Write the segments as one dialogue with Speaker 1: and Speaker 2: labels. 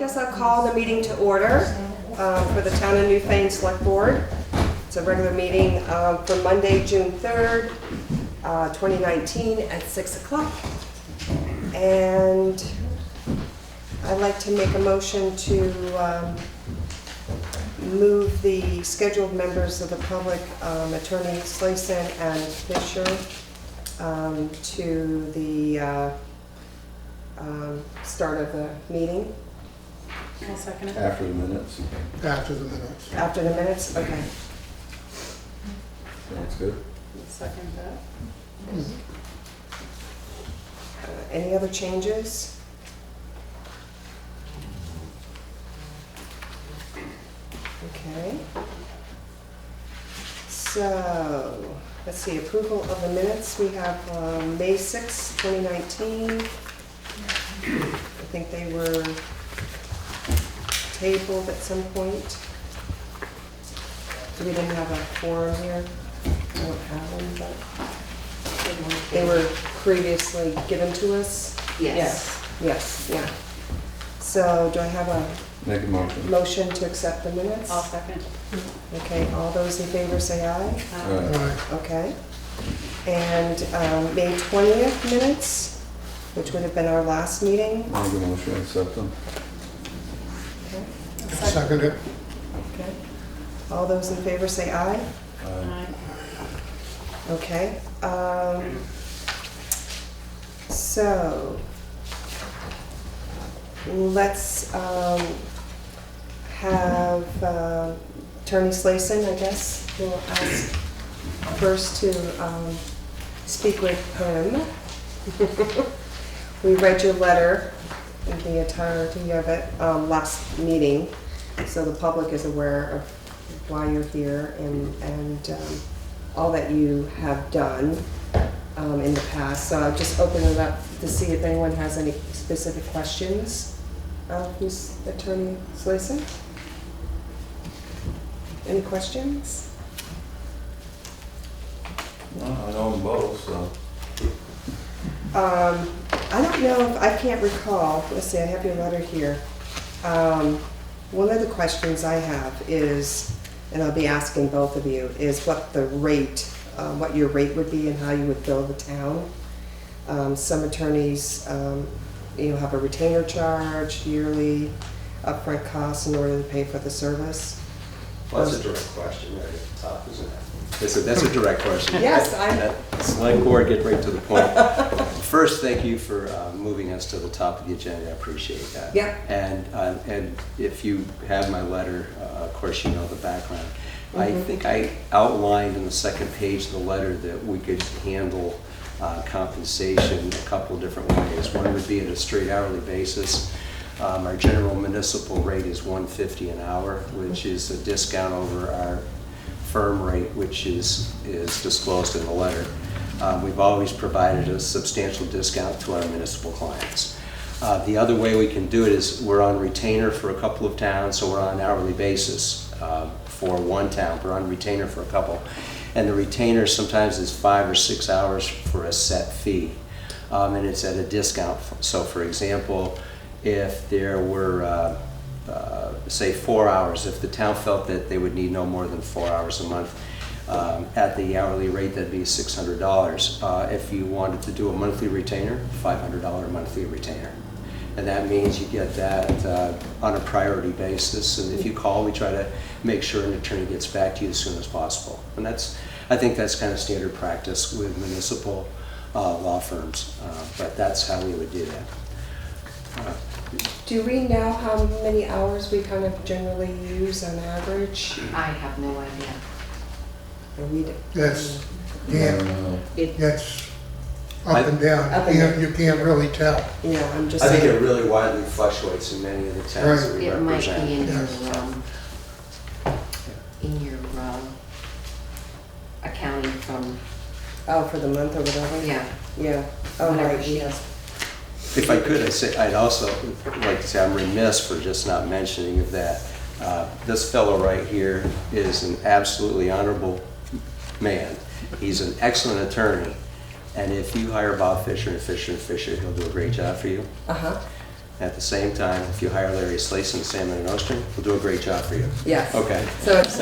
Speaker 1: guess I'll call the meeting to order for the Town of Newfane Select Board. It's a regular meeting for Monday, June 3rd, 2019 at 6 o'clock. And I'd like to make a motion to move the scheduled members of the public, Attorney Slayson and Fisher, to the start of the meeting.
Speaker 2: I'll second it.
Speaker 3: After the minutes.
Speaker 4: After the minutes.
Speaker 1: After the minutes? Okay.
Speaker 3: Sounds good.
Speaker 2: I'll second that.
Speaker 1: Any other changes? Okay. So, let's see, approval of the minutes. We have May 6, 2019. I think they were tabled at some point. We didn't have a forum here. I don't have them, but they were previously given to us.
Speaker 2: Yes.
Speaker 1: Yes, yeah. So do I have a
Speaker 3: Make a motion.
Speaker 1: motion to accept the minutes?
Speaker 2: I'll second.
Speaker 1: Okay, all those in favor say aye.
Speaker 3: Aye.
Speaker 1: Okay. And May 20th minutes, which would have been our last meeting.
Speaker 3: Make a motion to accept them.
Speaker 1: Okay.
Speaker 4: Second it.
Speaker 1: Okay. All those in favor say aye.
Speaker 2: Aye.
Speaker 1: Okay. So let's have Attorney Slayson, I guess, we'll ask first to speak with him. We read your letter in the entirety of it last meeting, so the public is aware of why you're here and all that you have done in the past. So I'll just open it up to see if anyone has any specific questions. Who's Attorney Slayson? Any questions?
Speaker 3: No, I know them both, so.
Speaker 1: I don't know if, I can't recall, let's see, I have your letter here. One of the questions I have is, and I'll be asking both of you, is what the rate, what your rate would be and how you would bill the town. Some attorneys, have a retainer charge, yearly, upfront costs in order to pay for the service.
Speaker 5: Well, that's a direct question right at the top, isn't it? That's a direct question.
Speaker 1: Yes,
Speaker 5: Select board, get right to the point. First, thank you for moving us to the top of the agenda. I appreciate that.
Speaker 1: Yeah.
Speaker 5: And if you have my letter, of course, you know the background. I think I outlined in the second page of the letter that we could handle compensation a couple of different ways. One would be at a straight hourly basis. Our general municipal rate is $150 an hour, which is a discount over our firm rate, which is disclosed in the letter. We've always provided a substantial discount to our municipal clients. The other way we can do it is we're on retainer for a couple of towns, so we're on an hourly basis for one town. We're on retainer for a couple. And the retainer sometimes is 5 or 6 hours for a set fee. And it's at a discount. So for example, if there were, say 4 hours, if the town felt that they would need no more than 4 hours a month, at the hourly rate, that'd be $600. If you wanted to do a monthly retainer, $500 monthly retainer. And that means you get that on a priority basis. And if you call, we try to make sure an attorney gets back to you as soon as possible. And I think that's kind of standard practice with municipal law firms. But that's how we would do that.
Speaker 1: Do we know how many hours we kind of generally use on average?
Speaker 2: I have no idea.
Speaker 1: Or we do?
Speaker 4: That's,
Speaker 2: It,
Speaker 4: that's up and down.
Speaker 1: Up and down.
Speaker 4: You can't really tell.
Speaker 1: Yeah, I'm just
Speaker 5: I think
Speaker 1: saying.
Speaker 5: it really widely fluctuates in many of the towns that we
Speaker 2: it might
Speaker 5: represent.
Speaker 2: be in
Speaker 4: Yes.
Speaker 2: your accounting from,
Speaker 1: Oh, for the month or whatever?
Speaker 2: yeah,
Speaker 1: Yeah. Oh,
Speaker 2: whatever
Speaker 1: right,
Speaker 2: she
Speaker 1: yeah.
Speaker 2: does.
Speaker 5: If I could, I'd also like to say I'm remiss for just not mentioning that this fellow right here is an absolutely honorable man. He's an excellent attorney, and if you hire Bob Fisher and Fisher and Fisher, he'll do a great job for you.
Speaker 1: Uh-huh.
Speaker 5: At the same time, if you hire Larry Slason and Salmon and Ostrom, we'll do a great job for you.
Speaker 1: Yes.
Speaker 5: Okay.
Speaker 1: So it's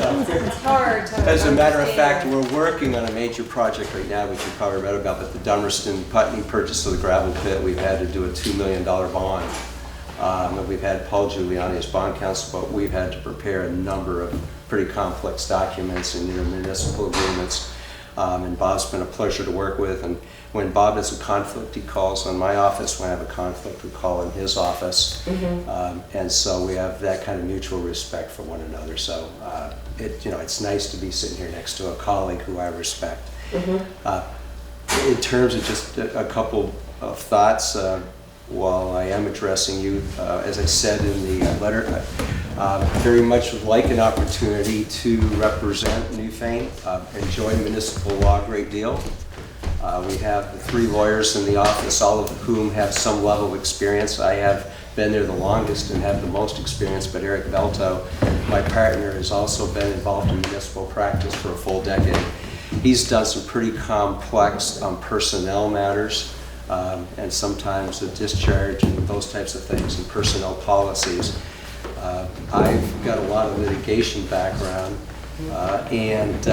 Speaker 1: hard to
Speaker 5: As a matter of fact,
Speaker 1: understand.
Speaker 5: we're working on a major project right now, which you probably read about, but the Dummerston Putney purchase of the gravel pit. We've had to do a $2 million bond. And we've had Paul Giuliani as bond counsel, but we've had to prepare a number of pretty complex documents and intermunicipal agreements. And Bob's been a pleasure to work with. And when Bob has a conflict, he calls on my office. When I have a conflict, we call in his office. And so we have that kind of mutual respect for one another. So it's nice to be sitting here next to a colleague who I respect. In terms of just a couple of thoughts, while I am addressing you, as I said in the letter, very much would like an opportunity to represent Newfane. Enjoy municipal law a great deal. We have the 3 lawyers in the office, all of whom have some level of experience. I have been there the longest and have the most experience, but Eric Belto, my partner, has also been involved in municipal practice for a full decade. He's done some pretty complex personnel matters. And sometimes a discharge and those types of things and personnel policies. I've got a lot of litigation background and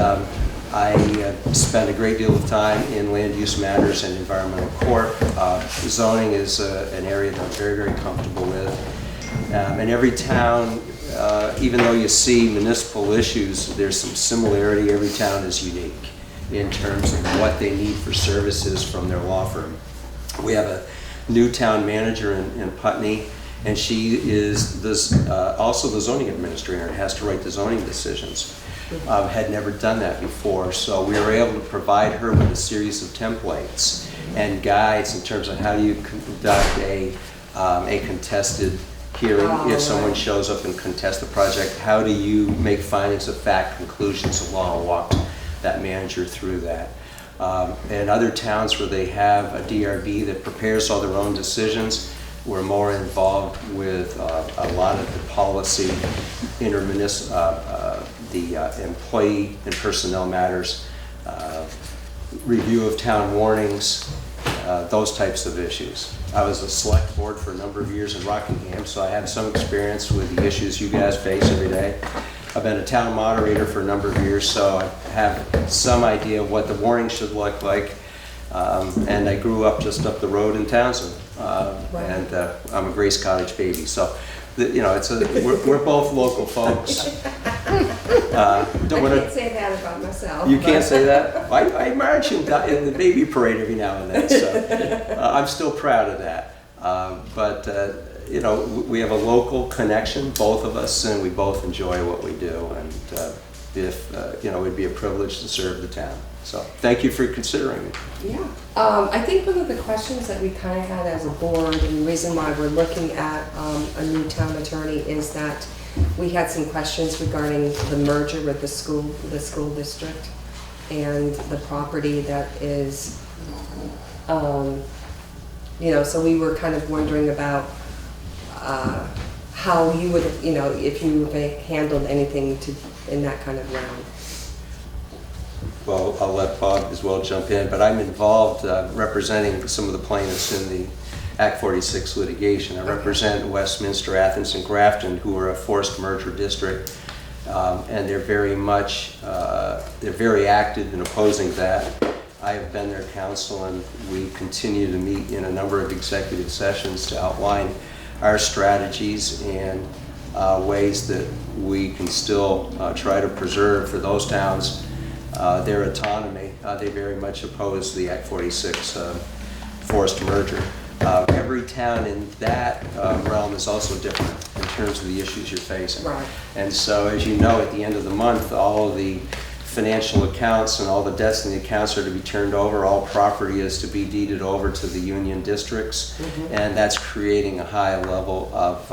Speaker 5: I spend a great deal of time in land use matters and environmental court. Zoning is an area that I'm very, very comfortable with. And every town, even though you see municipal issues, there's some similarity. Every town is unique in terms of what they need for services from their law firm. We have a new town manager in Putney, and she is also the zoning administrator and has to write the zoning decisions. Had never done that before, so we were able to provide her with a series of templates and guides in terms of how do you conduct a contested hearing if someone shows up and contests the project. How do you make findings of fact, conclusions of law, and walk that manager through that. And other towns where they have a DRB that prepares all their own decisions, we're more involved with a lot of the policy, the employee and personnel matters, review of town warnings, those types of issues. I was a select board for a number of years in Rockingham, so I have some experience with the issues you guys face every day. I've been a town moderator for a number of years, so I have some idea of what the warning should look like. And I grew up just up the road in Townsend, and I'm a Grace Cottage baby. So, we're both local folks.
Speaker 1: I can't say that about myself.
Speaker 5: You can't say that? I march in the baby parade every now and then, so I'm still proud of that. We have a local connection, both of us, and we both enjoy what we do. And it'd be a privilege to serve the town. So thank you for considering me.
Speaker 1: Yeah. I think one of the questions that we kind of had as a board, and the reason why we're looking at a new town attorney is that we had some questions regarding the merger with the school district and the property that is, so we were kind of wondering about how you would, if you handled anything in that kind of realm.
Speaker 5: Well, I'll let Bob as well jump in, but I'm involved representing some of the plaintiffs in the Act 46 litigation. I represent Westminster, Athens, and Grafton, who are a forced merger district, and they're very active in opposing that. I have been their counsel, and we continue to meet in a number of executive sessions to outline our strategies and ways that we can still try to preserve for those towns their autonomy. They very much oppose the Act 46 forced merger. Every town in that realm is also different in terms of the issues you're facing.
Speaker 1: Right.
Speaker 5: And so, as you know, at the end of the month, all of the financial accounts and all the debts in the accounts are to be turned over. All property is to be deeded over to the union districts, and that's creating a high level of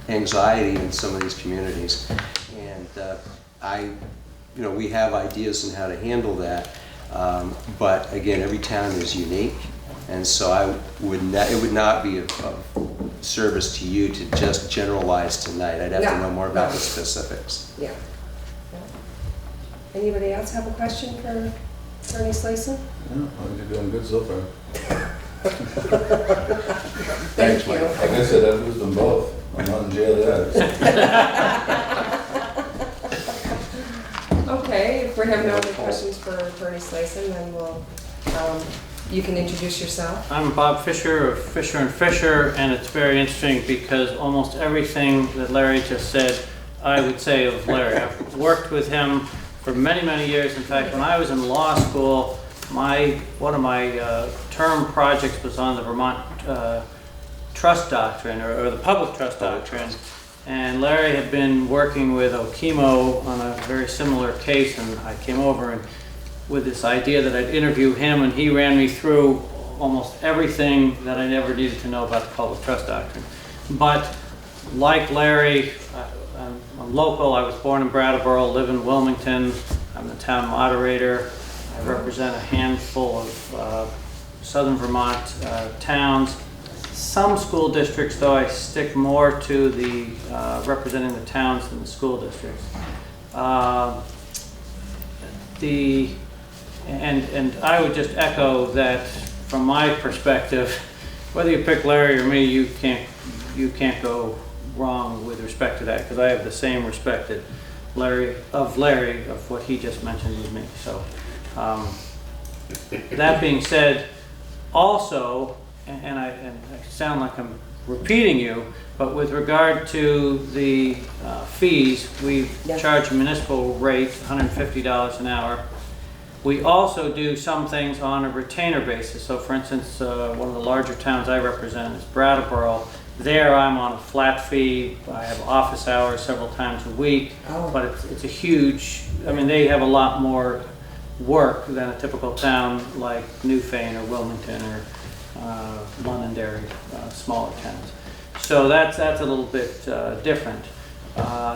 Speaker 5: anxiety in some of these communities. And we have ideas on how to handle that, but again, every town is unique, and so it would not be of service to you to just generalize tonight. I'd have to know more about the specifics.
Speaker 1: Yeah. Anybody else have a question for Attorney Slason?
Speaker 3: Yeah, you're doing good so far.
Speaker 1: Thank you.
Speaker 3: Like I said, I've used them both. I'm not in jail yet.
Speaker 1: Okay, if we have no other questions for Attorney Slayson, then we'll, you can introduce yourself.
Speaker 6: I'm Bob Fisher of Fisher and Fisher, and it's very interesting because almost everything that Larry just said, I would say of Larry. I've worked with him for many, many years. In fact, when I was in law school, one of my term projects was on the Vermont trust doctrine, or the public trust doctrine. And Larry had been working with Okemo on a very similar case, and I came over and with this idea that I'd interview him, and he ran me through almost everything that I never needed to know about the public trust doctrine. But like Larry, I'm local. I was born in Brattleboro, live in Wilmington. I'm the town moderator. I represent a handful of southern Vermont towns. Some school districts, though, I stick more to the representing the towns than the school districts. And I would just echo that from my perspective, whether you pick Larry or me, you can't go wrong with respect to that, because I have the same respect that Larry of what he just mentioned with me. So that being said, also, and I sound like I'm repeating you, but with regard to the fees, we charge a municipal rate, $150 an hour. We also do some things on a retainer basis. So for instance, one of the larger towns I represent is Brattleboro. There I'm on a flat fee. I have office hours several times a week, but it's a huge, I mean, they have a lot more work than a typical town like Newfane or Wilmington or Londonderry, smaller towns. So that's a little bit different.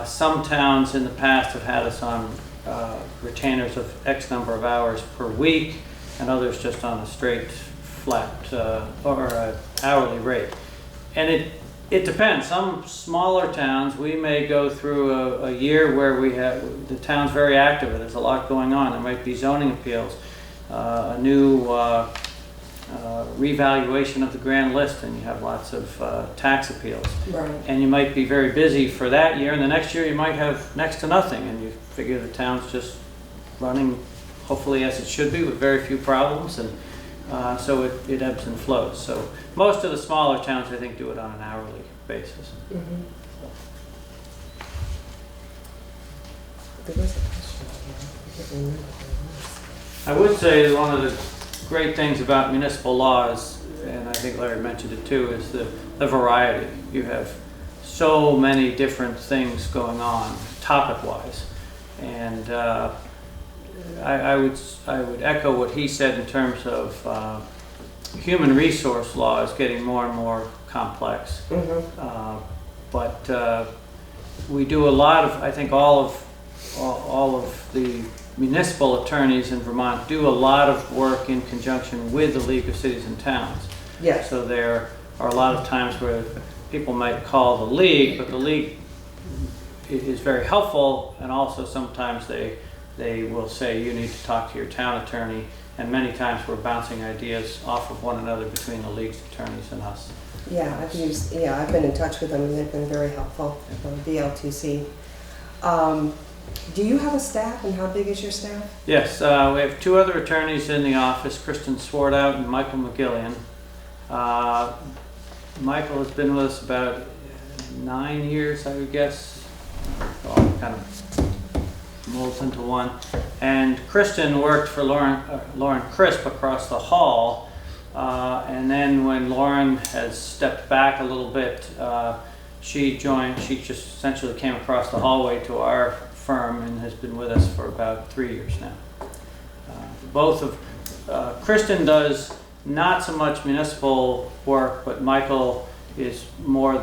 Speaker 6: Some towns in the past have had us on retainers of X number of hours per week, and others just on a straight flat or hourly rate. And it depends. Some smaller towns, we may go through a year where we have the town's very active and there's a lot going on. There might be zoning appeals, a new revaluation of the grand list, and you have lots of tax appeals.
Speaker 1: Right.
Speaker 6: And you might be very busy for that year, and the next year you might have next to nothing, and you figure the town's just running hopefully as it should be with very few problems, and so it ebbs and flows. So most of the smaller towns, I think, do it on an hourly basis.
Speaker 1: Mm-hmm. There was a question here. I can't remember what it was.
Speaker 6: I would say one of the great things about municipal law is, and I think Larry mentioned it too, is the variety. You have so many different things going on topic-wise, and I would echo what he said in terms of human resource law is getting more and more complex.
Speaker 1: Mm-hmm.
Speaker 6: But we do a lot of, I think all of the municipal attorneys in Vermont do a lot of work in conjunction with the League of Cities and Towns.
Speaker 1: Yes.
Speaker 6: So there are a lot of times where people might call the League, but the League is very helpful, and also sometimes they will say you need to talk to your town attorney, and many times we're bouncing ideas off of one another between the League's attorneys and us.
Speaker 1: Yeah, I've been in touch with them, and they've been very helpful, BLTC. Do you have a staff, and how big is your staff?
Speaker 6: Yes, we have two other attorneys in the office, Kristen Swartout and Michael McGillian. Michael has been with us about 9 years, I would guess. All kind of molds into one. And Kristen worked for Lauren Crisp across the hall. And then when Lauren has stepped back a little bit, she just essentially came across the hallway to our firm and has been with us for about 3 years now. Kristen does not so much municipal work, but Michael is more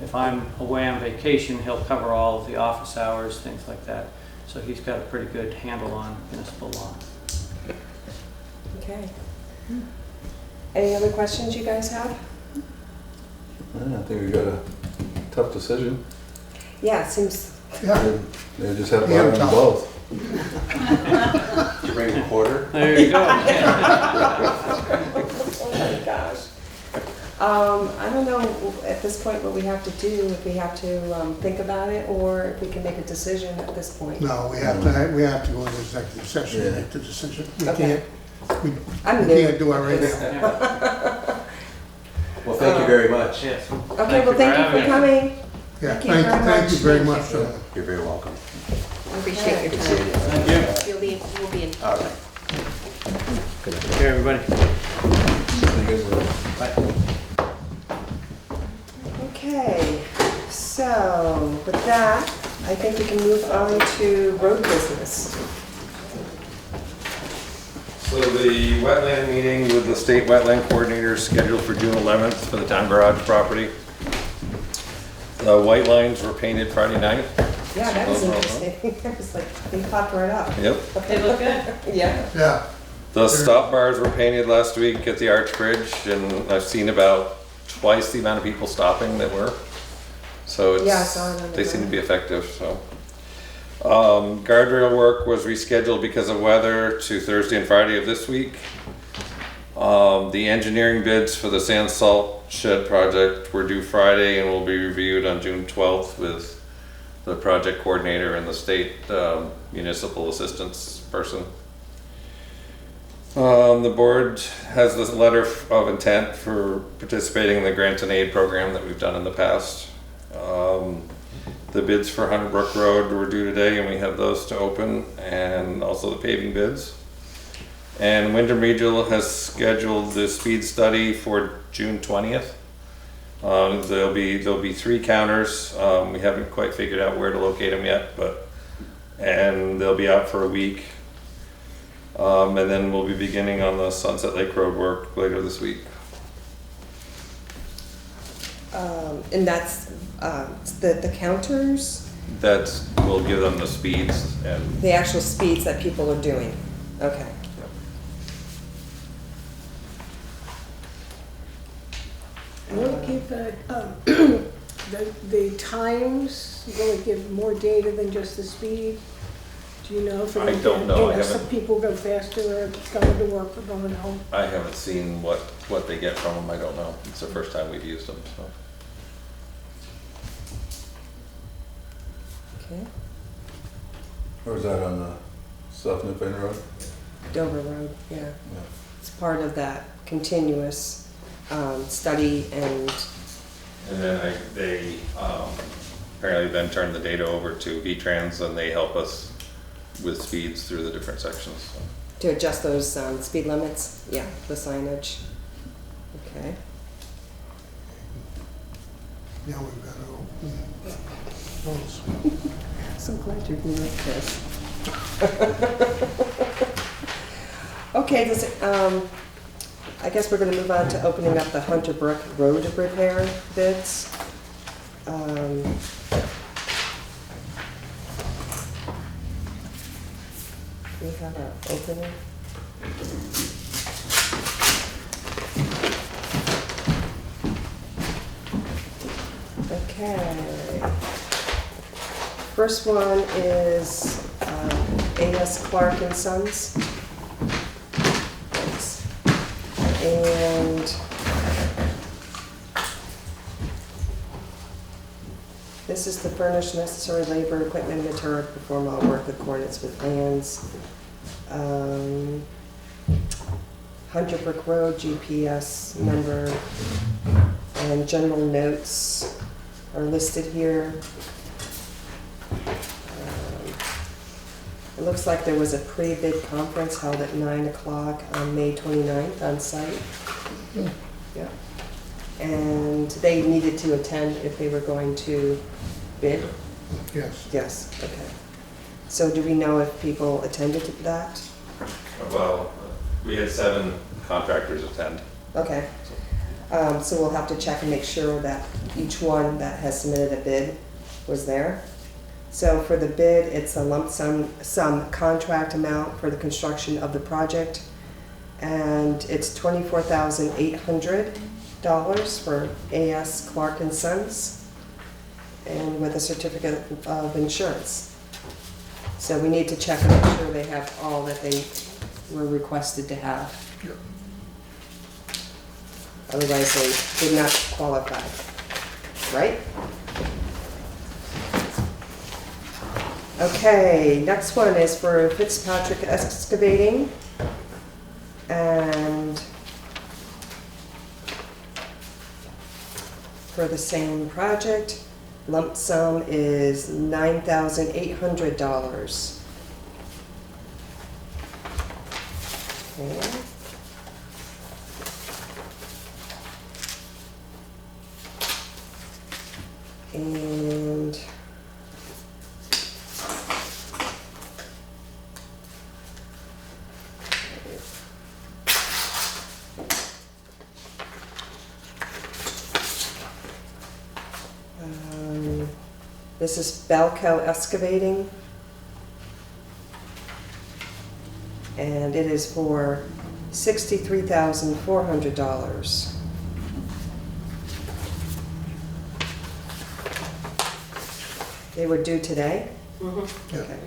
Speaker 6: if I'm away on vacation, he'll cover all of the office hours, things like that. So he's got a pretty good handle on municipal law.
Speaker 1: Okay. Any other questions you guys have?
Speaker 3: I think we got a tough decision.
Speaker 1: Yeah, it seems.
Speaker 4: Yeah,
Speaker 3: They just have to
Speaker 4: Yeah,
Speaker 3: hire them
Speaker 4: tough.
Speaker 3: both.
Speaker 5: Did you bring a quarter?
Speaker 6: There you go.
Speaker 1: I don't know at this point what we have to do, if we have to think about it, or if we can make a decision at this point.
Speaker 4: No, we have to go into executive session and make the decision. We
Speaker 1: Okay.
Speaker 4: can't do it right now.
Speaker 5: Well, thank you very much.
Speaker 6: Yes.
Speaker 1: Okay, well, thank you for coming.
Speaker 4: Yeah,
Speaker 1: Thank you very
Speaker 4: thank you
Speaker 1: much.
Speaker 4: very much.
Speaker 5: You're very welcome.
Speaker 2: Appreciate your
Speaker 5: Appreciate
Speaker 2: time.
Speaker 5: it.
Speaker 6: Thank you.
Speaker 2: We'll be in.
Speaker 5: All right.
Speaker 6: Take care, everybody.
Speaker 1: Okay, so with that, I think we can move on to road business.
Speaker 7: So the wetland meeting with the state wetland coordinator is scheduled for June 11th for the town garage property. The white lines were painted Friday night.
Speaker 1: Yeah, that was interesting. That was like, they popped right up.
Speaker 7: Yep.
Speaker 6: They look good.
Speaker 1: Yeah.
Speaker 4: Yeah,
Speaker 7: The stop bars were painted last week at the Arch Bridge, and I've seen about twice the amount of people stopping that were. So
Speaker 1: Yeah, I saw it on the
Speaker 7: they seem to
Speaker 1: ground.
Speaker 7: be effective, so. Guardrail work was rescheduled because of weather to Thursday and Friday of this week. The engineering bids for the sand salt shed project were due Friday and will be reviewed on June 12th with the project coordinator and the state municipal assistance person. The board has this letter of intent for participating in the grant and aid program that we've done in the past. The bids for Hunter Brook Road were due today, and we have those to open, and also the paving bids. And Wyndham Regional has scheduled the speed study for June 20th. There'll be 3 counters. We haven't quite figured out where to locate them yet, and they'll be out for a week. And then we'll be beginning on the Sunset Lake Road work later this week.
Speaker 1: And that's the counters,
Speaker 7: We'll give them the speeds and
Speaker 1: the actual speeds that people are doing. Okay.
Speaker 8: Will it give the times, will it give more data than just the speed? Do you know if
Speaker 7: I don't know. I
Speaker 8: some
Speaker 7: haven't-
Speaker 8: people go faster or going to work or going home?
Speaker 7: I haven't seen what they get from them. I don't know. It's the first time we've used them, so.
Speaker 1: Okay.
Speaker 3: Or is that on the South Newfane Road?
Speaker 1: Dover Road, yeah.
Speaker 3: Yeah.
Speaker 1: It's part of that continuous study and,
Speaker 7: And then they apparently then turn the data over to V-Trans, and they help us with speeds through the different sections. So.
Speaker 1: to adjust those speed limits, yeah, the signage. Okay.
Speaker 4: now we've got to open those.
Speaker 1: So glad you're doing this. Okay, I guess we're gonna move on to opening up the Hunter Brook Road repair bids. We have our opening. Okay. First one is A.S. Clerk and Sons. Thanks. And this is to furnish necessary labor, equipment, and material to perform all work in accordance with plans. Hunter Brook Road, GPS number, and general notes are listed here. It looks like there was a pre-bid conference held at 9 o'clock on May 29th on site. Yeah. And they needed to attend if they were going to bid?
Speaker 4: Yes.
Speaker 1: Yes, okay. So do we know if people attended that?
Speaker 7: Well, we had 7 contractors attend.
Speaker 1: Okay. So we'll have to check and make sure that each one that has submitted a bid was there. So for the bid, it's a lump sum contract amount for the construction of the project. And it's $24,800 for A.S. Clark and Sons, and with a certificate of insurance. So we need to check and make sure they have all that they were requested to have. Otherwise, they did not qualify, right? Okay, next one is for Fitzpatrick Excavating. And for the same project, lump sum is $9,800. Okay. And this is Balco Excavating. And it is for $63,400. They were due today?
Speaker 4: Yeah.
Speaker 1: Okay.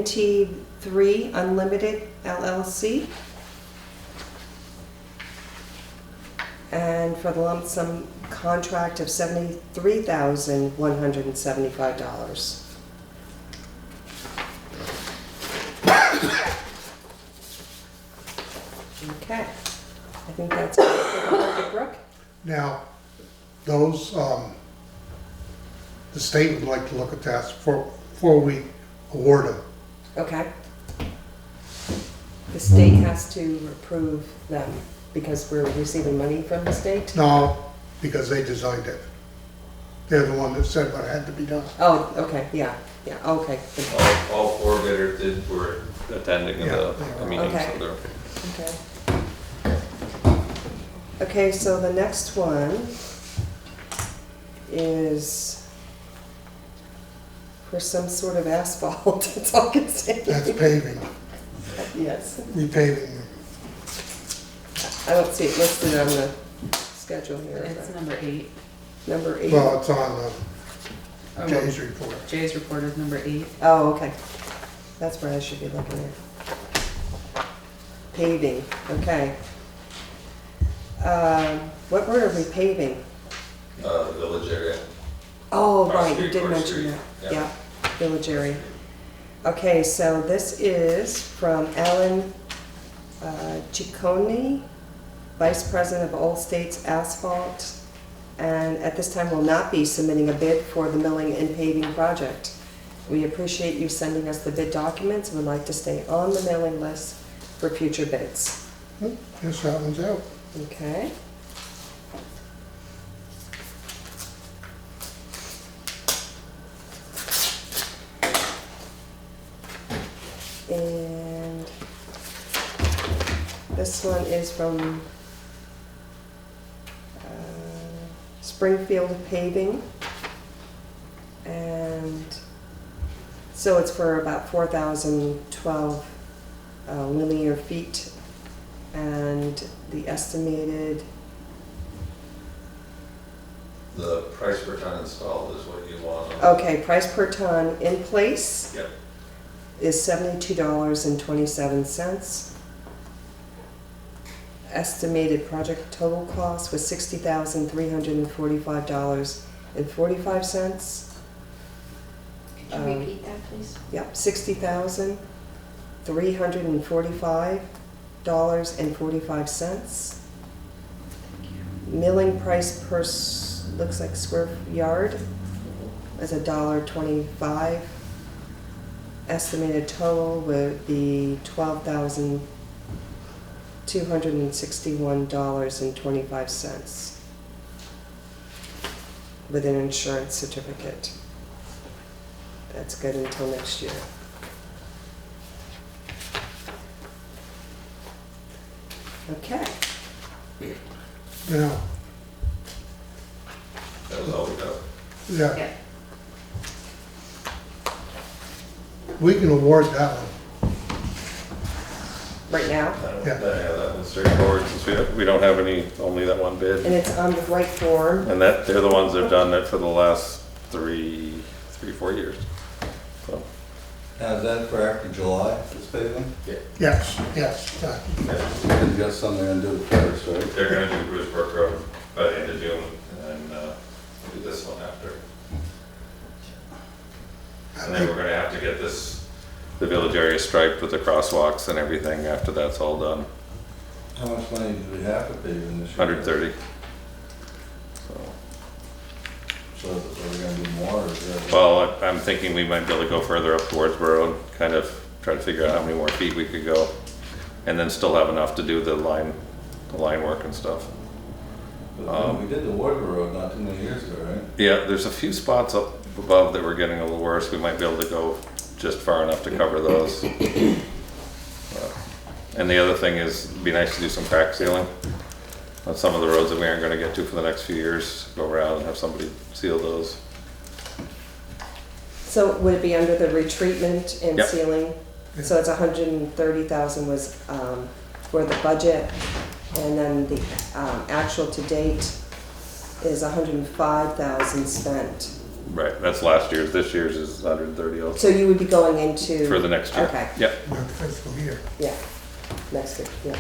Speaker 1: MT3 Unlimited LLC. And for the lump sum contract of $73,175. Okay, I think that's it for the Brooke.
Speaker 4: Now, those, the state would like to look at that before we award them.
Speaker 1: Okay. The state has to approve them because we're receiving money from the state?
Speaker 4: No, because they designed it. They're the one that said what had to be done.
Speaker 1: Oh, okay, yeah, okay.
Speaker 7: All four bidders were attending the meeting,
Speaker 1: Okay.
Speaker 7: so they're okay.
Speaker 1: Okay. Okay, so the next one is for some sort of asphalt, that's all I can say.
Speaker 4: That's paving,
Speaker 1: Yes,
Speaker 4: repaving.
Speaker 1: I don't see it listed on the schedule here.
Speaker 9: It's number 8.
Speaker 1: Number 8.
Speaker 4: Well, it's on Jay's report.
Speaker 9: Jay's report is number 8.
Speaker 1: Oh, okay. That's where I should be looking at. Paving, okay. What road are we paving?
Speaker 7: Village area.
Speaker 1: Oh,
Speaker 7: Cross
Speaker 1: right, you
Speaker 7: Street,
Speaker 1: did
Speaker 7: Court
Speaker 1: mention
Speaker 7: Street,
Speaker 1: that.
Speaker 7: yeah.
Speaker 1: Yeah, village area. Okay, so this is from Alan Ciccone, Vice President of All States Asphalt, and at this time will not be submitting a bid for the milling and paving project. We appreciate you sending us the bid documents and would like to stay on the mailing list for future bids.
Speaker 4: Yes, that one's out.
Speaker 1: Okay. And this one is from Springfield Paving. And so it's for about 4,012 linear feet. And the estimated,
Speaker 7: The price per ton installed is what you want.
Speaker 1: okay, price per ton in place
Speaker 7: Yep.
Speaker 1: is $72.27. Estimated project total cost was $60,345.45.
Speaker 2: Could you repeat that, please?
Speaker 1: Yep, $60,345.45. Milling price per, looks like square yard, is $1.25. Estimated total would be $12,261.25 with an insurance certificate. That's good until next year. Okay.
Speaker 4: Now,
Speaker 7: That was all we got.
Speaker 4: yeah,
Speaker 9: Yeah.
Speaker 4: we can award that one.
Speaker 1: right now?
Speaker 7: Yeah, that one's straightforward, since we don't have only that one bid.
Speaker 1: And it's on the right form?
Speaker 7: And they're the ones that have done it for the last 4 years. So,
Speaker 3: Now, is that for after July, this paving?
Speaker 4: Yes.
Speaker 3: You got something to do first, right?
Speaker 7: they're gonna do Bruce Brook Road by the end of June, and then, do this one after. And then we're gonna have to get the village area striped with the crosswalks and everything after that's all done.
Speaker 3: How much money do we have to pave in this year?
Speaker 7: 130.
Speaker 3: So are we gonna do more, or is that?
Speaker 7: Well, I'm thinking we might be able to go further up towards Road, kind of try to figure out how many more feet we could go, and then still have enough to do the line work and stuff.
Speaker 3: We did the Warder Road not too many years ago, right?
Speaker 7: Yeah, there's a few spots up above that were getting a little worse. We might be able to go just far enough to cover those. And the other thing is, it'd be nice to do some crack sealing on some of the roads that we aren't gonna get to for the next few years. Go around and have somebody seal those.
Speaker 1: So would it be under the retreatment and
Speaker 7: Yep.
Speaker 1: sealing? So it's 130,000 was for the budget, and then the actual to date is 105,000 spent.
Speaker 7: Right, that's last year's. This year's is 130 also.
Speaker 1: So you would be going into...
Speaker 7: For the next year.
Speaker 1: Okay,
Speaker 7: Yep.
Speaker 4: Next fiscal year.
Speaker 1: yeah, next year, yeah.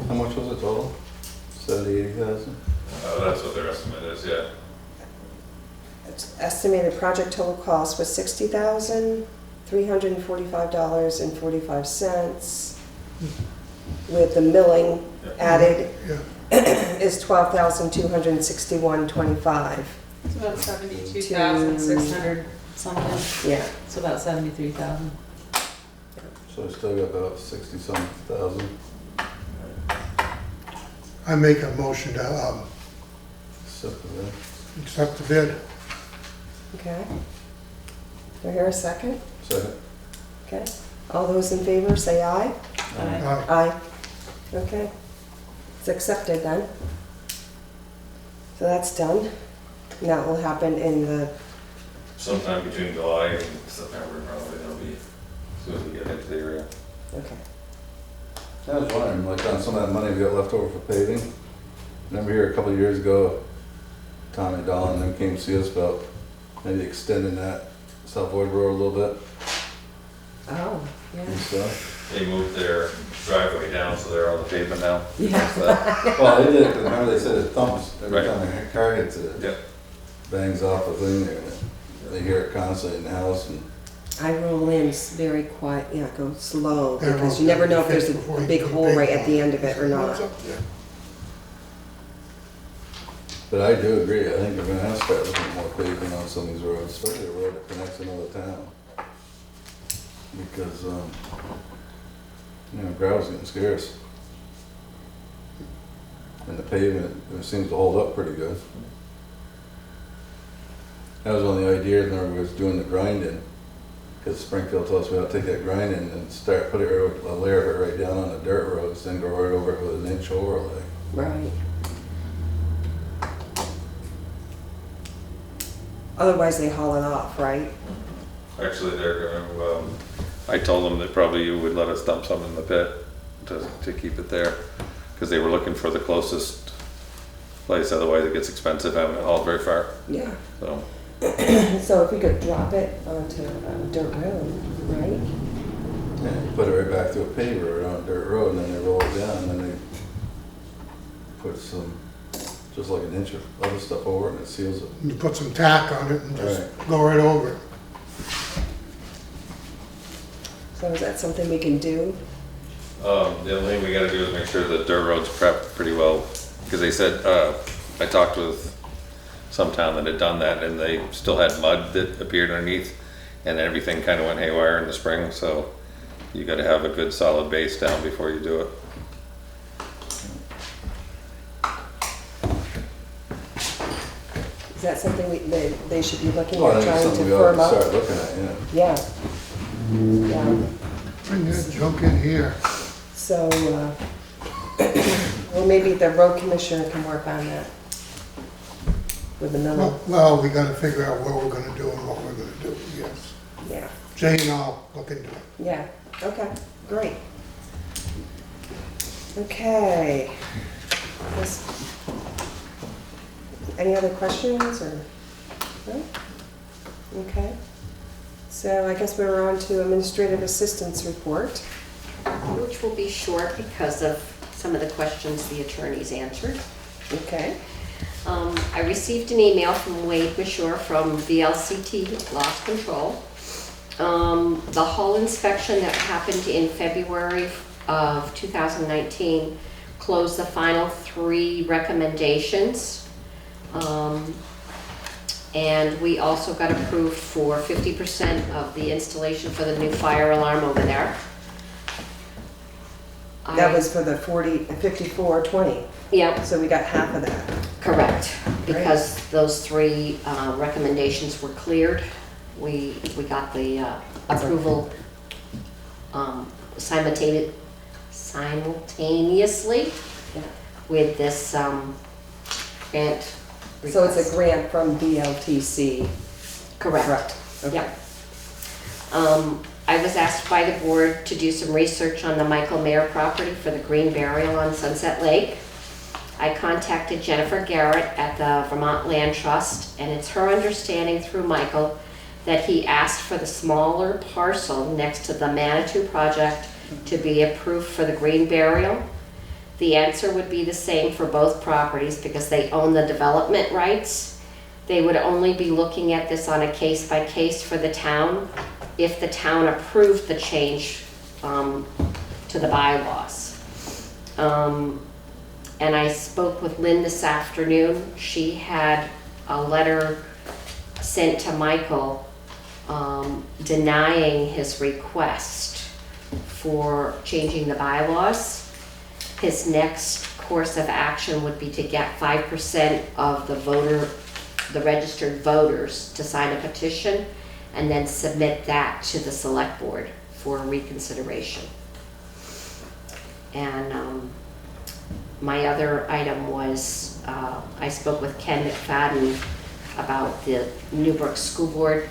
Speaker 3: How much was it total? 70, 80,000?
Speaker 7: That's what their estimate is, yeah.
Speaker 1: It's estimated project total cost was $60,345.45, with the milling added
Speaker 4: Yeah.
Speaker 1: is $12,261.25.
Speaker 9: It's about 72,600 something.
Speaker 1: Yeah,
Speaker 9: It's about 73,000.
Speaker 3: So we still got about 60-some thousand.
Speaker 4: I make a motion to
Speaker 3: Except for that.
Speaker 4: accept the bid.
Speaker 1: okay. Do I hear a second?
Speaker 3: Second.
Speaker 1: Okay. All those in favor, say aye.
Speaker 4: Aye.
Speaker 1: Aye. Okay. It's accepted then. So that's done. And that will happen in the,
Speaker 7: Sometime between July and September, probably, that'll be, as soon as we get into the area.
Speaker 1: okay.
Speaker 3: I was wondering, like on some of that money we got left over for paving. Remember here a couple of years ago, Tommy Dahl and them came to see us about maybe extending that South Ward Road a little bit
Speaker 1: Oh, yeah.
Speaker 3: and stuff.
Speaker 7: They moved their driveway down, so they're on the pavement now.
Speaker 1: Yeah.
Speaker 3: Well, they did, 'cause remember they said it thumps every
Speaker 7: Right.
Speaker 3: time their car hits it.
Speaker 7: Yep.
Speaker 3: Bangs off a thing there. They hear it constantly in the house and
Speaker 1: I roll in very quiet, yeah, go slow,
Speaker 4: Yeah,
Speaker 1: because you never know if there's
Speaker 4: before
Speaker 1: a
Speaker 4: you
Speaker 1: big
Speaker 4: do the
Speaker 1: hole
Speaker 4: big
Speaker 1: right at
Speaker 4: one.
Speaker 1: the end of it or not.
Speaker 3: But I do agree, I think we're gonna have to start looking at more paving on some of these roads, especially a road that connects another town. Because, gravel's getting scarce. And the pavement, it seems to hold up pretty good. That was one of the ideas when we was doing the grinding, because Springfield told us we ought to take that grinding and put a layer of it right down on the dirt roads, then go right over it with an inch overlay.
Speaker 1: Right. Otherwise, they haul it off, right?
Speaker 7: Actually, they're gonna, I told them that probably you would let us dump some in the pit to keep it there, because they were looking for the closest place, otherwise it gets expensive having it hauled very far,
Speaker 1: Yeah.
Speaker 7: so.
Speaker 1: So if we could drop it onto a dirt road, right?
Speaker 3: Yeah, you put it right back to a paver or on a dirt road, and then they roll it down, and then they put some, just like an inch of other stuff over it, and it seals it.
Speaker 4: You put some tack on it and just
Speaker 3: Right.
Speaker 4: go right over it.
Speaker 1: So is that something we can do?
Speaker 7: The only thing we gotta do is make sure the dirt road's prepped pretty well, because they said, I talked with some town that had done that, and they still had mud that appeared underneath, and everything kinda went haywire in the spring, so you gotta have a good solid base down before you do it.
Speaker 1: Is that something they should be looking
Speaker 3: Well, I
Speaker 1: at
Speaker 3: think it's
Speaker 1: trying to
Speaker 3: something we ought
Speaker 1: firm
Speaker 3: to
Speaker 1: up?
Speaker 3: start looking at, yeah.
Speaker 1: Yeah. Yeah.
Speaker 4: Bring that junk in here.
Speaker 1: So, well, maybe the road commissioner can work on that with the memo.
Speaker 4: Well, we gotta figure out what we're gonna do and what we're gonna do, yes.
Speaker 1: Yeah.
Speaker 4: Jay and I'll look into it.
Speaker 1: Yeah, okay, great. Okay. Any other questions or, no? Okay. So I guess we're on to administrative assistance report.
Speaker 2: Which will be short because of some of the questions the attorneys answered.
Speaker 1: Okay.
Speaker 2: I received an email from Wade Mashore from VLCT Loss Control. The hull inspection that happened in February of 2019 closed the final 3 recommendations. And we also got approved for 50% of the installation for the new fire alarm over there.
Speaker 1: That was for the 5420.
Speaker 2: Yep,
Speaker 1: So we got half of that.
Speaker 2: correct. Because those 3 recommendations were cleared, we got the approval simultaneously
Speaker 1: Yeah.
Speaker 2: with this grant
Speaker 1: So it's a
Speaker 2: request.
Speaker 1: grant from BLTC.
Speaker 2: Correct.
Speaker 1: Okay.
Speaker 2: Yep. I was asked by the board to do some research on the Michael Mayer property for the green burial on Sunset Lake. I contacted Jennifer Garrett at the Vermont Land Trust, and it's her understanding through Michael that he asked for the smaller parcel next to the Manitou project to be approved for the green burial. The answer would be the same for both properties because they own the development rights. They would only be looking at this on a case-by-case for the town if the town approved the change to the bylaws. And I spoke with Lynn this afternoon. She had a letter sent to Michael denying his request for changing the bylaws. His next course of action would be to get 5% of the registered voters to sign a petition and then submit that to the select board for reconsideration. And my other item was, I spoke with Ken McFadden about the Newbrook School Board.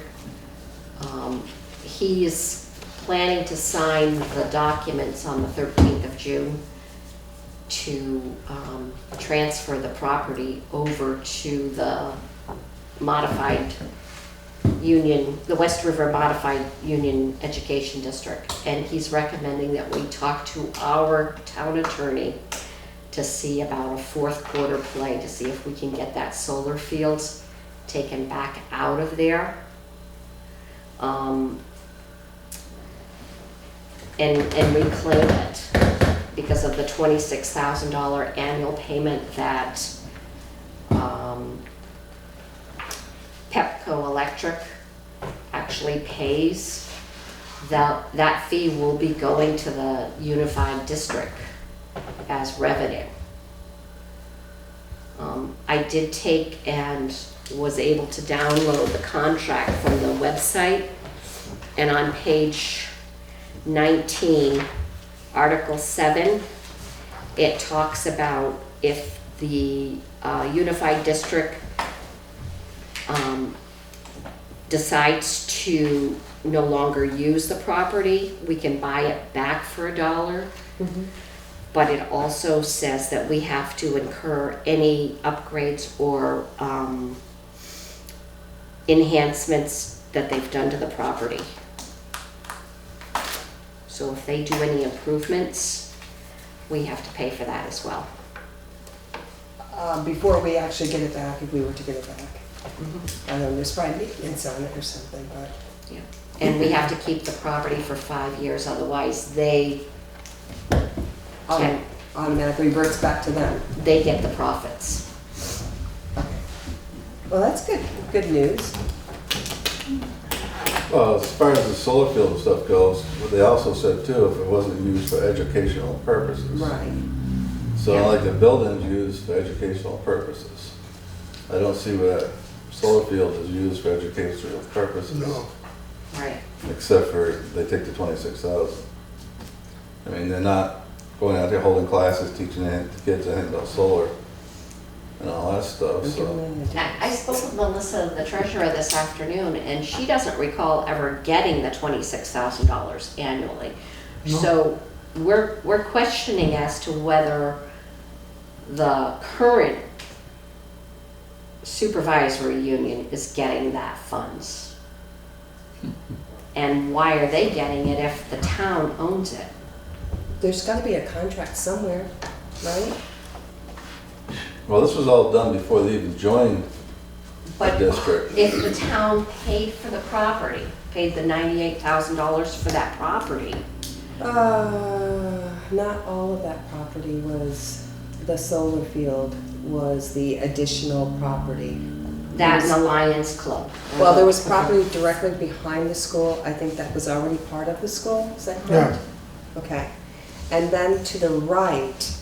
Speaker 2: He is planning to sign the documents on the 13th of June to transfer the property over to the modified union, the West River Modified Union Education District. And he's recommending that we talk to our town attorney to see about a 4th quarter play to see if we can get that solar fields taken back out of there. And reclaim it because of the $26,000 annual payment that Pepco Electric actually pays. That fee will be going to the unified district as revenue. I did take and was able to download the contract from the website, and on page 19, Article 7, it talks about if the unified district decides to no longer use the property, we can buy it back for $1. But it also says that we have to incur any upgrades or enhancements that they've done to the property. So if they do any improvements, we have to pay for that as well.
Speaker 1: Before we actually get it back, if we were to get it back. I don't know, there's probably maintenance on it or something, but.
Speaker 2: Yeah. And we have to keep the property for 5 years, otherwise they can,
Speaker 1: Automatically reverts back to them.
Speaker 2: they get the profits.
Speaker 1: Okay. Well, that's good, good news.
Speaker 3: Well, as far as the solar field stuff goes, what they also said too, if it wasn't used for educational purposes.
Speaker 1: Right.
Speaker 3: So like the building's used for educational purposes. I don't see where that solar field is used for educational purposes.
Speaker 4: No.
Speaker 2: Right.
Speaker 3: Except for they take the 26,000. I mean, they're not going out there holding classes, teaching the kids anything about solar. and all that stuff,
Speaker 1: I'm
Speaker 3: so.
Speaker 1: giving them the
Speaker 2: I spoke with Melissa, the treasurer, this afternoon, and she doesn't recall ever getting the $26,000 annually.
Speaker 4: No.
Speaker 2: So we're questioning as to whether the current supervisory union is getting that funds. And why are they getting it if the town owns it?
Speaker 1: There's gotta be a contract somewhere, right?
Speaker 3: Well, this was all done before they even joined the
Speaker 2: But
Speaker 3: district.
Speaker 2: if the town paid for the property, paid the $98,000 for that property,
Speaker 1: Not all of that property was, the solar field was the additional property.
Speaker 2: that and the Lions Club.
Speaker 1: Well, there was property directly behind the school. I think that was already part of the school, is that correct? Okay. And then to the right,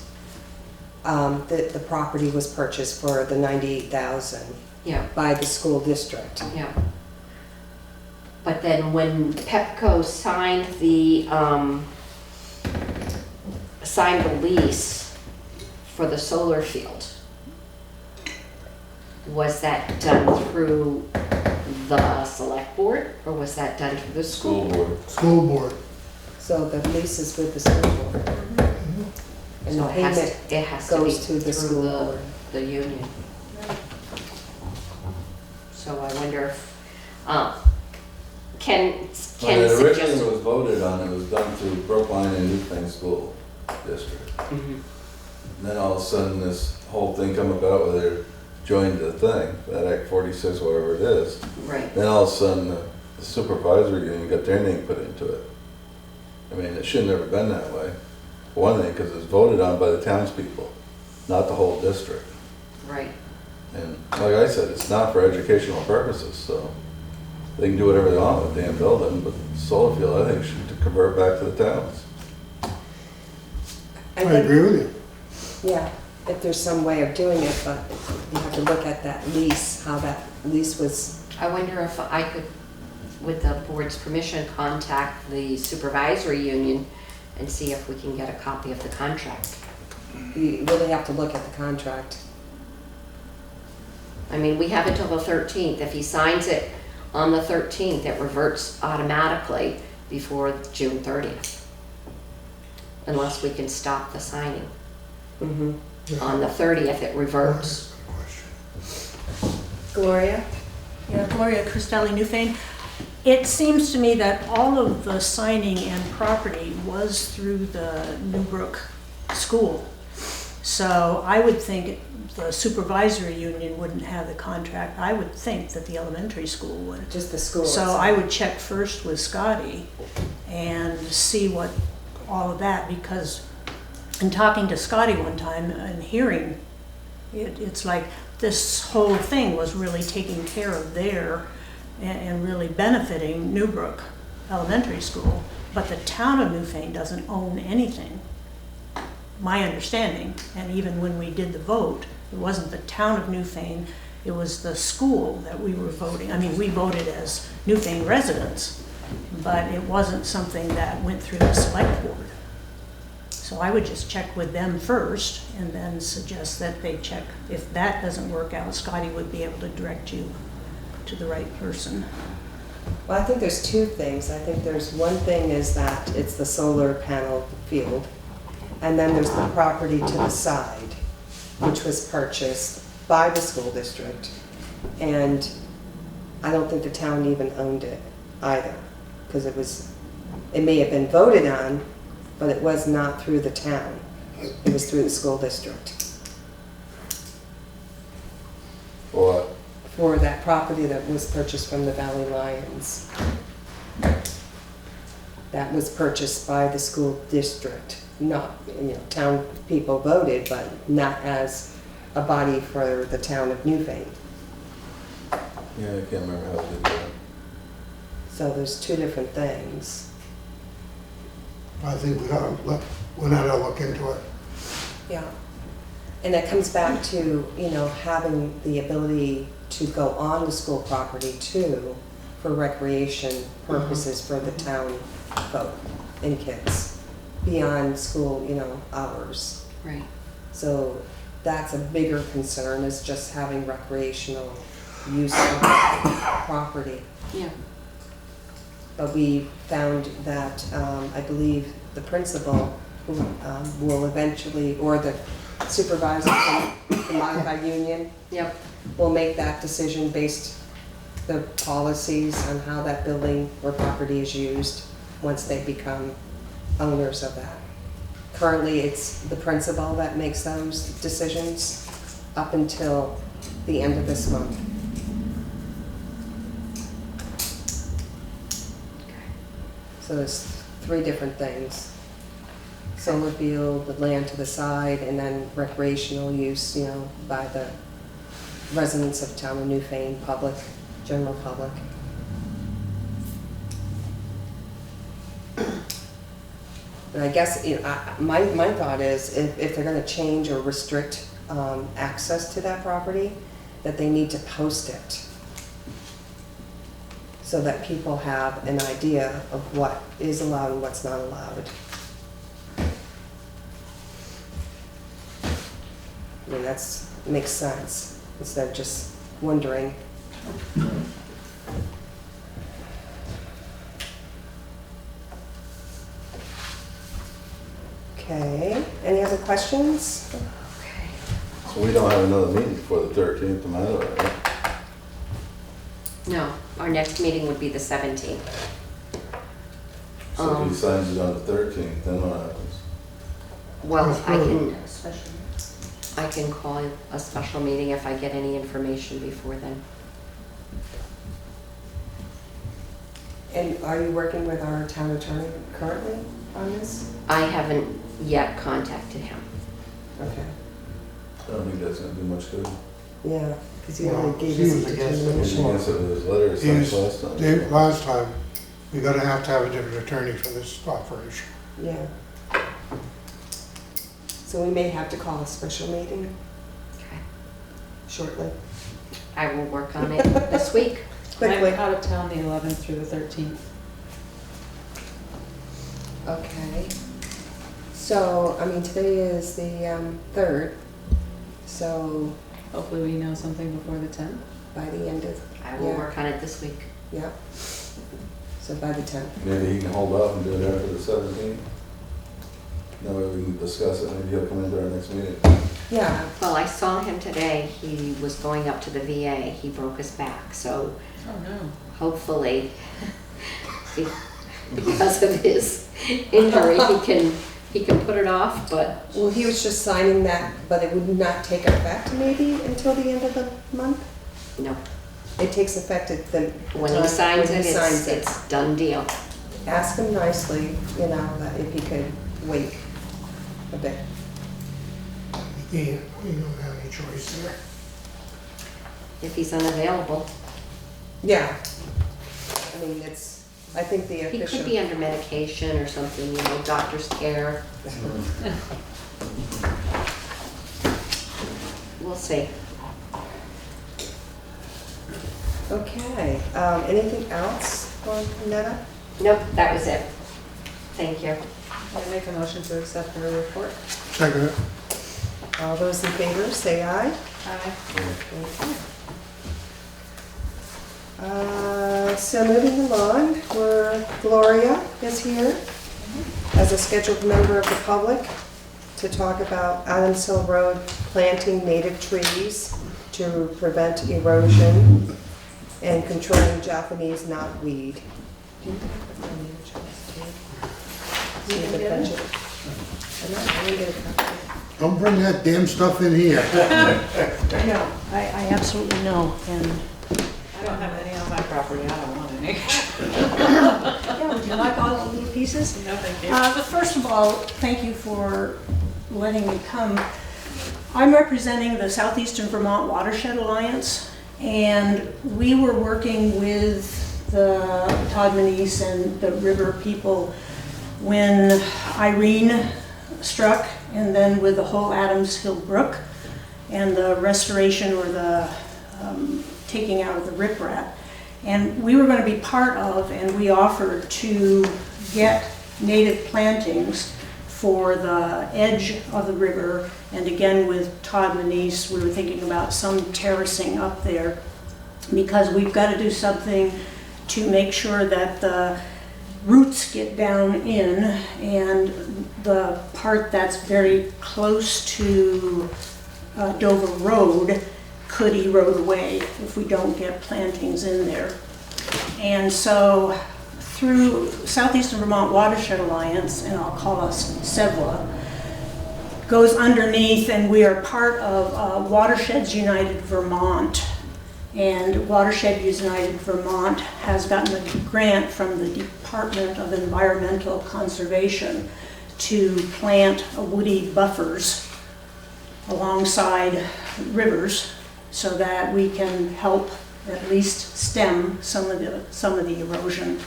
Speaker 1: the property was purchased for the $98,000
Speaker 2: Yeah,
Speaker 1: by the school district.
Speaker 2: yeah. But then when Pepco signed the lease for the solar field, was that done through the select board or was that done through the
Speaker 3: School
Speaker 2: school?
Speaker 3: board.
Speaker 4: School board.
Speaker 1: So the lease is with the school board. And
Speaker 2: So
Speaker 1: the payment
Speaker 2: it has to be
Speaker 1: goes to the
Speaker 2: through
Speaker 1: school board.
Speaker 2: the union. So I wonder if, Ken
Speaker 3: When it originally
Speaker 2: suggested.
Speaker 3: was voted on, it was done through Brookline and Newfane School District.
Speaker 2: Mhm.
Speaker 3: And then all of a sudden, this whole thing come about where they joined the thing, that Act 46, whatever it is.
Speaker 2: Right,
Speaker 3: Then all of a sudden, the supervisory union got their name put into it. I mean, it should never been that way. For one thing, because it's voted on by the townspeople, not the whole district.
Speaker 2: right.
Speaker 3: And like I said, it's not for educational purposes, so they can do whatever they want with the damn building, but solar field, I think, should convert back to the towns.
Speaker 4: I agree with you.
Speaker 1: Yeah, if there's some way of doing it, but you have to look at that lease, how that lease was,
Speaker 2: I wonder if I could, with the board's permission, contact the supervisory union and see if we can get a copy of the contract.
Speaker 1: you really have to look at the contract.
Speaker 2: I mean, we have until the 13th. If he signs it on the 13th, it reverts automatically before June 30th. Unless we can stop the signing.
Speaker 1: Mhm.
Speaker 2: On the 30th, it reverts.
Speaker 1: Gloria?
Speaker 8: Yeah, Gloria Cristelli, Newfane. It seems to me that all of the signing and property was through the Newbrook School. So I would think the supervisory union wouldn't have the contract. I would think that the elementary school would.
Speaker 1: Just the school.
Speaker 8: So
Speaker 1: itself.
Speaker 8: I would check first with Scotty and see what, all of that, because in talking to Scotty one time and hearing, it's like this whole thing was really taking care of there and really benefiting Newbrook Elementary School, but the town of Newfane doesn't own anything, my understanding. And even when we did the vote, it wasn't the town of Newfane, it was the school that we were voting. I mean, we voted as Newfane residents, but it wasn't something that went through the select board. So I would just check with them first and then suggest that they check. If that doesn't work out, Scotty would be able to direct you to the right person.
Speaker 1: Well, I think there's two things. I think there's one thing is that it's the solar panel field, and then there's the property to the side, which was purchased by the school district. And I don't think the town even owned it either, because it may have been voted on, but it was not through the town. It was through the school district.
Speaker 3: Or
Speaker 1: For that property that was purchased from the Valley Lions. That was purchased by the school district, not, town people voted, but not as a body for the town of Newfane.
Speaker 3: yeah, I can't remember how they did that.
Speaker 1: So there's two different things.
Speaker 4: I think we gotta look into it.
Speaker 1: Yeah. And that comes back to, having the ability to go on the school property too for recreation purposes for the town folk and kids beyond school, hours.
Speaker 2: Right.
Speaker 1: So that's a bigger concern, is just having recreational use of the property.
Speaker 2: Yeah.
Speaker 1: But we found that, I believe the principal who, will eventually, or the supervisor from the modified union,
Speaker 2: Yep.
Speaker 1: will make that decision based the policies on how that building or property is used once they become owners of that. Currently, it's the principal that makes those decisions up until the end of this month. So there's 3 different things. Solar field, the land to the side, and then recreational use, you know, by the residents of town of Newfane, public, general public. And I guess, you know, my thought is if they're gonna change or restrict access to that property, that they need to post it so that people have an idea of what is allowed and what's not allowed. I mean, makes sense, instead of just wondering. Okay, any other questions?
Speaker 3: So we don't have another meeting before the 13th, am I right?
Speaker 2: No, our next meeting would be the 17th.
Speaker 3: So if he signs it on the 13th, then what happens?
Speaker 2: Well, I can call a special meeting if I get any information before then.
Speaker 1: And are you working with our town attorney currently on this?
Speaker 2: I haven't yet contacted him.
Speaker 1: Okay,
Speaker 3: I don't think that's gonna do much good.
Speaker 1: yeah, because he
Speaker 4: Well,
Speaker 1: already gave
Speaker 4: he
Speaker 1: us
Speaker 4: was
Speaker 1: a
Speaker 4: against it
Speaker 3: He
Speaker 1: determination.
Speaker 3: wants it with his letter he
Speaker 4: He's-
Speaker 3: sent last time.
Speaker 4: Dave, last time, you're gonna have to have a different attorney for this operation.
Speaker 1: Yeah. So we may have to call a special meeting
Speaker 2: Okay.
Speaker 1: shortly,
Speaker 2: I will work on it this week.
Speaker 1: quickly.
Speaker 9: I'm out of town the 11th through the 13th.
Speaker 1: Okay. So, I mean, today is the 3rd, so
Speaker 9: Hopefully we know something before the 10th.
Speaker 1: by the end of,
Speaker 2: I will
Speaker 1: Yeah.
Speaker 2: work on it this week.
Speaker 1: yeah. So by the 10th.
Speaker 3: Maybe he can hold off and do it after the 17th. That way we can discuss it, maybe he'll come into our next meeting.
Speaker 1: Yeah,
Speaker 2: Well, I saw him today. He was going up to the VA. He broke his back, so
Speaker 9: Oh, no.
Speaker 2: hopefully, because of his injury, he can put it off, but
Speaker 1: well, he was just signing that, but it would not take effect maybe until the end of the month?
Speaker 2: no.
Speaker 1: It takes effect at the
Speaker 2: When
Speaker 1: time
Speaker 2: he signs
Speaker 1: when
Speaker 2: it,
Speaker 1: he signs it.
Speaker 2: it's done deal.
Speaker 1: Ask him nicely, you know, that if he could wait a bit.
Speaker 4: Yeah, you don't have any choice there.
Speaker 2: If he's unavailable.
Speaker 1: Yeah. I mean, I think the
Speaker 2: He
Speaker 1: official.
Speaker 2: could be under medication or something, you know, doctor's care. We'll see.
Speaker 1: Okay, anything else on Netta?
Speaker 2: Nope, that was it. Thank you.
Speaker 9: I make a motion to accept her report.
Speaker 4: Second it.
Speaker 1: All those in favor, say aye.
Speaker 9: Aye.
Speaker 1: So moving along, Gloria is here as a scheduled member of the public to talk about Adams Hill Road planting native trees to prevent erosion and controlling Japanese knotweed. Do you have the financials, too? See the budget? I didn't get a copy.
Speaker 4: Don't bring that damn stuff in here.
Speaker 8: I know, I absolutely know, and,
Speaker 9: I don't have any on my property. I don't want any.
Speaker 8: yeah, would you like all the little pieces?
Speaker 9: No, thank you.
Speaker 8: But first of all, thank you for letting me come. I'm representing the Southeastern Vermont Watershed Alliance, and we were working with the Toddmanese and the river people when Irene struck, and then with the whole Adams Hill Brook and the restoration or the taking out of the riprap. And we were going to be part of, and we offered to get native plantings for the edge of the river. And again, with Todd Manise, we were thinking about some terracing up there, because we've got to do something to make sure that the roots get down in, and the part that's very close to Dover Road could erode away if we don't get plantings in there. And so through Southeastern Vermont Watershed Alliance, and I'll call us SEVLA, goes underneath, and we are part of Watersheds United Vermont. And Watershed United Vermont has gotten a grant from the Department of Environmental Conservation to plant woody buffers alongside rivers so that we can help at least stem some of the erosion.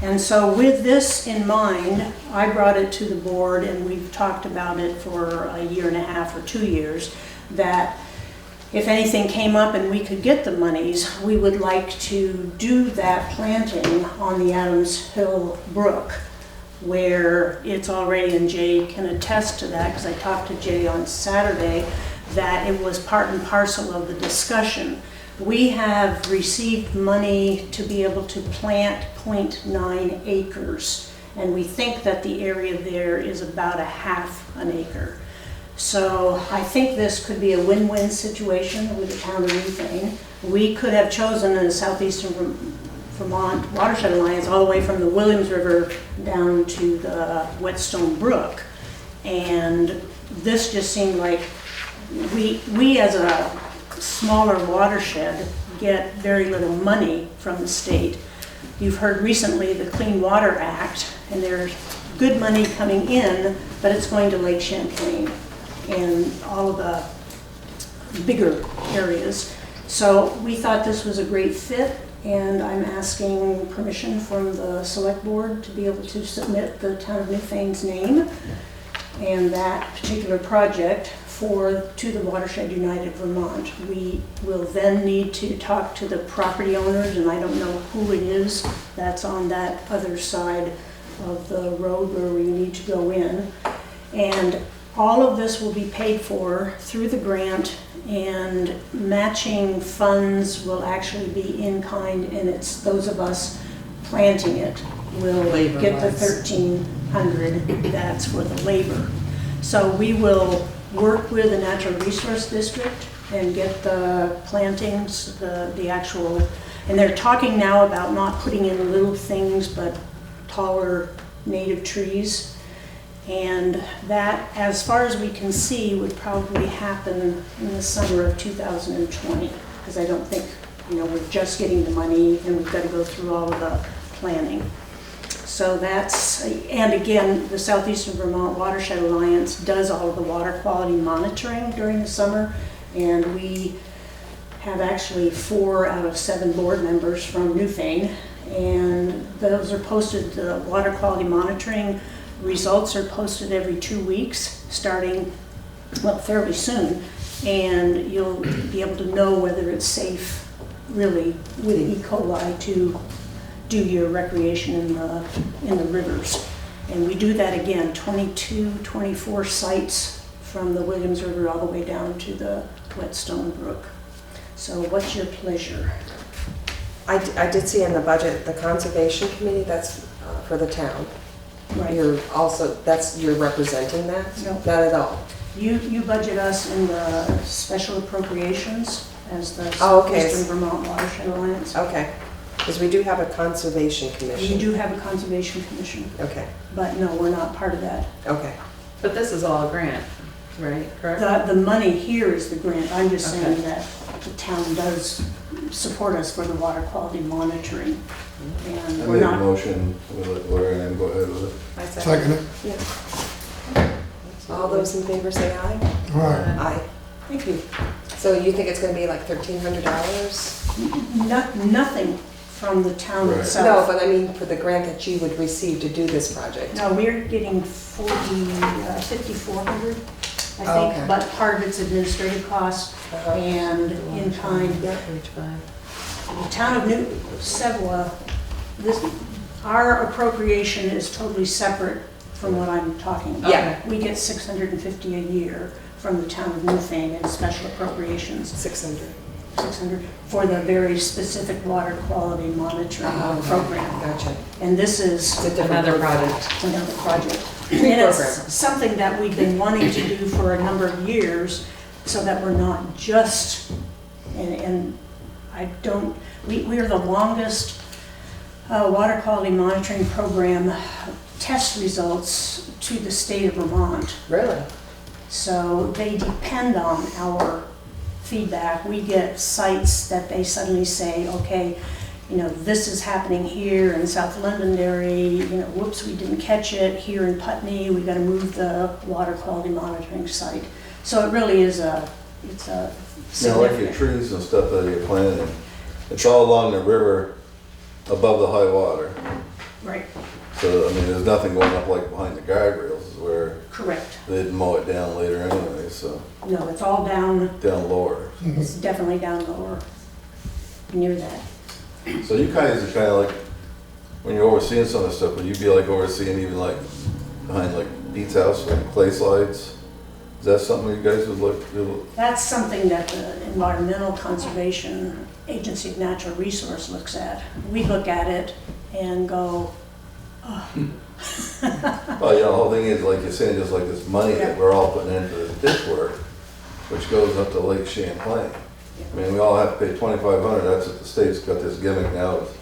Speaker 8: And so with this in mind, I brought it to the board, and we've talked about it for a year and a half or 2 years, that if anything came up and we could get the monies, we would like to do that planting on the Adams Hill Brook, where it's already, and Jay can attest to that, because I talked to Jay on Saturday, that it was part and parcel of the discussion. We have received money to be able to plant 0.9 acres, and we think that the area there is about a half an acre. So I think this could be a win-win situation with the town of Newfane. We could have chosen a Southeastern Vermont Watershed Alliance all the way from the Williams River down to the Whetstone Brook. And this just seemed like we as a smaller watershed get very little money from the state. You've heard recently the Clean Water Act, and there's good money coming in, but it's going to Lake Champlain and all of the bigger areas. So we thought this was a great fit, and I'm asking permission from the select board to be able to submit the town of Newfane's name and that particular project to the Watershed United Vermont. We will then need to talk to the property owners, and I don't know who it is that's on that other side of the road where we need to go in. And all of this will be paid for through the grant, and matching funds will actually be in kind, and it's those of us planting it will get the $1,300. That's for the labor. So we will work with the Natural Resource District and get the plantings, the actual, and they're talking now about not putting in little things but taller native trees. And that, as far as we can see, would probably happen in the summer of 2020, because I don't think, we're just getting the money and we've got to go through all of the planning. So that's, and again, the Southeastern Vermont Watershed Alliance does all of the water quality monitoring during the summer, and we have actually 4 out of 7 board members from Newfane, and those are posted, the water quality monitoring results are posted every 2 weeks, starting, well, fairly soon, and you'll be able to know whether it's safe, really, with E. coli to do your recreation in the rivers. And we do that again, 24 sites from the Williams River all the way down to the Whetstone Brook. So what's your pleasure?
Speaker 1: I did see in the budget, the Conservation Committee, that's for the town.
Speaker 8: Right.
Speaker 1: You're representing that?
Speaker 8: No.
Speaker 1: Not at all?
Speaker 8: You budget us in the special appropriations as the
Speaker 1: Oh, okay.
Speaker 8: Southeastern Vermont Watershed Alliance.
Speaker 1: Okay, because we do have a Conservation Commission.
Speaker 8: You do have a Conservation Commission,
Speaker 1: Okay,
Speaker 8: but no, we're not part of that.
Speaker 1: okay.
Speaker 9: But this is all a grant, right? Correct?
Speaker 8: The money here is the grant. I'm just saying
Speaker 9: Okay.
Speaker 8: that the town does support us for the water quality monitoring.
Speaker 3: I
Speaker 8: And we're
Speaker 3: made a
Speaker 8: not,
Speaker 3: motion with it, Laura, and then go ahead with it.
Speaker 9: I
Speaker 4: Second it.
Speaker 1: Yeah. All those in favor say aye?
Speaker 4: All right.
Speaker 1: Aye. Thank you. So you think it's gonna be like $1,300?
Speaker 8: nothing from the town
Speaker 3: Right.
Speaker 8: itself.
Speaker 1: No, but I mean for the grant that you would receive to do this project.
Speaker 8: No, we're getting 5,400, I
Speaker 1: Oh,
Speaker 8: think,
Speaker 1: okay.
Speaker 8: but part of it's administrative costs
Speaker 1: Uh-huh.
Speaker 8: and in kind.
Speaker 1: Yeah.
Speaker 9: Page 5.
Speaker 8: The town of Sevilla, our appropriation is totally separate from what I'm talking about.
Speaker 1: Yeah.
Speaker 8: We get $650 a year from the town of Newfane in special appropriations,
Speaker 1: 600.
Speaker 8: 600 for the very specific water quality monitoring program.
Speaker 1: Gotcha.
Speaker 8: And this is
Speaker 1: It's a different
Speaker 9: Another
Speaker 1: program.
Speaker 9: project.
Speaker 8: another project.
Speaker 1: Program.
Speaker 8: And it's something that we've been wanting to do for a number of years, so that we're not just, and I don't, we are the longest water quality monitoring program test results to the state of Vermont.
Speaker 1: Really?
Speaker 8: So they depend on our feedback. We get sites that they suddenly say, okay, you know, this is happening here in South Londonderry, you know, whoops, we didn't catch it. Here in Putney, we gotta move the water quality monitoring site. So it really is it's a
Speaker 3: You know, like your
Speaker 8: significant.
Speaker 3: trees and stuff that you're planting, it's all along the river above the high water.
Speaker 8: Right,
Speaker 3: So, I mean, there's nothing going up like behind the guardrails where
Speaker 8: correct.
Speaker 3: they'd mow it down later anyway, so,
Speaker 8: No, it's all down,
Speaker 3: down lower.
Speaker 8: it's definitely down lower, near that.
Speaker 3: So you guys are kind of like, when you're overseeing some of the stuff, would you be like overseeing even like behind like Pete's house, like clay slides? Is that something you guys would look, do?
Speaker 8: That's something that the Environmental Conservation Agency of Natural Resource looks at. We look at it and go, oh.
Speaker 3: Well, you know, the whole thing is, like you're saying, just like this money that we're all putting into the ditch work, which goes up to Lake Champlain. I mean, we all have to pay $2,500, that's what the state's got this gimmick now, with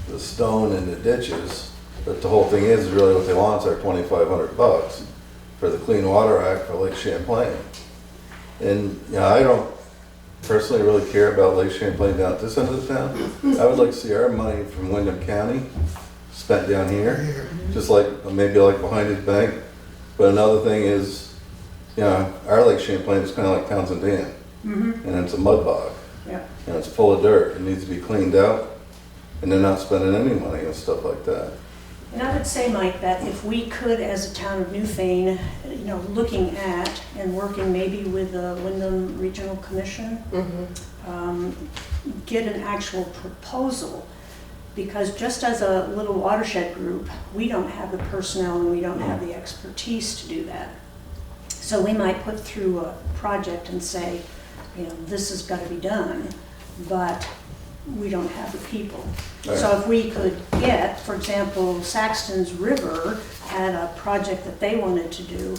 Speaker 3: the stone in the ditches. But the whole thing is, really what they want is our $2,500 for the Clean Water Act for Lake Champlain. And, you know, I don't personally really care about Lake Champlain down at this end of the town. I would like to see our money from Wyndham County spent down here, just like, maybe like behind his bank. But another thing is, you know, our Lake Champlain is kind of like Townsend Dam. And it's a mud bog.
Speaker 8: Yeah.
Speaker 3: And it's full of dirt. It needs to be cleaned out. And they're not spending any money on stuff like that.
Speaker 8: And I would say, Mike, that if we could, as a town of Newfane, you know, looking at and working maybe with the Wyndham Regional Commission, get an actual proposal, because just as a little watershed group, we don't have the personnel and we don't have the expertise to do that. So we might put through a project and say, you know, this has got to be done, but we don't have the people.
Speaker 3: Right.
Speaker 8: So if we could get, for example, Saxton's River had a project that they wanted to do,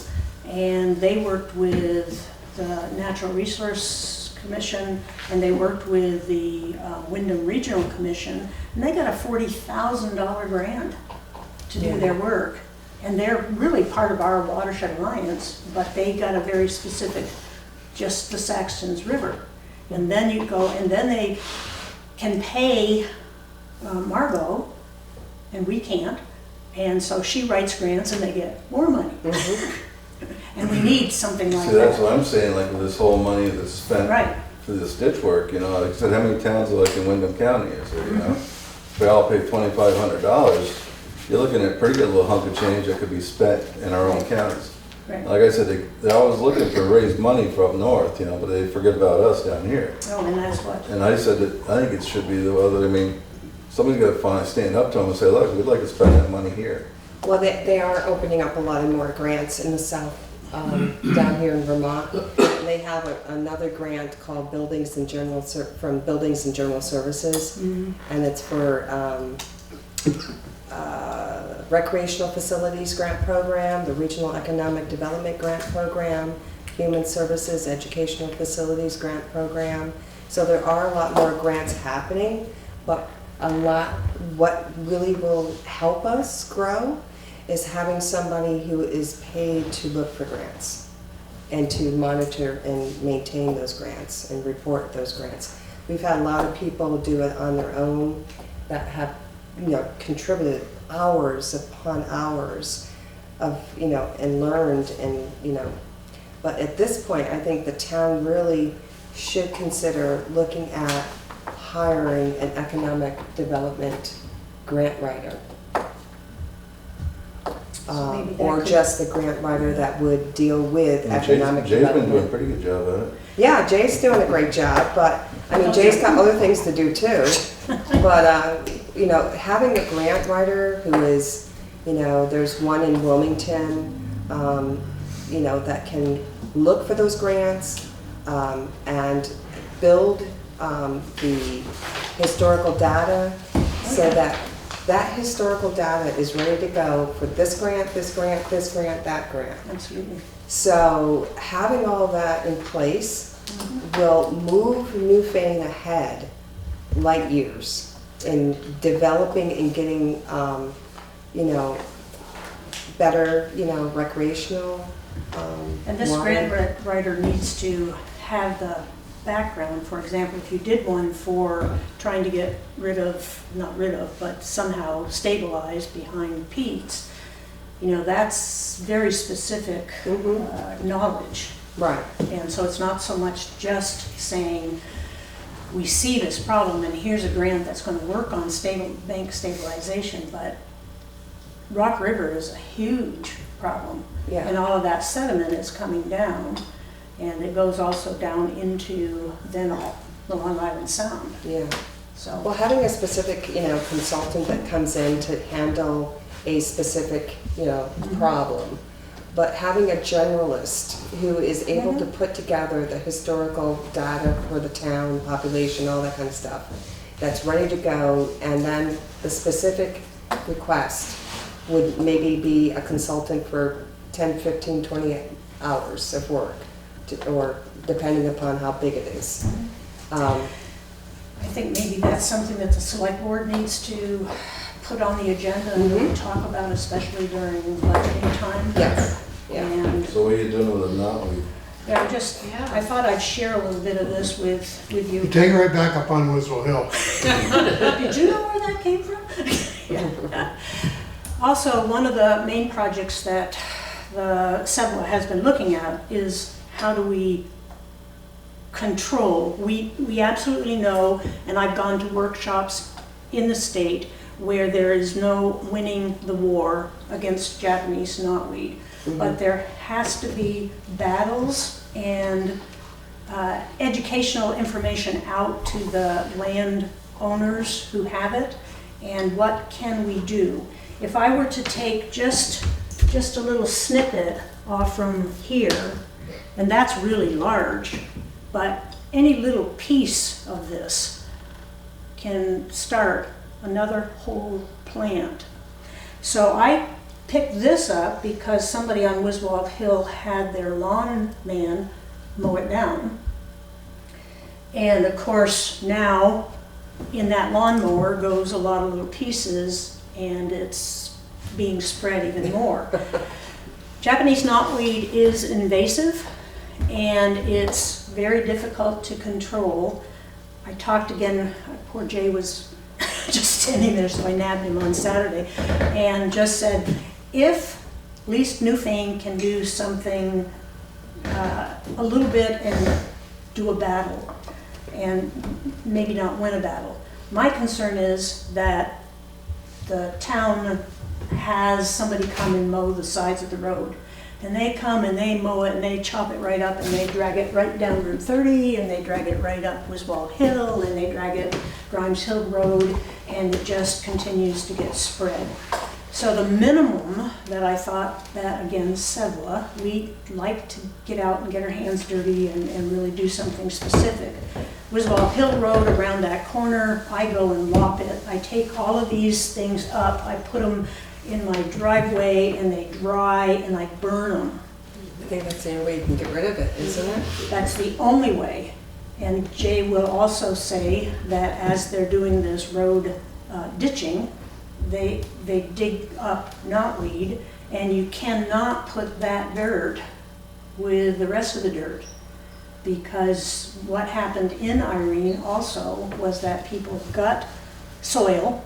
Speaker 8: and they worked with the Natural Resource Commission, and they worked with the Wyndham Regional Commission, and they got a $40,000 grant to do their work. And they're really part of our Watershed Alliance, but they got a very specific, just the Saxton's River. And then you go, and then they can pay Margot, and we can't. And so she writes grants and they get more money. And we need something like
Speaker 3: See, that's
Speaker 8: that.
Speaker 3: what I'm saying, like with this whole money that's spent
Speaker 8: Right.
Speaker 3: for this ditch work, you know, like I said, how many towns are like in Wyndham County is there, you know? If we all pay $2,500, you're looking at a pretty good little hunk of change that could be spent in our own counties.
Speaker 8: Right.
Speaker 3: Like I said, they're always looking to raise money for up north, you know, but they forget about us down here.
Speaker 8: Oh, and that's what,
Speaker 3: And I said that I think it should be the other, I mean, somebody's got to finally stand up to them and say, look, we'd like to spend that money here.
Speaker 1: Well, they are opening up a lot of more grants in the south, down here in Vermont. They have another grant called Buildings and General, from Buildings and General Services, and it's for Recreational Facilities Grant Program, the Regional Economic Development Grant Program, Human Services Educational Facilities Grant Program. So there are a lot more grants happening, but what really will help us grow is having somebody who is paid to look for grants and to monitor and maintain those grants and report those grants. We've had a lot of people do it on their own that have, you know, contributed hours upon hours of, you know, and learned and, you know, but at this point, I think the town really should consider looking at hiring an economic development grant writer.
Speaker 8: So maybe that
Speaker 1: Or
Speaker 8: could-
Speaker 1: just the grant writer that would deal with
Speaker 3: And
Speaker 1: economic
Speaker 3: Jay's been doing a
Speaker 1: development.
Speaker 3: pretty good job at it.
Speaker 1: Yeah, Jay's doing a great job, but, I mean, Jay's got other things to do too. But, you know, having a grant writer who is, You know, there's one in Wilmington, you know, that can look for those grants and build the historical data so that that historical data is ready to go for this grant, this grant, this grant, that grant.
Speaker 8: Absolutely.
Speaker 1: So having all that in place will move Newfane ahead light years in developing and getting, you know, better, you know, recreational.
Speaker 8: And this
Speaker 1: water.
Speaker 8: grant writer needs to have the background. For example, if you did one for trying to get rid of, not rid of, but somehow stabilize behind peats, you know, that's very specific knowledge.
Speaker 1: Right.
Speaker 8: And so it's not so much just saying, we see this problem and here's a grant that's going to work on bank stabilization, but Rock River is a huge problem.
Speaker 1: Yeah.
Speaker 8: And all of that sediment is coming down, and it goes also down into then the Long Island Sound.
Speaker 1: Yeah.
Speaker 8: So,
Speaker 1: Well, having a specific, you know, consultant that comes in to handle a specific, you know, problem, but having a generalist who is able to put together the historical data for the town, population, all that kind of stuff, that's ready to go, and then the specific request would maybe be a consultant for 10, 15, 20 hours of work, or depending upon how big it is.
Speaker 8: I think maybe that's something that the select board needs to put on the agenda and really talk about, especially during budgeting time.
Speaker 1: Yes. Yeah.
Speaker 8: And
Speaker 3: So what are you doing with it now?
Speaker 8: yeah, I thought I'd share a little bit of this with you.
Speaker 4: You take it right back up on Wiswell Hill.
Speaker 8: Did you know where that came from? Yeah. Also, one of the main projects that the SEBLA has been looking at is how do we control. We absolutely know, and I've gone to workshops in the state where there is no winning the war against Japanese knotweed. But there has to be battles and educational information out to the land owners who have it, and what can we do. If I were to take just a little snippet off from here, and that's really large, but any little piece of this can start another whole plant. So I picked this up because somebody on Wiswall Hill had their lawn man mow it down. And of course now in that lawnmower goes a lot of little pieces, and it's being spread even more. Japanese knotweed is invasive and it's very difficult to control. I talked again, poor Jay was just standing there, so I nabbed him on Saturday and just said, if at least Newfane can do something a little bit and do a battle, and maybe not win a battle. My concern is that the town has somebody come and mow the sides of the road. And they come and they mow it and they chop it right up and they drag it right down Route 30 and they drag it right up Wiswall Hill and they drag it Grimes Hill Road, and it just continues to get spread. So the minimum that I thought that, again, SEBLA, we like to get out and get our hands dirty and really do something specific. Wiswall Hill Road, around that corner, I go and lop it. I take all of these things up, I put them in my driveway and they dry and I burn them.
Speaker 1: I think that's the only way you can get rid of it, isn't it?
Speaker 8: That's the only way. And Jay will also say that as they're doing this road ditching, they dig up knotweed, and you cannot put that dirt with the rest of the dirt, because what happened in Irene also was that people got soil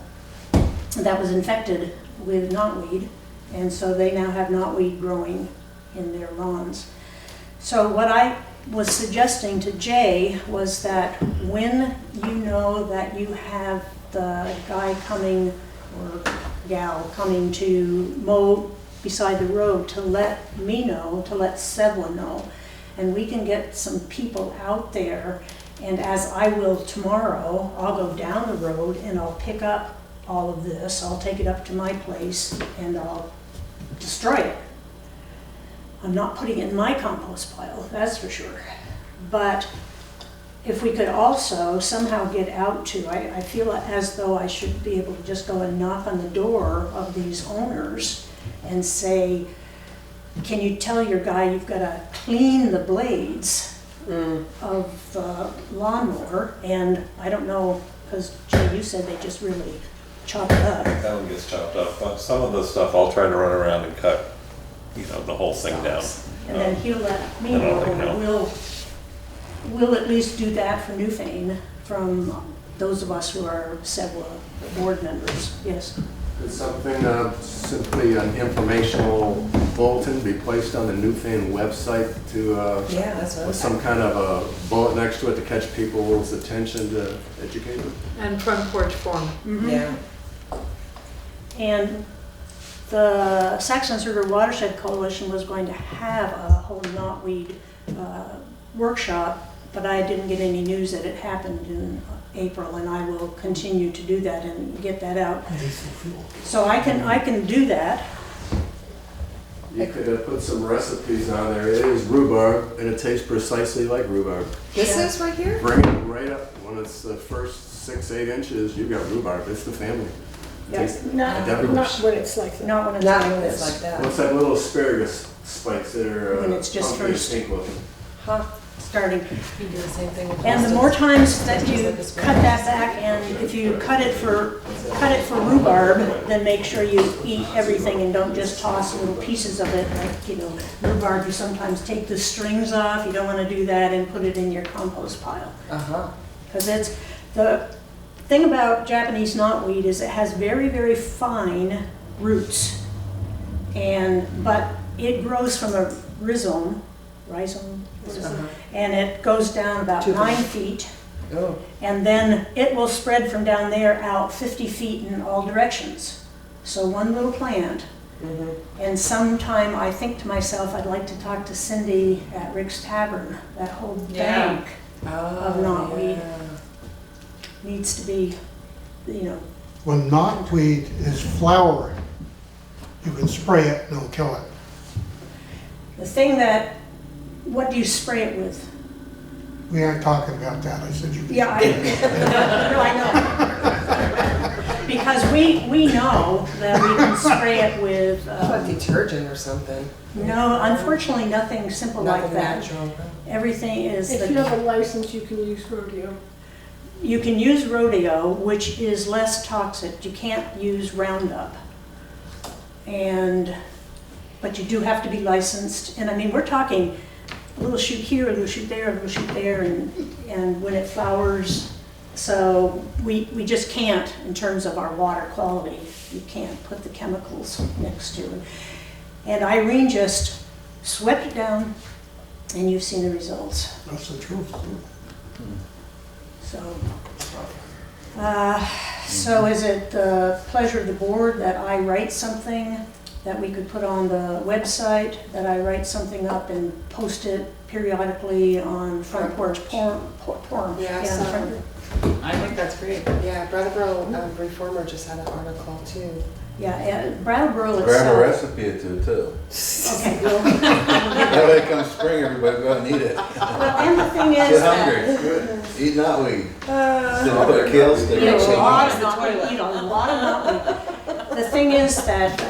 Speaker 8: that was infected with knotweed, and so they now have knotweed growing in their lawns. So what I was suggesting to Jay was that when you know that you have the guy coming or gal coming to mow beside the road, to let me know, to let SEBLA know, and we can get some people out there. And as I will tomorrow, I'll go down the road and I'll pick up all of this, I'll take it up to my place and I'll destroy it. I'm not putting it in my compost pile, that's for sure. But if we could also somehow get out to, I feel as though I should be able to just go and knock on the door of these owners and say, can you tell your guy you've got to clean the blades of the lawnmower? And I don't know, because Jay, you said they just really chop it up.
Speaker 7: That one gets chopped up, but some of the stuff I'll try to run around and cut, the whole thing down.
Speaker 8: And then he'll let me
Speaker 7: I don't
Speaker 8: know,
Speaker 7: think no.
Speaker 8: and we'll at least do that for Newfane from those of us who are SEBWA board members, yes.
Speaker 10: Could something, simply an informational bulletin be placed on the Newfane website to,
Speaker 1: Yeah, that's what I
Speaker 10: with
Speaker 1: was
Speaker 10: some kind of a bullet next to it to catch people's attention to educate them?
Speaker 9: And front porch forum.
Speaker 1: Yeah.
Speaker 8: And the Saxons River Watershed Coalition was going to have a whole knotweed workshop, but I didn't get any news that it happened in April, and I will continue to do that and get that out. So I can do that.
Speaker 10: You could put some recipes on there. It is rhubarb, and it tastes precisely like rhubarb.
Speaker 1: This
Speaker 8: Yeah.
Speaker 1: is right here?
Speaker 10: Bring it right up. When it's the first 6-8 inches, you've got rhubarb. It's the family.
Speaker 8: Yeah.
Speaker 10: Tastes
Speaker 8: Not
Speaker 10: identical.
Speaker 8: when it's like that. Not when it's
Speaker 1: Not
Speaker 8: like
Speaker 1: when it's
Speaker 8: this.
Speaker 1: like that.
Speaker 10: What's that little asparagus spikes that are
Speaker 8: When it's just
Speaker 10: pumpkin
Speaker 8: first.
Speaker 10: pink looking?
Speaker 1: Huh.
Speaker 8: Starting.
Speaker 9: You do the same thing with
Speaker 8: And the more times that you cut that back, and if you cut it for rhubarb, then make sure you eat everything and don't just toss little pieces of it. Like, rhubarb, you sometimes take the strings off. You don't want to do that and put it in your compost pile.
Speaker 1: Uh-huh.
Speaker 8: Because it's, the thing about Japanese knotweed is it has very, very fine roots. But it grows from a rhizome, and it goes down about 9 feet.
Speaker 1: Oh.
Speaker 8: And then it will spread from down there out 50 feet in all directions. So one little plant. And sometime I think to myself, I'd like to talk to Cindy at Rick's Tavern. That whole bank of knotweed needs to be,
Speaker 4: When knotweed is flowering, you can spray it and it'll kill it.
Speaker 8: the thing that, what do you spray it with?
Speaker 4: We aren't talking about that. I said you could.
Speaker 8: Yeah, I know. Because we know that we can spray it with,
Speaker 1: What, detergent or something?
Speaker 8: no, unfortunately, nothing simple like
Speaker 1: Nothing
Speaker 8: that.
Speaker 1: natural.
Speaker 8: Everything is,
Speaker 11: If you have a license, you can use rodeo.
Speaker 8: you can use rodeo, which is less toxic. You can't use Roundup. But you do have to be licensed. And I mean, we're talking a little shoot here, a little shoot there, a little shoot there, and when it flowers. So we just can't, in terms of our water quality, you can't put the chemicals next to it. And Irene just swept it down, and you've seen the results.
Speaker 4: That's the truth.
Speaker 8: So is it the pleasure of the board that I write something that we could put on the website, that I write something up and post it periodically on Front Porch Forum?
Speaker 1: Yeah, I
Speaker 8: Yeah,
Speaker 1: saw
Speaker 8: Front-
Speaker 1: it.
Speaker 9: I think that's great.
Speaker 1: Yeah, Brattleboro Reformer just had an article too.
Speaker 8: Yeah, and Brattleboro
Speaker 3: Grab a
Speaker 8: itself.
Speaker 3: recipe or two too.
Speaker 8: Okay, well,
Speaker 3: That way come spring, everybody go and eat it.
Speaker 8: well, and the thing is
Speaker 3: Get hungry,
Speaker 8: that
Speaker 3: it's good. Eat knotweed. Instead of put a kale stick
Speaker 8: eat
Speaker 3: or
Speaker 8: a
Speaker 3: something.
Speaker 8: lot of knotweed, eat a lot of knotweed. The thing is that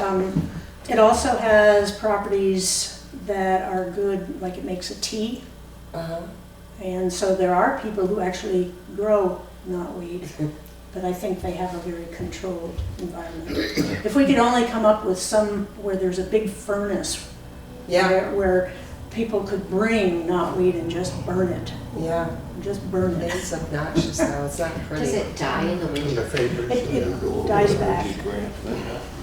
Speaker 8: it also has properties that are good, like it makes a tea.
Speaker 1: Uh-huh.
Speaker 8: And so there are people who actually grow knotweed, but I think they have a very controlled environment. If we could only come up with some where there's a big furnace,
Speaker 1: Yeah,
Speaker 8: where people could bring knotweed and just burn it,
Speaker 1: yeah.
Speaker 8: just burn it.
Speaker 1: It's obnoxious though, it's not pretty.
Speaker 2: Does it die in the winter?
Speaker 8: It dies back.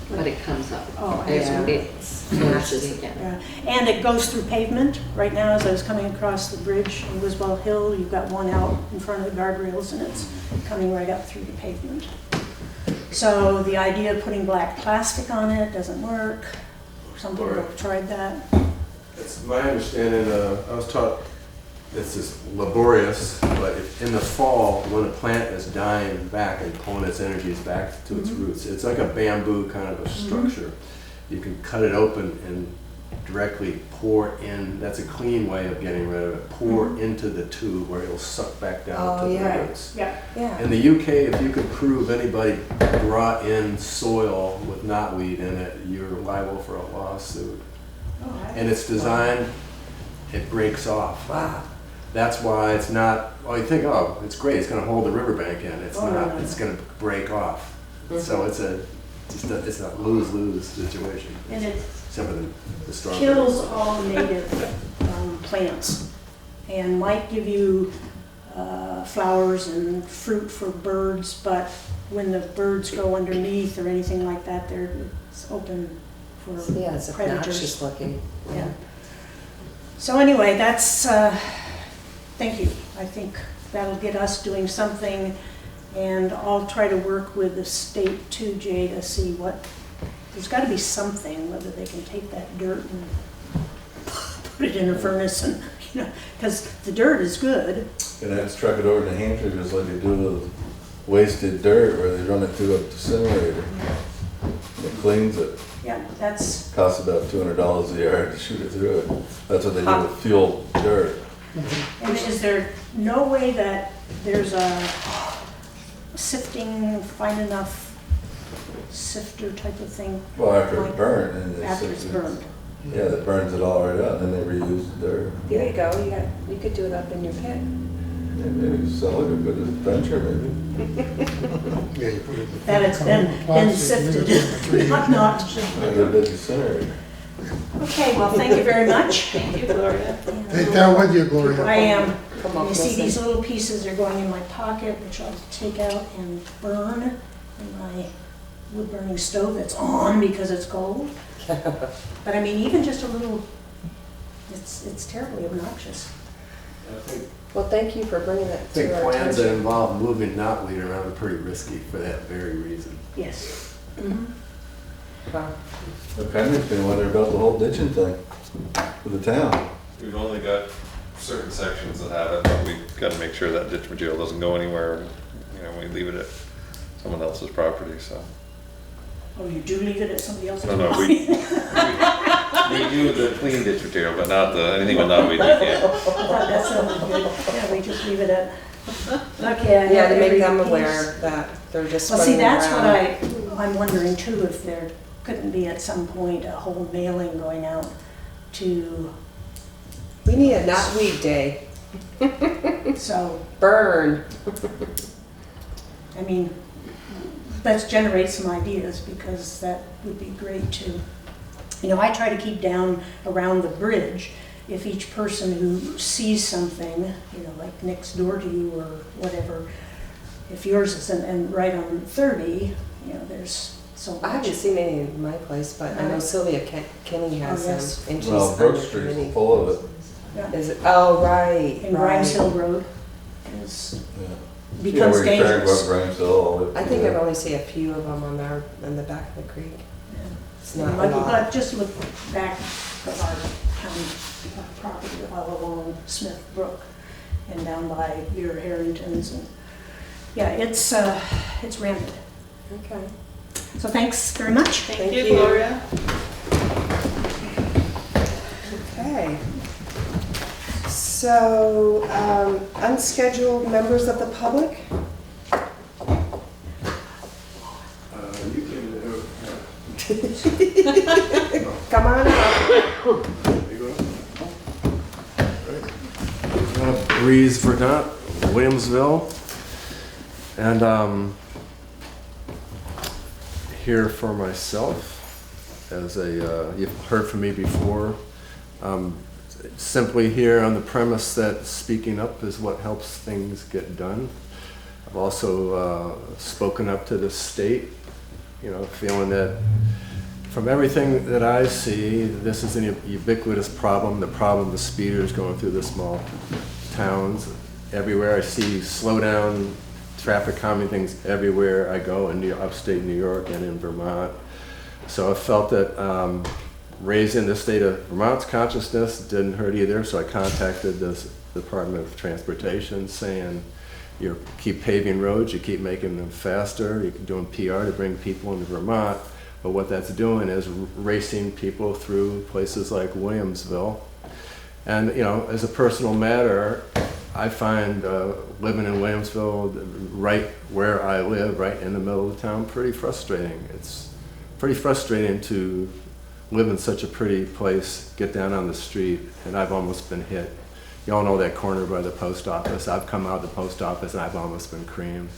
Speaker 2: But it comes up.
Speaker 8: Oh,
Speaker 2: It flashes again.
Speaker 8: Yeah. And it goes through pavement. Right now, as I was coming across the bridge in Wiswell Hill, you've got one out in front of the guardrails and it's coming right up through the pavement. So the idea of putting black plastic on it doesn't work. Some people have tried that.
Speaker 10: It's my understanding, I was taught This is laborious, but if in the fall, when a plant is dying back and pulling its energies back to its roots, it's like a bamboo kind of a structure. You can cut it open and directly pour in. That's a clean way of getting rid of it. Pour into the tube where it'll suck back down to the roots.
Speaker 8: Yeah.
Speaker 1: Yeah.
Speaker 10: In the UK, if you can prove anybody brought in soil with knotweed in it, you're liable for a lawsuit. And it's designed, it breaks off.
Speaker 1: Wow.
Speaker 10: That's why it's not, well, you think, oh, it's great, it's gonna hold the riverbank in. It's not, it's gonna break off. So it's it's a lose-lose situation.
Speaker 8: And it
Speaker 10: Except for the strawberry.
Speaker 8: kills all native plants and might give you flowers and fruit for birds, but when the birds go underneath or anything like that, it's open for
Speaker 1: Yeah, it's
Speaker 8: predators.
Speaker 1: obnoxious looking.
Speaker 8: Yeah. So anyway, that's, thank you. I think that'll get us doing something, and I'll try to work with the state too, Jay, to see what, there's gotta be something, whether they can take that dirt and put it in a furnace and, because the dirt is good.
Speaker 3: And I just truck it over to New Hampshire just like they do with wasted dirt where they run it through a incinerator. It cleans it.
Speaker 8: Yeah, that's,
Speaker 3: Costs about $200 a yard to shoot it through it. That's what they do with fuel dirt.
Speaker 8: and is there no way that there's a sifting, fine enough sifter type of thing?
Speaker 3: Well, after
Speaker 8: Like,
Speaker 3: it's burned. And
Speaker 8: After it's burned?
Speaker 3: Yeah, that burns it all right out, and then they reuse the dirt.
Speaker 1: There you go. You could do it up in your pit.
Speaker 3: Yeah, maybe sell it a good adventure, maybe.
Speaker 4: Yeah, you put it in the
Speaker 8: That it's been
Speaker 4: plastic,
Speaker 8: sifted,
Speaker 4: leave it for 3 years.
Speaker 8: not.
Speaker 3: Like a big incinerator.
Speaker 8: Okay, well, thank you very much.
Speaker 9: Thank you, Gloria.
Speaker 4: Take that with you, Gloria.
Speaker 8: I am.
Speaker 1: Come on,
Speaker 8: You see
Speaker 1: listen.
Speaker 8: these little pieces are going in my pocket, which I'll take out and burn in my wood burning stove that's on because it's cold. But I mean, even just a little, it's terribly obnoxious.
Speaker 10: I think
Speaker 1: Well, thank you for bringing that
Speaker 10: I think
Speaker 1: to our
Speaker 10: plans that
Speaker 1: attention.
Speaker 10: involve moving knotweed around are pretty risky for that very reason.
Speaker 8: Yes.
Speaker 1: Wow.
Speaker 3: The Penry's been wondering about the whole ditching thing for the town.
Speaker 7: We've only got certain sections that have it, but we've got to make sure that ditch material doesn't go anywhere. We leave it at someone else's property, so.
Speaker 8: Oh, you do leave it at somebody else's?
Speaker 7: No, we do the clean ditch material, but not anything with knotweed, we can't.
Speaker 8: I thought that sounded good. Yeah, we just leave it at, okay. I
Speaker 1: Yeah,
Speaker 8: have
Speaker 1: to make
Speaker 8: every
Speaker 1: them
Speaker 8: piece.
Speaker 1: aware that they're just
Speaker 8: Well, see,
Speaker 1: running
Speaker 8: that's
Speaker 1: around.
Speaker 8: what I'm wondering too, if there couldn't be at some point a whole mailing going out to,
Speaker 1: We need a knotweed day.
Speaker 8: so,
Speaker 1: Burn.
Speaker 8: I mean, let's generate some ideas because that would be great too. I try to keep down around the bridge, if each person who sees something, like next door to you or whatever, if yours is, and right on 30, there's so
Speaker 1: I haven't
Speaker 8: much.
Speaker 1: seen any in my place, but I know Sylvia Kenny has
Speaker 8: Oh, yes.
Speaker 1: them. And she's
Speaker 3: Well,
Speaker 1: on
Speaker 3: Brook
Speaker 1: the
Speaker 3: Street's
Speaker 1: committee.
Speaker 3: full of it.
Speaker 8: Yeah.
Speaker 1: Is it? Oh, right.
Speaker 8: And
Speaker 1: right.
Speaker 8: Grimes Hill Road is,
Speaker 3: Yeah.
Speaker 8: becomes
Speaker 3: Yeah, where you turn, go
Speaker 8: dangerous.
Speaker 3: up Grimes Hill, all the way
Speaker 1: I
Speaker 3: through
Speaker 1: think I've
Speaker 3: there.
Speaker 1: only seen a few of them on the back of the creek. It's not a
Speaker 8: Like,
Speaker 1: lot.
Speaker 8: but just look back of our town property all along Smith Brook and down by your Harringtons and, yeah, it's rampant.
Speaker 1: Okay.
Speaker 8: So thanks very much.
Speaker 9: Thank
Speaker 1: you.
Speaker 9: you, Gloria.
Speaker 1: Okay. So, unscheduled members of the public?
Speaker 10: You can,
Speaker 1: Come on up.
Speaker 10: Breeze, Verdant, Williamsville, and here for myself as you've heard from me before. Simply here on the premise that speaking up is what helps things get done. I've also spoken up to the state, feeling that from everything that I see, this is an ubiquitous problem. The problem of speeders going through the small towns. Everywhere I see slow down, traffic calming things everywhere I go in upstate New York and in Vermont. So I felt that raising the state of Vermont's consciousness didn't hurt either, so I contacted the Department of Transportation saying, you keep paving roads, you keep making them faster, you're doing PR to bring people into Vermont, but what that's doing is racing people through places like Williamsville. And, you know, as a personal matter, I find living in Williamsville, right where I live, right in the middle of the town, pretty frustrating. It's pretty frustrating to live in such a pretty place, get down on the street, and I've almost been hit. You all know that corner by the post office. I've come out of the post office and I've almost been creamed.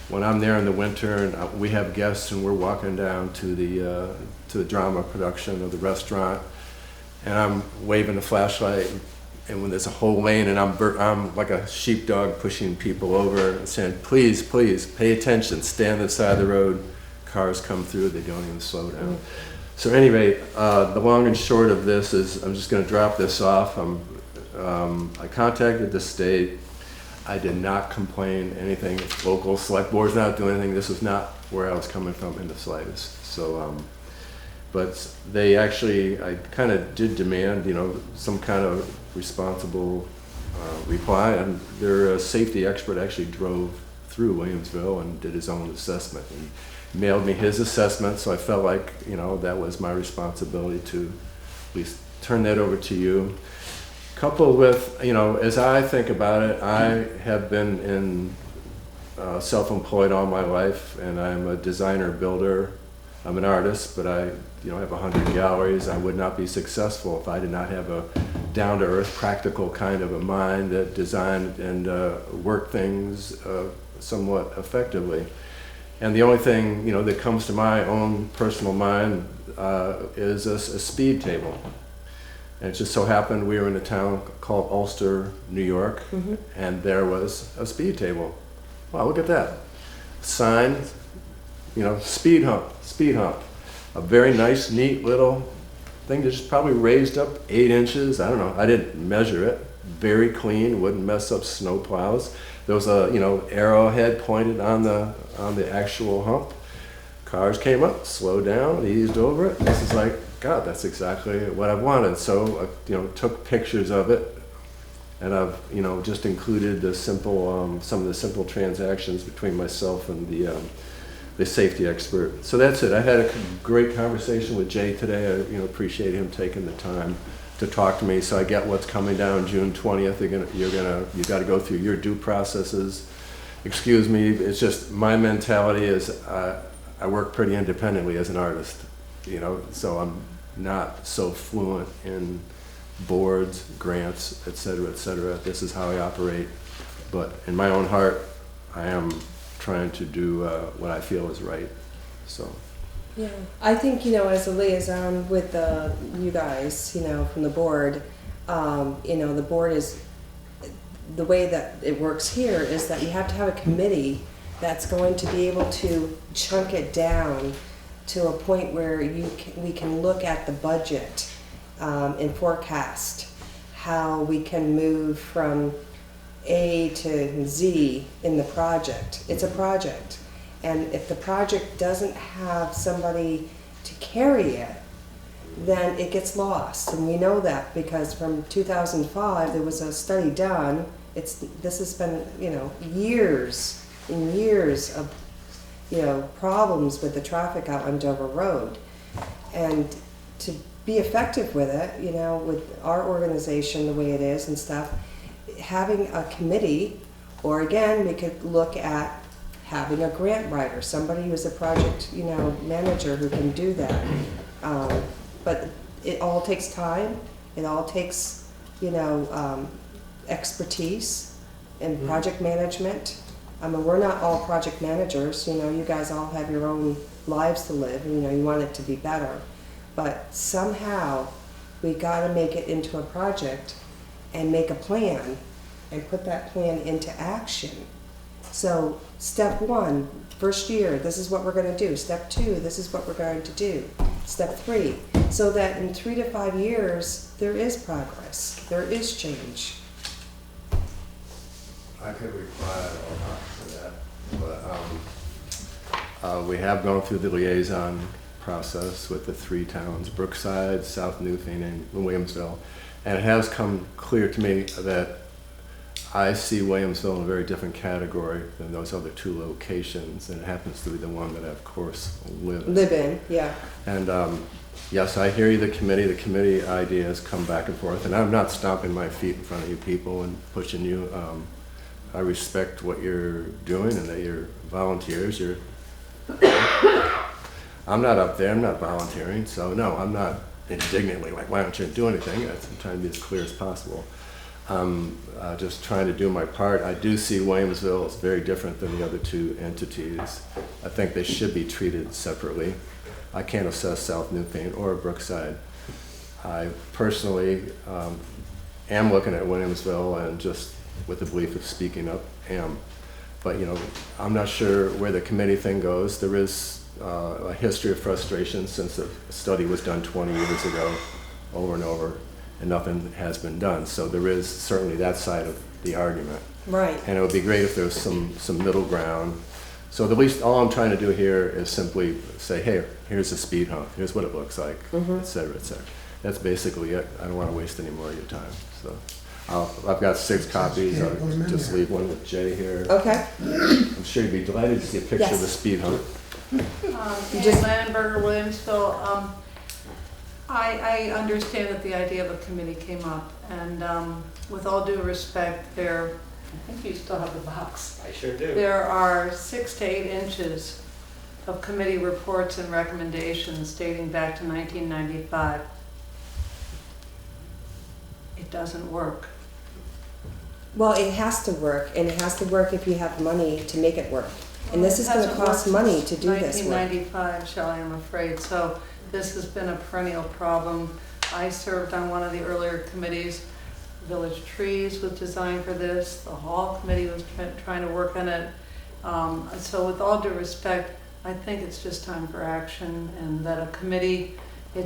Speaker 10: When I'm there in the winter and we have guests and we're walking down to the drama production of the restaurant, and I'm waving the flashlight, and when there's a whole lane and I'm like a sheepdog pushing people over and saying, please, please, pay attention, stay on the side of the road. Cars come through, they don't even slow down. So anyway, the long and short of this is, I'm just gonna drop this off. I contacted the state. I did not complain anything. Local select board's not doing anything. This was not where I was coming from in the slightest. So, but they actually, I kind of did demand, you know, some kind of responsible reply, and their safety expert actually drove through Williamsville and did his own assessment and mailed me his assessment. So I felt like, you know, that was my responsibility to at least turn that over to you. Coupled with, you know, as I think about it, I have been in self-employed all my life, and I'm a designer builder. I'm an artist, but I, you know, have 100 galleries. I would not be successful if I did not have a down-to-earth, practical kind of a mind that designed and worked things somewhat effectively. And the only thing, you know, that comes to my own personal mind is a speed table. And it just so happened we were in a town called Ulster, New York, and there was a speed table. Wow, look at that. Sign, you know, speed hump. A very nice, neat little thing that just probably raised up 8 inches. I don't know, I didn't measure it. Very clean, wouldn't mess up snow plows. There was a, you know, arrowhead pointed on the actual hump. Cars came up, slowed down, eased over it. This is like, God, that's exactly what I wanted. So I, you know, took pictures of it, and I've, you know, just included the simple, some of the simple transactions between myself and the safety expert. So that's it. I had a great conversation with Jay today. I, you know, appreciate him taking the time to talk to me. So I get what's coming down June 20th. You got to go through your due processes. Excuse me. It's just my mentality is I work pretty independently as an artist, you know, so I'm not so fluent in boards, grants, et cetera, et cetera. This is how I operate. But in my own heart, I am trying to do what I feel is right. So.
Speaker 1: Yeah, I think, you know, as a liaison with you guys, you know, from the board, you know, the board is, the way that it works here is that you have to have a committee that's going to be able to chunk it down to a point where we can look at the budget and forecast how we can move from A to Z in the project. It's a project. And if the project doesn't have somebody to carry it, then it gets lost. And we know that because from 2005, there was a study done. This has been, you know, years and years of, you know, problems with the traffic out on Dover Road. And to be effective with it, you know, with our organization the way it is and stuff, having a committee, or again, we could look at having a grant writer, somebody who's a project, you know, manager who can do that. But it all takes time. It all takes, you know, expertise in project management. I mean, we're not all project managers. You know, you guys all have your own lives to live. And, you know, you want it to be better. But somehow we got to make it into a project and make a plan and put that plan into action. So step 1, first year, this is what we're going to do. Step 2, this is what we're going to do. Step 3, so that in 3 to 5 years, there is progress, there is change.
Speaker 10: I could reply to that, but we have gone through the liaison process with the 3 towns, Brookside, South Newfane, and Williamsville, and it has come clear to me that I see Williamsville in a very different category than those other two locations, and it happens to be the one that I, of course, live in.
Speaker 1: Live in, yeah.
Speaker 10: And yes, I hear you, the committee ideas come back and forth, and I'm not stomping my feet in front of you people and pushing you. I respect what you're doing and that you're volunteers. I'm not up there, I'm not volunteering, so no, I'm not indignantly like, why don't you do anything? I'm trying to be as clear as possible. Just trying to do my part. I do see Williamsville as very different than the other two entities. I think they should be treated separately. I can't assess South Newfane or Brookside. I personally am looking at Williamsville and just with the belief of speaking up, am. But you know, I'm not sure where the committee thing goes. There is a history of frustration since the study was done 20 years ago, over and over, and nothing has been done. So there is certainly that side of the argument.
Speaker 1: Right.
Speaker 10: And it would be great if there was some middle ground. So at least all I'm trying to do here is simply say, hey, here's the speed hump, here's what it looks like, et cetera, et cetera. That's basically it. I don't want to waste any more of your time. So I've got 6 copies. I'll just leave one with Jay here.
Speaker 1: Okay.
Speaker 10: I'm sure you'd be delighted to see a picture of the speed hump.
Speaker 9: Ann Landenberger, Williamsville. I understand that the idea of a committee came up, and with all due respect, I think you still have the box.
Speaker 5: I sure do.
Speaker 9: There are 6 to 8 inches of committee reports and recommendations dating back to 1995. It doesn't work.
Speaker 1: Well, it has to work, and it has to work if you have money to make it work. And this is going to cost money to do this work.
Speaker 9: 1995, Shelley, I'm afraid. So this has been a perennial problem. I served on one of the earlier committees. Village Trees was designed for this. The Hall Committee was trying to work on it. So with all due respect, I think it's just time for action, and that a committee, I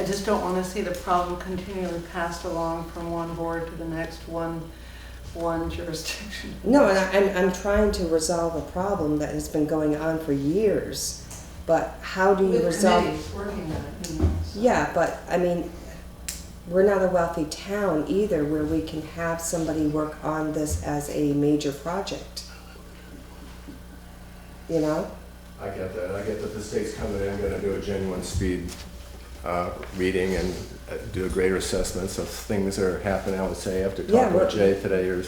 Speaker 9: just don't want to see the problem continually passed along from one board to the next, one jurisdiction.
Speaker 1: No, and I'm trying to resolve a problem that has been going on for years. But how do you
Speaker 9: With
Speaker 1: resolve?
Speaker 9: committees working on it, you know, so.
Speaker 1: Yeah, but I mean, we're not a wealthy town either where we can have somebody work on this as a major project. You know?
Speaker 10: I get that. I get that the state's coming in, going to do a genuine speed reading and do a greater assessment. So things are happening, I would say, after talking with Jay today.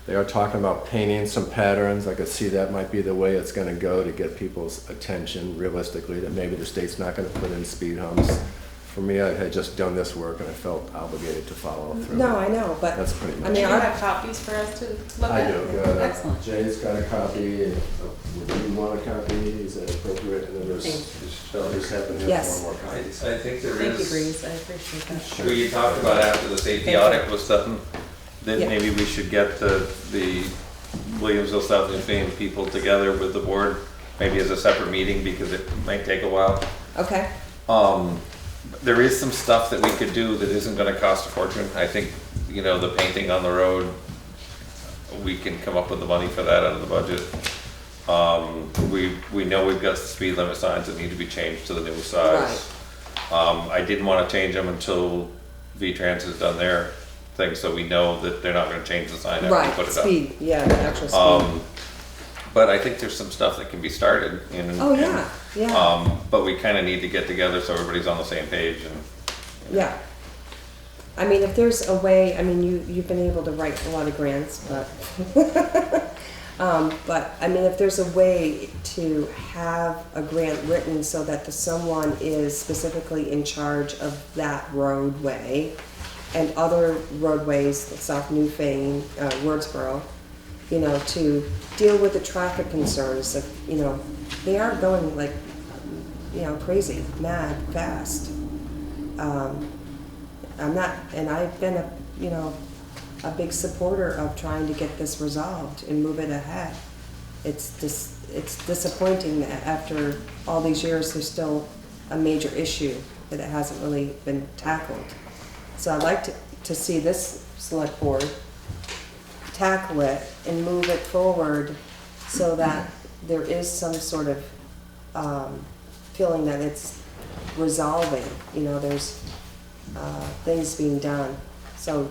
Speaker 10: They are talking about painting some patterns. I could see that might be the way it's going to go to get people's attention realistically, that maybe the state's not going to put in speed humps. For me, I had just done this work and I felt obligated to follow through.
Speaker 1: No, I know, but
Speaker 10: that's pretty much
Speaker 1: I mean,
Speaker 9: Do you have copies for us to look
Speaker 10: I
Speaker 9: at?
Speaker 10: do.
Speaker 9: Excellent.
Speaker 10: Jay's got a copy. Would you want a copy? Is that appropriate? And then there's happened to
Speaker 1: Yes.
Speaker 10: have 4 more copies.
Speaker 7: I think there
Speaker 9: Thank you,
Speaker 7: is,
Speaker 9: Breeze, I appreciate that.
Speaker 7: we talked about after the safety
Speaker 1: Thank you.
Speaker 7: audit was done, that
Speaker 1: Yeah.
Speaker 7: maybe we should get the Williamsville South Newfane people together with the board, maybe as a separate meeting, because it might take a while.
Speaker 1: okay.
Speaker 7: There is some stuff that we could do that isn't gonna cost a fortune. I think, the painting on the road, we can come up with the money for that out of the budget. We know we've got speed limit signs that need to be changed to the new size. I didn't wanna change them until V-Trans has done their thing, so we know that they're not gonna change the sign after we
Speaker 1: Right,
Speaker 7: put it up.
Speaker 1: speed, yeah, the actual speed.
Speaker 7: But I think there's some stuff that can be started in.
Speaker 1: Oh, yeah, yeah,
Speaker 7: But we kinda need to get together so everybody's on the same page and.
Speaker 1: yeah. I mean, if there's a way, I mean, you've been able to write a lot of grants, but, but, I mean, if there's a way to have a grant written so that someone is specifically in charge of that roadway and other roadways, South Newfane, Wordsboro, to deal with the traffic concerns of, they are going like, crazy, mad, fast. I've been a big supporter of trying to get this resolved and move it ahead. It's disappointing that after all these years, there's still a major issue that it hasn't really been tackled. So I'd like to see this select board tackle it and move it forward so that there is some sort of feeling that it's resolving, there's things being done. So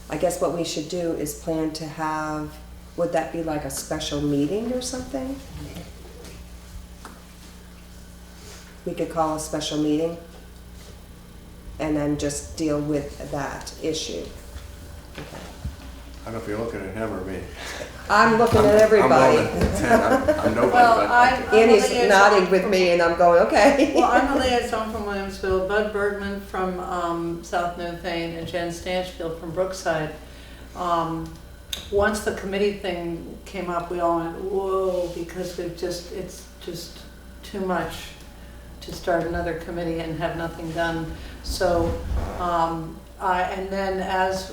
Speaker 1: I guess what we should do is plan to have, would that be like a special meeting or something? We could call a special meeting and then just deal with that issue. Okay.
Speaker 10: I don't know if you're looking at him or me.
Speaker 1: I'm looking at everybody.
Speaker 10: I'm nobody,
Speaker 9: Well,
Speaker 10: but
Speaker 9: I'm a
Speaker 1: Annie's
Speaker 9: liaison
Speaker 1: nodding with
Speaker 9: from-
Speaker 1: me and I'm going, okay.
Speaker 9: Well, I'm a liaison from Williamsville, Bud Bergman from South Newfane, and Jen Stanchfield from Brookside. Once the committee thing came up, we all went, whoa, because it's just too much to start another committee and have nothing done. So, and then as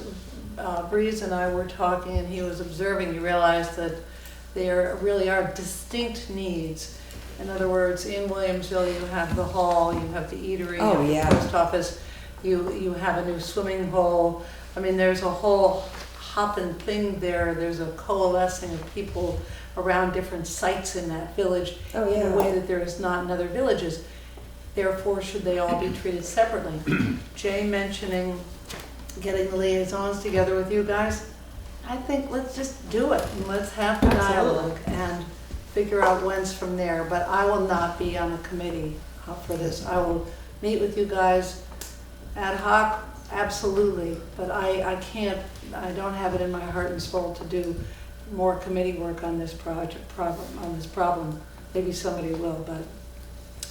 Speaker 9: Breeze and I were talking and he was observing, you realize that there really are distinct needs. In other words, in Williamsville, you have the hall, you have the eatery,
Speaker 1: Oh,
Speaker 9: you
Speaker 1: yeah.
Speaker 9: have the post office, you have a new swimming hole. I mean, there's a whole hopping thing there. There's a coalescing of people around different sites in that village
Speaker 1: Oh,
Speaker 9: in a
Speaker 1: yeah.
Speaker 9: way that there is not in other villages. Therefore, should they all be treated separately? Jay mentioning getting the liaisons together with you guys, I think let's just do it and let's have the dialogue and figure out when's from there. But I will not be on the committee for this. I will meet with you guys ad hoc, absolutely, but I can't, I don't have it in my heart and soul to do more committee work on this problem. Maybe somebody will, but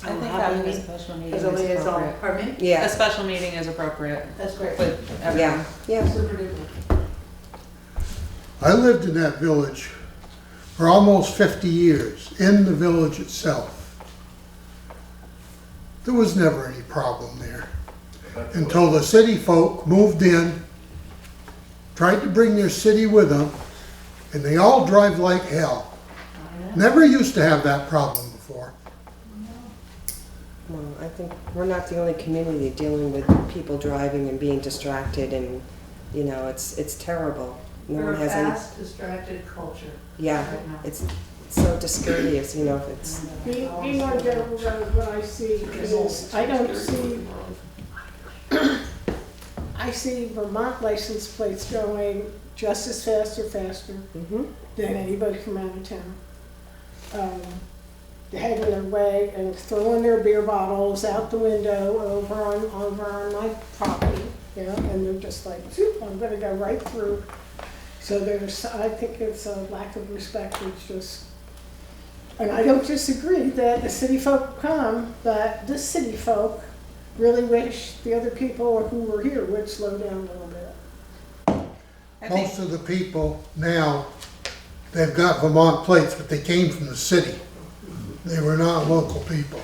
Speaker 12: I think having a special meeting
Speaker 9: as a
Speaker 12: is
Speaker 9: liaison.
Speaker 12: appropriate.
Speaker 9: Pardon me?
Speaker 12: A
Speaker 1: Yeah,
Speaker 12: special meeting is appropriate
Speaker 9: That's great.
Speaker 12: with
Speaker 1: yeah,
Speaker 12: everyone.
Speaker 1: yeah.
Speaker 9: Super duper.
Speaker 4: I lived in that village for almost 50 years, in the village itself. There was never any problem there until the city folk moved in, tried to bring their city with them, and they all drive like hell. Never used to have that problem before.
Speaker 1: Well, I think we're not the only community dealing with people driving and being distracted and, you know, it's terrible. No
Speaker 9: We're
Speaker 1: one
Speaker 9: a
Speaker 1: has any,
Speaker 9: fast, distracted culture.
Speaker 1: yeah,
Speaker 9: right now.
Speaker 1: it's so discourteous, you know, if it's,
Speaker 11: Being on General Road, what I see is, I don't see, I see Vermont license plates going just as fast or faster
Speaker 1: mhm.
Speaker 11: than anybody from out of town. They're heading their way and throwing their beer bottles out the window over on my property, you know, and they're just like, "Zoop, I'm gonna go right through." So I think it's a lack of respect. It's just, and I don't disagree that the city folk come, but the city folk really wish the other people who were here would slow down a little bit.
Speaker 12: I think,
Speaker 4: Most of the people now, they've got Vermont plates, but they came from the city. They were not local people.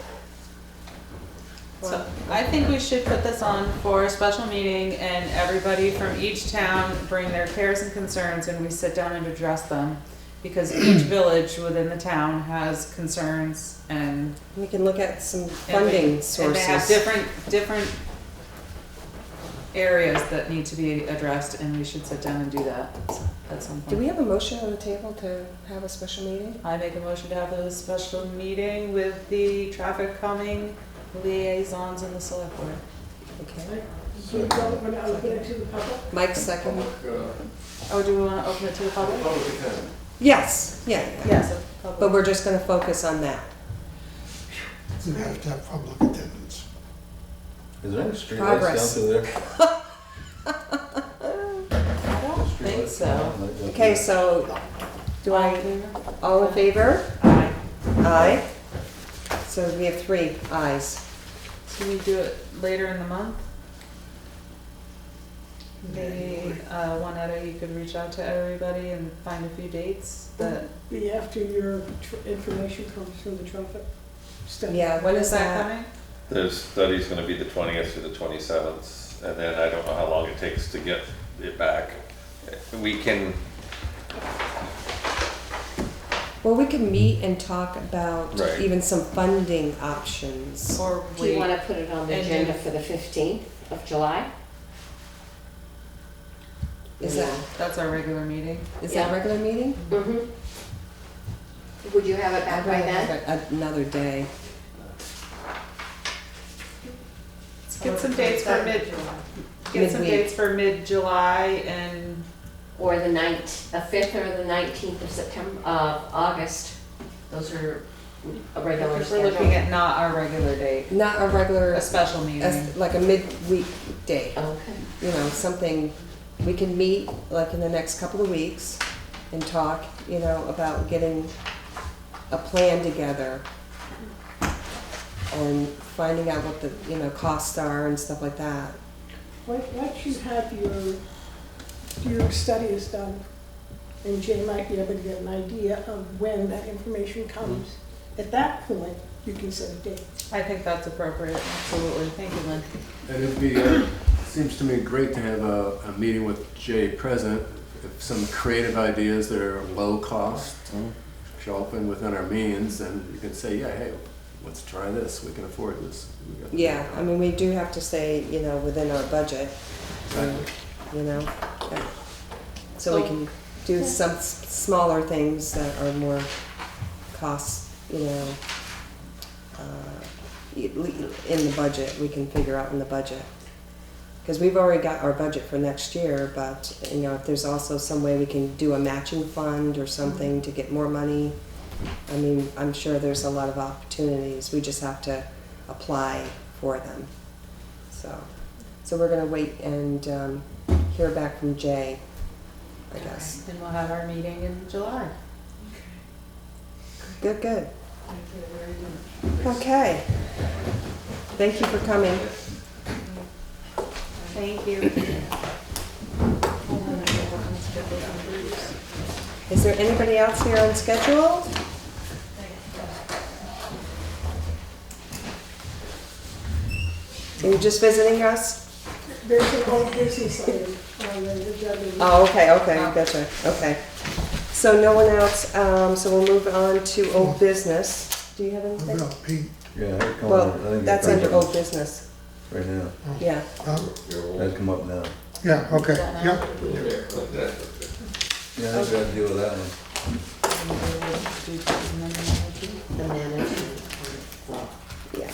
Speaker 12: so I think we should put this on for a special meeting and everybody from each town bring their cares and concerns and we sit down and address them. Because each village within the town has concerns and
Speaker 1: We can look at some funding sources.
Speaker 12: And they have different areas that need to be addressed, and we should sit down and do that at some
Speaker 1: Do
Speaker 12: point.
Speaker 1: we have a motion on the table to have a special meeting?
Speaker 12: I make a motion to have a special meeting with the traffic calming liaisons and the select board.
Speaker 1: Okay.
Speaker 11: So you don't want to open it to the public?
Speaker 1: Mike second?
Speaker 12: Oh, do we want to open it to the public?
Speaker 1: Yes, yeah,
Speaker 12: Yes,
Speaker 1: but we're just gonna focus on that.
Speaker 4: You have to have public attendance.
Speaker 3: Is there any street
Speaker 1: Progress.
Speaker 3: lights down through there?
Speaker 12: I don't think so.
Speaker 1: Okay, so, do all in favor?
Speaker 12: Aye.
Speaker 1: Aye. So we have 3 ayes.
Speaker 12: Can we do it later in the month? Maybe, Juanetta, you could reach out to everybody and find a few dates that,
Speaker 11: Be after your information comes from the traffic study.
Speaker 1: Yeah,
Speaker 12: when is that coming?
Speaker 7: The study's gonna be the 20th through the 27th, and then I don't know how long it takes to get it back. We can,
Speaker 1: Well, we can meet and talk about
Speaker 7: Right.
Speaker 1: even some funding options.
Speaker 12: Or
Speaker 2: Do you
Speaker 12: wait?
Speaker 2: want to put it on the
Speaker 12: And do-
Speaker 2: agenda for the 15th of July?
Speaker 1: Is that,
Speaker 12: That's our regular meeting.
Speaker 1: is that a regular meeting?
Speaker 2: Mm-hmm. Would you have it back
Speaker 1: I'd
Speaker 2: by
Speaker 1: rather
Speaker 2: then?
Speaker 1: have it another day.
Speaker 12: Let's get some dates for get some
Speaker 1: Midweek.
Speaker 12: dates for mid-July and,
Speaker 2: Or the 5th or the 19th of September, August. Those are a regular
Speaker 12: we're
Speaker 2: schedule.
Speaker 12: looking at not our regular date,
Speaker 1: Not a regular,
Speaker 12: a special meeting.
Speaker 1: like a midweek day.
Speaker 2: Okay.
Speaker 1: You know, something, we can meet like in the next couple of weeks and talk, you know, about getting a plan together and finding out what the, you know, costs are and stuff like that.
Speaker 11: Once you have your study is done, and Jay might be able to get an idea of when that information comes, at that point, you can set a date.
Speaker 12: I think that's appropriate, absolutely. Thank you, Lynn.
Speaker 10: And it'd be, seems to me great to have a meeting with Jay present. If some creative ideas that are low cost show up and within our means, then you can say, yeah, hey, let's try this, we can afford this. We got-
Speaker 1: Yeah, I mean, we do have to stay, you know, within our budget, you know. Yeah. So we can do some smaller things that are more cost, you know, in the budget, we can figure out in the budget. Because we've already got our budget for next year, but, you know, if there's also some way we can do a matching fund or something to get more money, I mean, I'm sure there's a lot of opportunities. We just have to apply for them. So we're gonna wait and hear back from Jay, I guess.
Speaker 12: Then we'll have our meeting in July.
Speaker 1: Good, good. Okay. Thank you for coming.
Speaker 12: Thank you.
Speaker 1: Is there anybody else here on schedule? Are you just visiting us?
Speaker 11: There's an old business item on the agenda.
Speaker 1: Oh, okay, gotcha, okay. So no one else, so we'll move on to old business. Do you have
Speaker 4: What
Speaker 1: anything?
Speaker 4: about Pete?
Speaker 3: Yeah, I'd come
Speaker 1: Well,
Speaker 3: on, I think
Speaker 1: that's
Speaker 3: it's
Speaker 1: under old business,
Speaker 3: right now.
Speaker 1: yeah.
Speaker 3: I'd come up now.
Speaker 4: Yeah, okay, yeah.
Speaker 3: Yeah, I think I'd deal with that one.
Speaker 2: The manager,
Speaker 1: Yeah.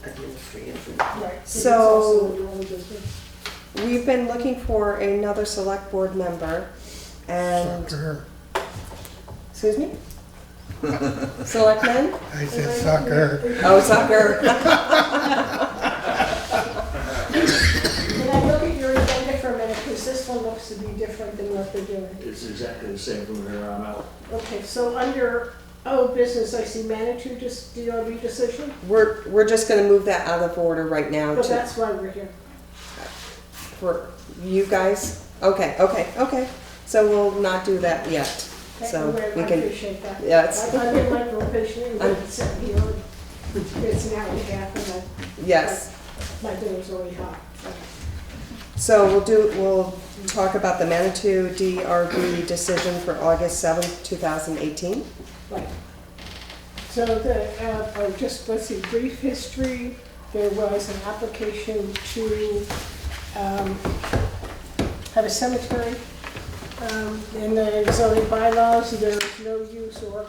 Speaker 2: administrative.
Speaker 11: Right. It's
Speaker 1: So-
Speaker 11: also your own business.
Speaker 1: We've been looking for another select board member and,
Speaker 4: Sucker.
Speaker 1: excuse me? Selectmen?
Speaker 4: I said sucker.
Speaker 1: Oh, soccer.
Speaker 11: Can I look at your agenda for a minute, because this one looks to be different than what they're doing.
Speaker 13: It's exactly the same from here on out.
Speaker 11: Okay, so under old business, I see manager just DRB decision,
Speaker 1: We're just gonna move that out of order right now
Speaker 11: but
Speaker 1: to,
Speaker 11: that's why we're here.
Speaker 1: for you guys. Okay. So we'll not do that yet.
Speaker 11: Okay,
Speaker 1: So
Speaker 11: I
Speaker 1: we can,
Speaker 11: appreciate that.
Speaker 1: yeah, it's,
Speaker 11: I've been micro-patient, but it's sitting here, it's an hour and a half, and
Speaker 1: yes.
Speaker 11: my dinner's already hot.
Speaker 1: So we'll talk about the Manitou DRB decision for August 7th, 2018.
Speaker 11: Right. So just, let's see, brief history. There was an application to have a cemetery. In the zoning bylaws, there is no use or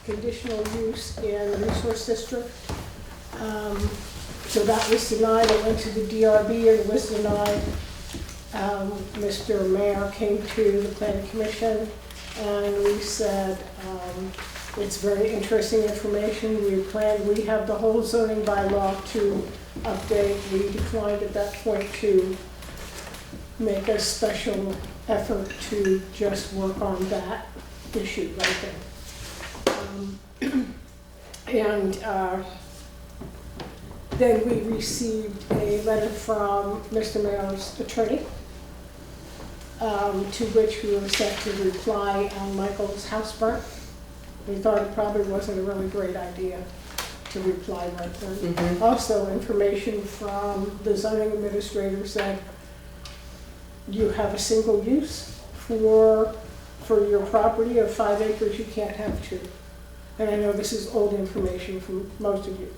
Speaker 11: conditional use in the resource district. So that was denied. It went to the DRB and was denied. Mr. Mayor came to the planning commission and we said, it's very interesting information. We have the whole zoning bylaw to update. We declined at that point to make a special effort to just work on that issue right there. Then we received a letter from Mr. Mayor's attorney, to which we were set to reply on Michael's house burnt. We thought it probably wasn't a really great idea to reply right then. Also, information from the zoning administrator said, you have a single use for your property of 5 acres, you can't have 2. And I know this is old information from most of you.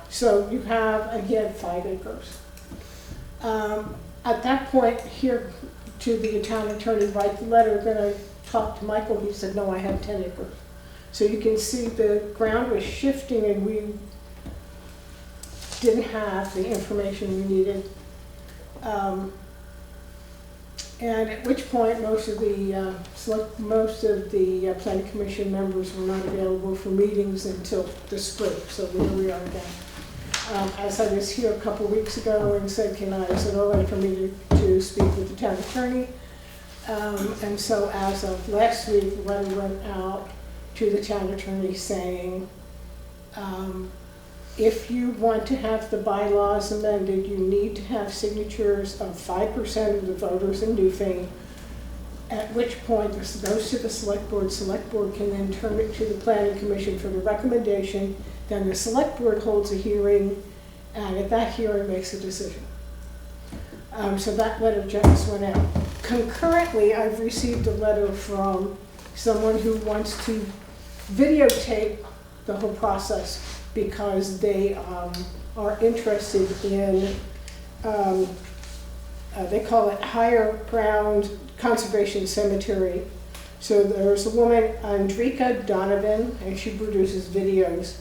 Speaker 11: So you have, again, 5 acres. At that point, here to the town attorney, write the letter, then I talked to Michael, he said, no, I have 10 acres. So you can see the ground was shifting and we didn't have the information we needed And at which point, most of the planning commission members were not available for meetings until the spring, so here we are again. As I was here a couple weeks ago and said, is it all right for me to speak with the town attorney? And so as of last week, the letter went out to the town attorney saying, if you want to have the bylaws amended, you need to have signatures of 5% of the voters in Newfane, at which point this goes to the select board. Select board can then turn it to the planning commission for the recommendation. Then the select board holds a hearing, and at that hearing makes a decision. So that letter just went out. Concurrently, I've received a letter from someone who wants to videotape the whole process because they are interested in, they call it higher ground conservation cemetery. So there's a woman, Andrika Donovan, and she produces videos,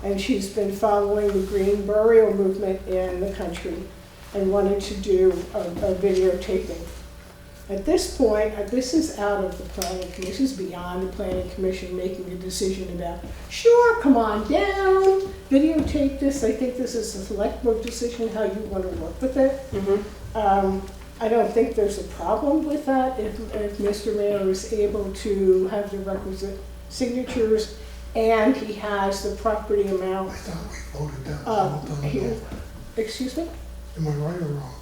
Speaker 11: and she's been following the green burial movement in the country and wanted to do a videotaping. At this point, this is out of the planning commission, this is beyond the planning commission making a decision about, sure, come on down, videotape this. I think this is a select board decision how you want to work with it. I don't think there's a problem with that if Mr. Mayor is able to have the requisite signatures and he has the property amount.
Speaker 4: I thought we voted that a long time ago.
Speaker 11: Excuse me?
Speaker 4: Am I right or wrong?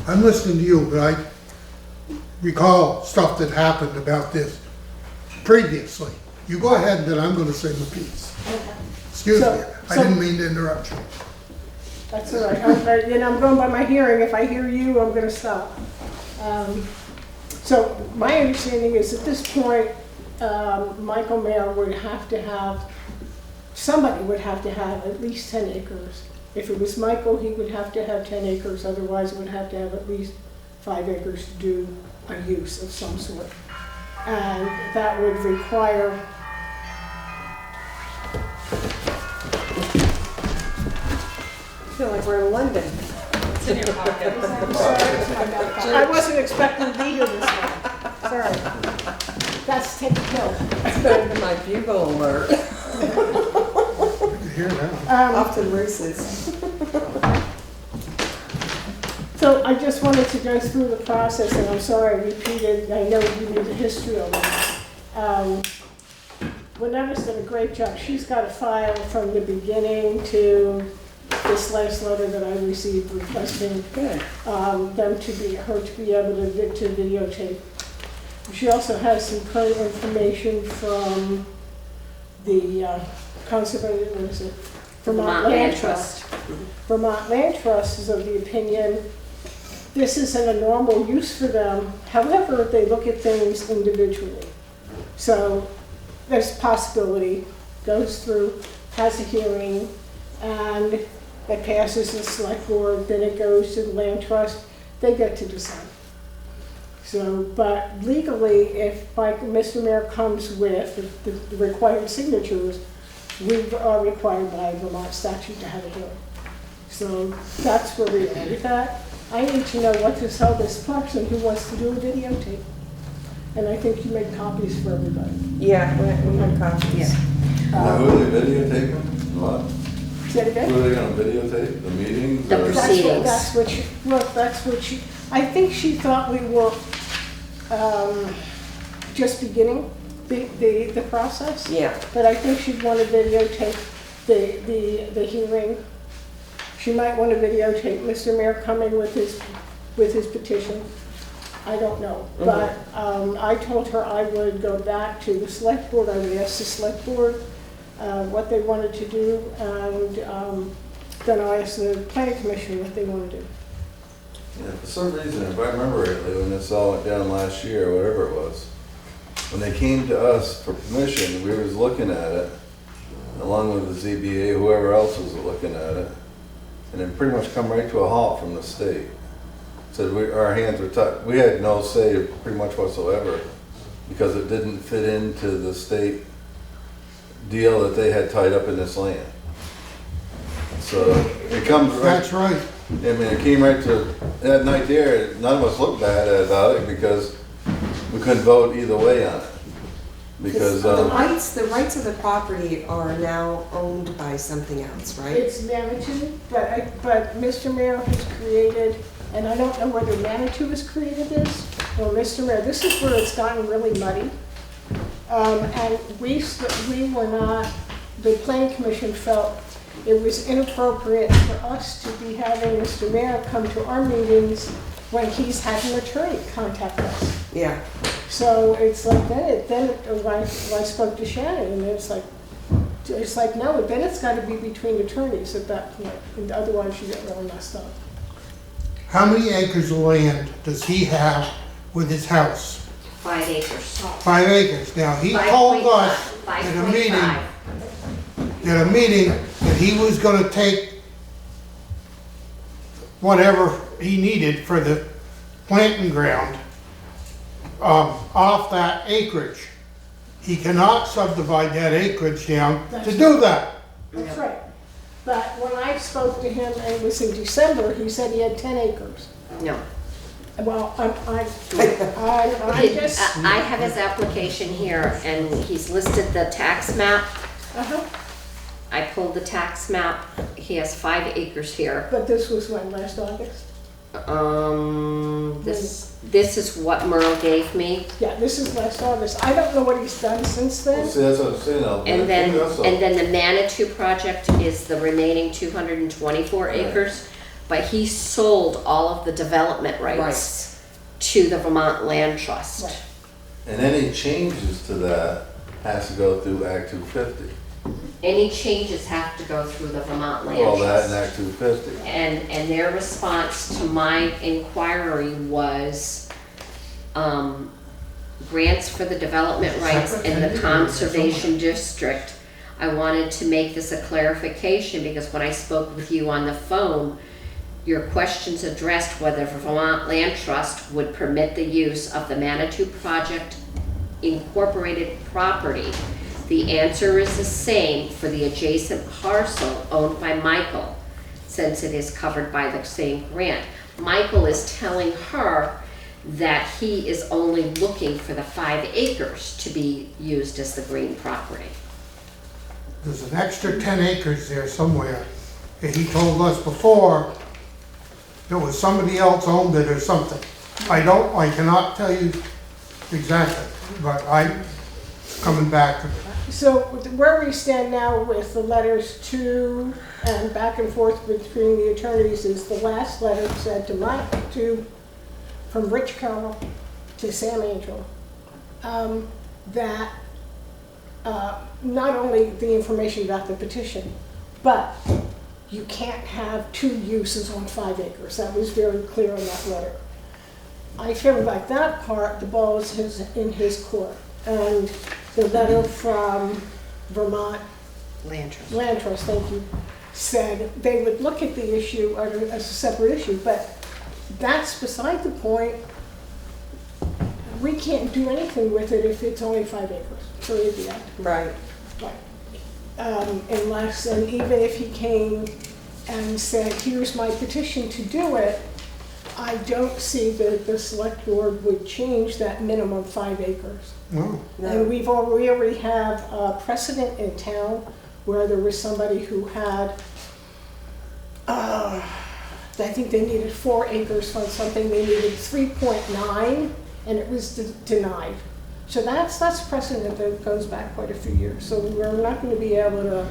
Speaker 4: I'm listening to you, but I recall stuff that happened about this previously. You go ahead, and then I'm going to say my piece.
Speaker 11: Okay.
Speaker 4: Excuse me, I didn't mean to interrupt you.
Speaker 11: That's all right. I'm going by my hearing. If I hear you, I'm going to stop. So my understanding is at this point, Michael Mayer would have to have, somebody would have to have at least 10 acres. If it was Michael, he would have to have 10 acres, otherwise it would have to have at least 5 acres to do a use of some sort. And that would require
Speaker 1: I feel like we're in London.
Speaker 12: It's in your pocket.
Speaker 11: I wasn't expecting to be here this morning. Sorry. That's take a pill.
Speaker 1: It's better than my bugle alert.
Speaker 4: Hear that.
Speaker 1: Off to the races.
Speaker 11: So I just wanted to go through the process, and I'm sorry I repeated. I know you need the history of it. Lenetta's done a great job. She's got a file from the beginning to this last letter that I received requesting her to be able to videotape. She also has some current information from the Vermont Land Trust. Vermont Land Trust is of the opinion this isn't a normal use for them. However, they look at things individually. So there's a possibility, goes through, has a hearing, and it passes the select board, then it goes to the land trust, they get to decide. So, but legally, if Mr. Mayor comes with the required signatures, we are required by Vermont statute to have a hearing. So that's where we are with that. I need to know what to tell this person who wants to do a videotape. And I think you made copies for everybody.
Speaker 1: Yeah, we have copies.
Speaker 3: Now, who are they videotaping? What?
Speaker 11: Say it again?
Speaker 3: Who are they gonna videotape? The meetings?
Speaker 2: The
Speaker 3: or-
Speaker 2: proceedings.
Speaker 11: That's what she, I think she thought we were just beginning the process.
Speaker 1: Yeah.
Speaker 11: But I think she'd want to videotape the hearing. She might want to videotape Mr. Mayor coming with his petition. I don't know. But I told her I would go back to the select board. I would ask the select board what they wanted to do, and then I asked the planning commission what they want to do.
Speaker 3: Yeah, for some reason, if I remember rightly, when this all went down last year, or whatever it was, when they came to us for permission, we was looking at it, along with the ZBA, whoever else was looking at it, and then pretty much come right to a halt from the state. Said our hands were tied. We had no say pretty much whatsoever, because it didn't fit into the state deal that they had tied up in this land. it comes right,
Speaker 4: That's right.
Speaker 3: I mean, it came right to, that night there, none of us looked bad about it because we couldn't vote either way on it. Because,
Speaker 1: The rights of the property are now owned by something else, right?
Speaker 11: It's Manitou, but Mr. Mayor has created, and I don't know whether Manitou has created this, or Mr. Mayor, this is where it's gotten really muddy. And we were not, the planning commission felt it was inappropriate for us to be having Mr. Mayor come to our meetings when he's had an attorney contact us.
Speaker 1: Yeah.
Speaker 11: So it's like then when I spoke to Shannon, and it's like no, then it's got to be between attorneys at that point, and otherwise you get really messed up.
Speaker 4: How many acres of land does he have with his house?
Speaker 2: 5 acres.
Speaker 4: 5 acres. Now, he told us at a meeting that he was gonna take whatever he needed for the planting ground off that acreage. He cannot subdivide that acreage down to do that.
Speaker 11: That's right. But when I spoke to him, and it was in December, he said he had 10 acres.
Speaker 2: No.
Speaker 11: Well, I just.
Speaker 2: I have his application here, and he's listed the tax map.
Speaker 11: Uh-huh.
Speaker 2: I pulled the tax map. He has 5 acres here.
Speaker 11: But this was when, last August?
Speaker 2: This is what Merle gave me.
Speaker 11: Yeah, this is last August. I don't know what he's done since then.
Speaker 3: see, that's what I'm saying.
Speaker 2: And then the Manitou project is the remaining 224 acres. But he sold all of the development rights to the Vermont Land Trust.
Speaker 11: Right.
Speaker 3: And any changes to that has to go through Act 250.
Speaker 2: Any changes have to go through the Vermont Land
Speaker 3: All
Speaker 2: Trust.
Speaker 3: that in Act 250.
Speaker 2: And their response to my inquiry was grants for the development rights in the conservation district. I wanted to make this a clarification because when I spoke with you on the phone, your questions addressed whether Vermont Land Trust would permit the use of the Manitou Project Incorporated property. The answer is the same for the adjacent parcel owned by Michael, since it is covered by the same grant. Michael is telling her that he is only looking for the 5 acres to be used as the green property.
Speaker 4: There's an extra 10 acres there somewhere. And he told us before it was somebody else owned it or something. I cannot tell you exactly, but I'm coming back to it.
Speaker 11: So where we stand now with the letters to and back and forth between the attorneys is the last letter said from Rich Carroll to Sam Angel, that not only the information about the petition, but you can't have 2 uses on 5 acres. That was very clear in that letter. I feel like that part, the ball is in his court. And the letter from Vermont
Speaker 1: Land Trust.
Speaker 11: Land Trust, thank you, said they would look at the issue as a separate issue, but that's beside the point. We can't do anything with it if it's only 5 acres for the act.
Speaker 1: Right.
Speaker 11: Unless, and even if he came and said, here's my petition to do it, I don't see that the select board would change that minimum 5 acres.
Speaker 4: No.
Speaker 11: And we already have a precedent in town where there was somebody who had, I think they needed 4 acres on something, they needed 3.9, and it was denied. So that's precedent that goes back quite a few years. So we're not going to be able to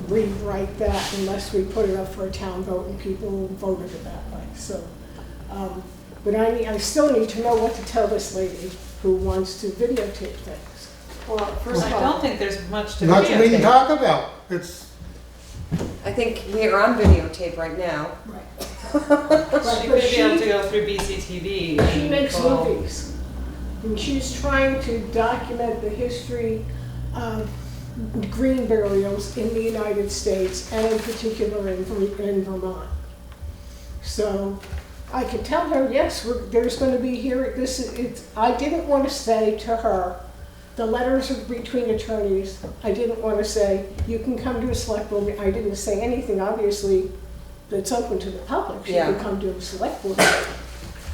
Speaker 11: rewrite that unless we put it up for a town vote and people voted it that way. So, but I still need to know what to tell this lady who wants to videotape things.
Speaker 12: Well, first, I don't think there's much to
Speaker 4: Nothing we can
Speaker 12: videotape.
Speaker 4: talk about. It's,
Speaker 1: I think we are on videotape right now.
Speaker 11: Right.
Speaker 12: She could be able to go through BCTV.
Speaker 11: She
Speaker 12: and
Speaker 11: makes
Speaker 12: pull-
Speaker 11: movies. And she's trying to document the history of green burials in the United States and in particular in Vermont. So I can tell her, yes, there's going to be here. I didn't want to say to her, the letters are between attorneys. I didn't want to say, you can come to a select board meeting. I didn't say anything, obviously, that's open to the public. She
Speaker 1: Yeah.
Speaker 11: can come to a select board meeting.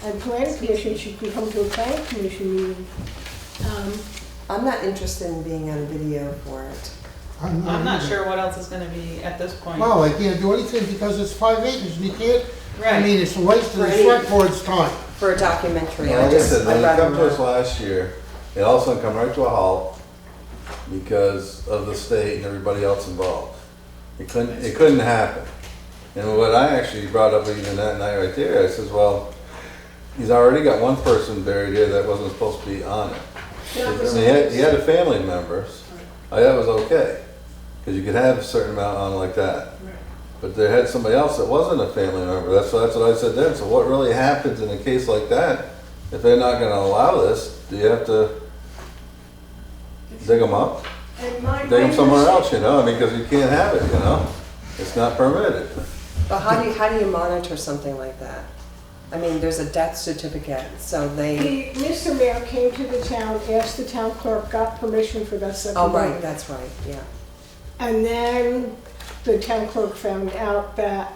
Speaker 11: And planning commission, she can come to a planning commission meeting.
Speaker 1: I'm not interested in being on video for it.
Speaker 12: I'm not
Speaker 4: either.
Speaker 12: sure what else is gonna be at this point.
Speaker 4: Well, they can't do anything because it's 5 acres, and you can't, I
Speaker 12: Right.
Speaker 4: mean, it's a waste of the
Speaker 1: For any-
Speaker 4: select board's time.
Speaker 1: For a documentary,
Speaker 3: Like I said, when
Speaker 1: I'd
Speaker 3: it
Speaker 1: rather
Speaker 3: come to us
Speaker 1: not.
Speaker 3: last year, it all of a sudden come right to a halt because of the state and everybody else involved. It couldn't happen. And what I actually brought up even that night right there, I says, well, he's already got one person buried here that wasn't supposed to be on it. I mean, he had a family members. That was okay, because you could have a certain amount on like that. But they had somebody else that wasn't a family member. That's what I said then. So what really happens in a case like that? If they're not going to allow this, do you have to dig them up?
Speaker 11: And my
Speaker 3: Dig them somewhere else, you know? I mean, because you can't have it, you know? It's not permitted.
Speaker 1: But how do you monitor something like that? I mean, there's a death certificate, so they,
Speaker 11: Mr. Mayor came to the town, asked the town clerk, got permission for that second
Speaker 1: oh,
Speaker 11: building.
Speaker 1: right, that's right, yeah.
Speaker 11: And then the town clerk found out that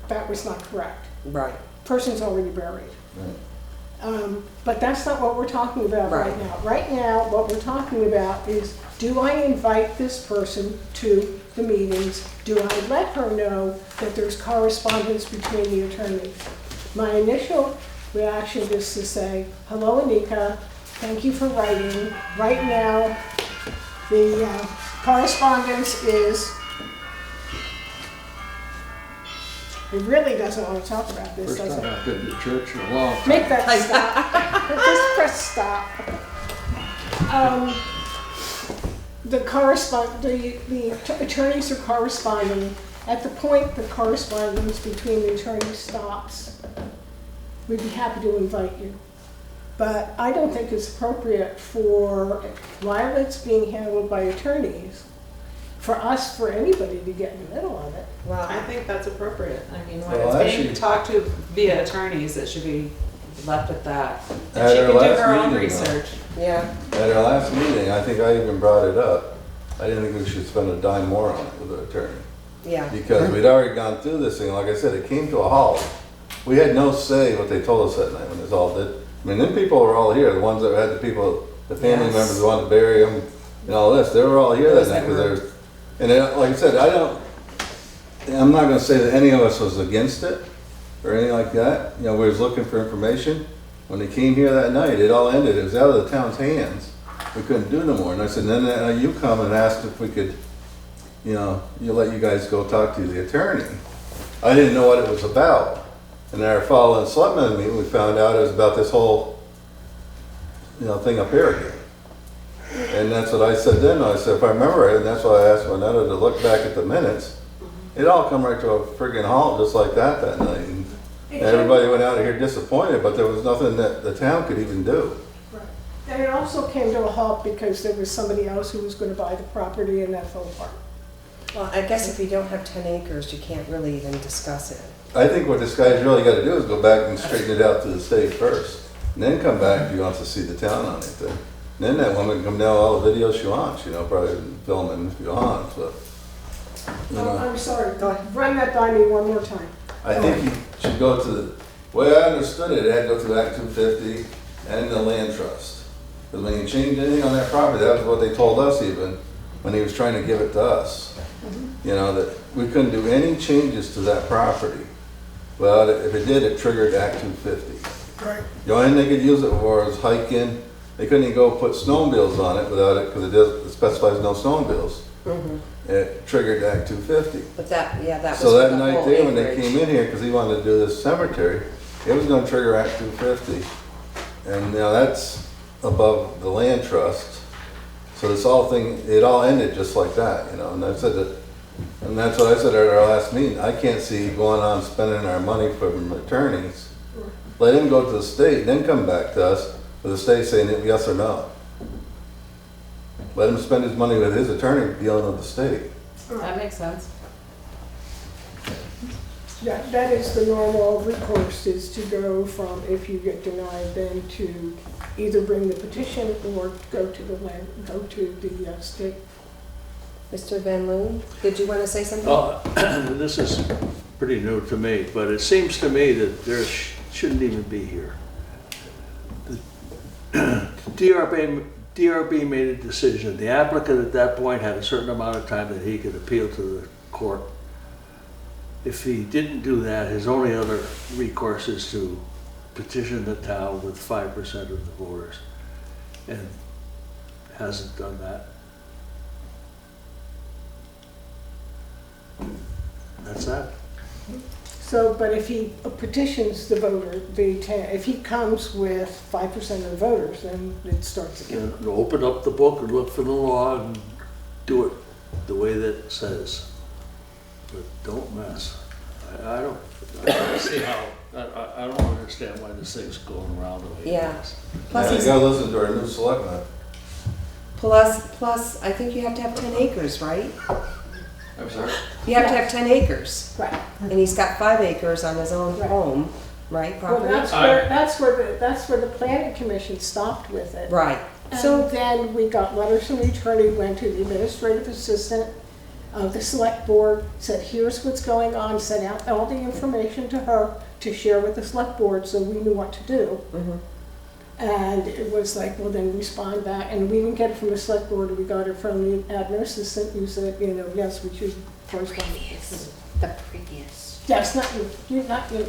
Speaker 11: that was not correct.
Speaker 1: Right.
Speaker 11: Person's already buried.
Speaker 3: Right.
Speaker 11: But that's not what we're talking about right
Speaker 1: Right.
Speaker 11: now. Right now, what we're talking about is, do I invite this person to the meetings? Do I let her know that there's correspondence between the attorneys? My initial reaction is to say, hello, Anika, thank you for writing. Right now, the correspondence is, he really doesn't want to talk about this,
Speaker 10: First
Speaker 11: does
Speaker 10: time
Speaker 11: he?
Speaker 10: I've been to church in a long time.
Speaker 11: Make that stop. Just press stop. The attorneys are corresponding. At the point the correspondence between the attorneys stops, we'd be happy to invite you. But I don't think it's appropriate for, while it's being handled by attorneys, for us, for anybody to get in the middle of it.
Speaker 1: Well,
Speaker 12: I think that's appropriate. I mean, when
Speaker 3: Well,
Speaker 12: it's being
Speaker 3: actually-
Speaker 12: talked to via attorneys, it should be left at that. And
Speaker 3: At
Speaker 12: she
Speaker 3: our
Speaker 12: can do
Speaker 3: last
Speaker 12: her own
Speaker 3: meeting, though.
Speaker 12: research.
Speaker 1: yeah,
Speaker 3: At our last meeting, I think I even brought it up. I didn't think we should spend a dime more on it with the attorney.
Speaker 1: yeah.
Speaker 3: Because we'd already gone through this thing, like I said, it came to a halt. We had no say what they told us that night when this all did. I mean, them people were all here, the ones that had the people, the family
Speaker 1: Yes.
Speaker 3: members who wanted to bury them and all this, they were all here that
Speaker 1: Those
Speaker 3: night.
Speaker 1: that
Speaker 3: 'Cause
Speaker 1: were-
Speaker 3: there's, and like I said, I'm not gonna say that any of us was against it or anything like that. You know, we was looking for information. When they came here that night, it all ended, it was out of the town's hands. We couldn't do no more. And I said, then you come and asked if we could, you know, let you guys go talk to the attorney. I didn't know what it was about. And our following selectmen meeting, we found out it was about this whole, you know, thing up here again. And that's what I said then. I said, if I remember it, and that's why I asked Juanetta to look back at the minutes, it all come right to a friggin' halt just like that night. And everybody went out of here disappointed, but there was nothing that the town could even do.
Speaker 11: Right. And it also came to a halt because there was somebody else who was gonna buy the property and that fell apart.
Speaker 1: Well, I guess if you don't have 10 acres, you can't really even discuss it.
Speaker 3: I think what this guy's really gotta do is go back and straighten it out to the state first. And then come back if he wants to see the town on it then. And then that woman can come down all the videos she wants, you know, probably filming if you want, but. You
Speaker 11: Oh,
Speaker 3: know,
Speaker 11: I'm sorry,
Speaker 1: Go ahead.
Speaker 11: run that by me one more time.
Speaker 3: I think you should go to, the way I understood it, it had to go through Act 250 and the land trust. Because when you change anything on that property, that was what they told us even, when he was trying to give it to us. You know, that we couldn't do any changes to that property. Well, if it did, it triggered Act 250.
Speaker 4: Right.
Speaker 3: The only thing they could use it for is hiking. They couldn't even go put snowmobiles on it without it, because it specifies no snowmobiles. It triggered Act 250.
Speaker 1: But that, yeah, that was
Speaker 3: So
Speaker 1: for
Speaker 3: that
Speaker 1: the
Speaker 3: night
Speaker 1: whole
Speaker 3: there, when they
Speaker 1: acreage.
Speaker 3: came in here, because he wanted to do this cemetery, it was gonna trigger Act 250. And now that's above the land trust. So this all thing, it all ended just like that, you know, and I said that, and that's what I said at our last meeting. I can't see going on spending our money from attorneys. Let him go to the state, then come back to us with the state saying yes or no. Let him spend his money with his attorney dealing with the state.
Speaker 12: That makes sense.
Speaker 11: That is the normal recourse, is to go from, if you get denied, then to either bring the petition or go to the state.
Speaker 1: Mr. Van Loon, did you want to say something?
Speaker 14: This is pretty new to me, but it seems to me that there shouldn't even be here. The DRB made a decision. The applicant at that point had a certain amount of time that he could appeal to the court. If he didn't do that, his only other recourse is to petition the town with 5% of the voters, and hasn't done that. That's that.
Speaker 11: So, but if he petitions the voter, if he comes with 5% of the voters, then it starts again.
Speaker 14: And open up the book and look for the law and do it the way that it says. But don't mess. I don't see how, I don't understand why this thing's going around the way it
Speaker 1: Yeah.
Speaker 14: is.
Speaker 1: Plus,
Speaker 3: Yeah, you
Speaker 1: he's,
Speaker 3: gotta listen to our new selectman.
Speaker 1: plus, I think you have to have 10 acres, right?
Speaker 13: I'm sorry?
Speaker 1: You have to have 10 acres.
Speaker 11: Right.
Speaker 1: And he's got 5 acres on his own
Speaker 11: Right.
Speaker 1: home, right,
Speaker 11: Well,
Speaker 1: property?
Speaker 11: that's where the planning commission stopped with it.
Speaker 1: Right.
Speaker 11: And
Speaker 1: So,
Speaker 11: then we got letters from the attorney, went to the administrative assistant of the select board, said, here's what's going on, sent out all the information to her to share with the select board, so we knew what to do.
Speaker 1: mhm.
Speaker 11: And it was like, well, then respond back, and we didn't get it from the select board, we got it from the admin assistant, who said, yes, we should correspond.
Speaker 2: The previous.
Speaker 11: Yes, not you, not you.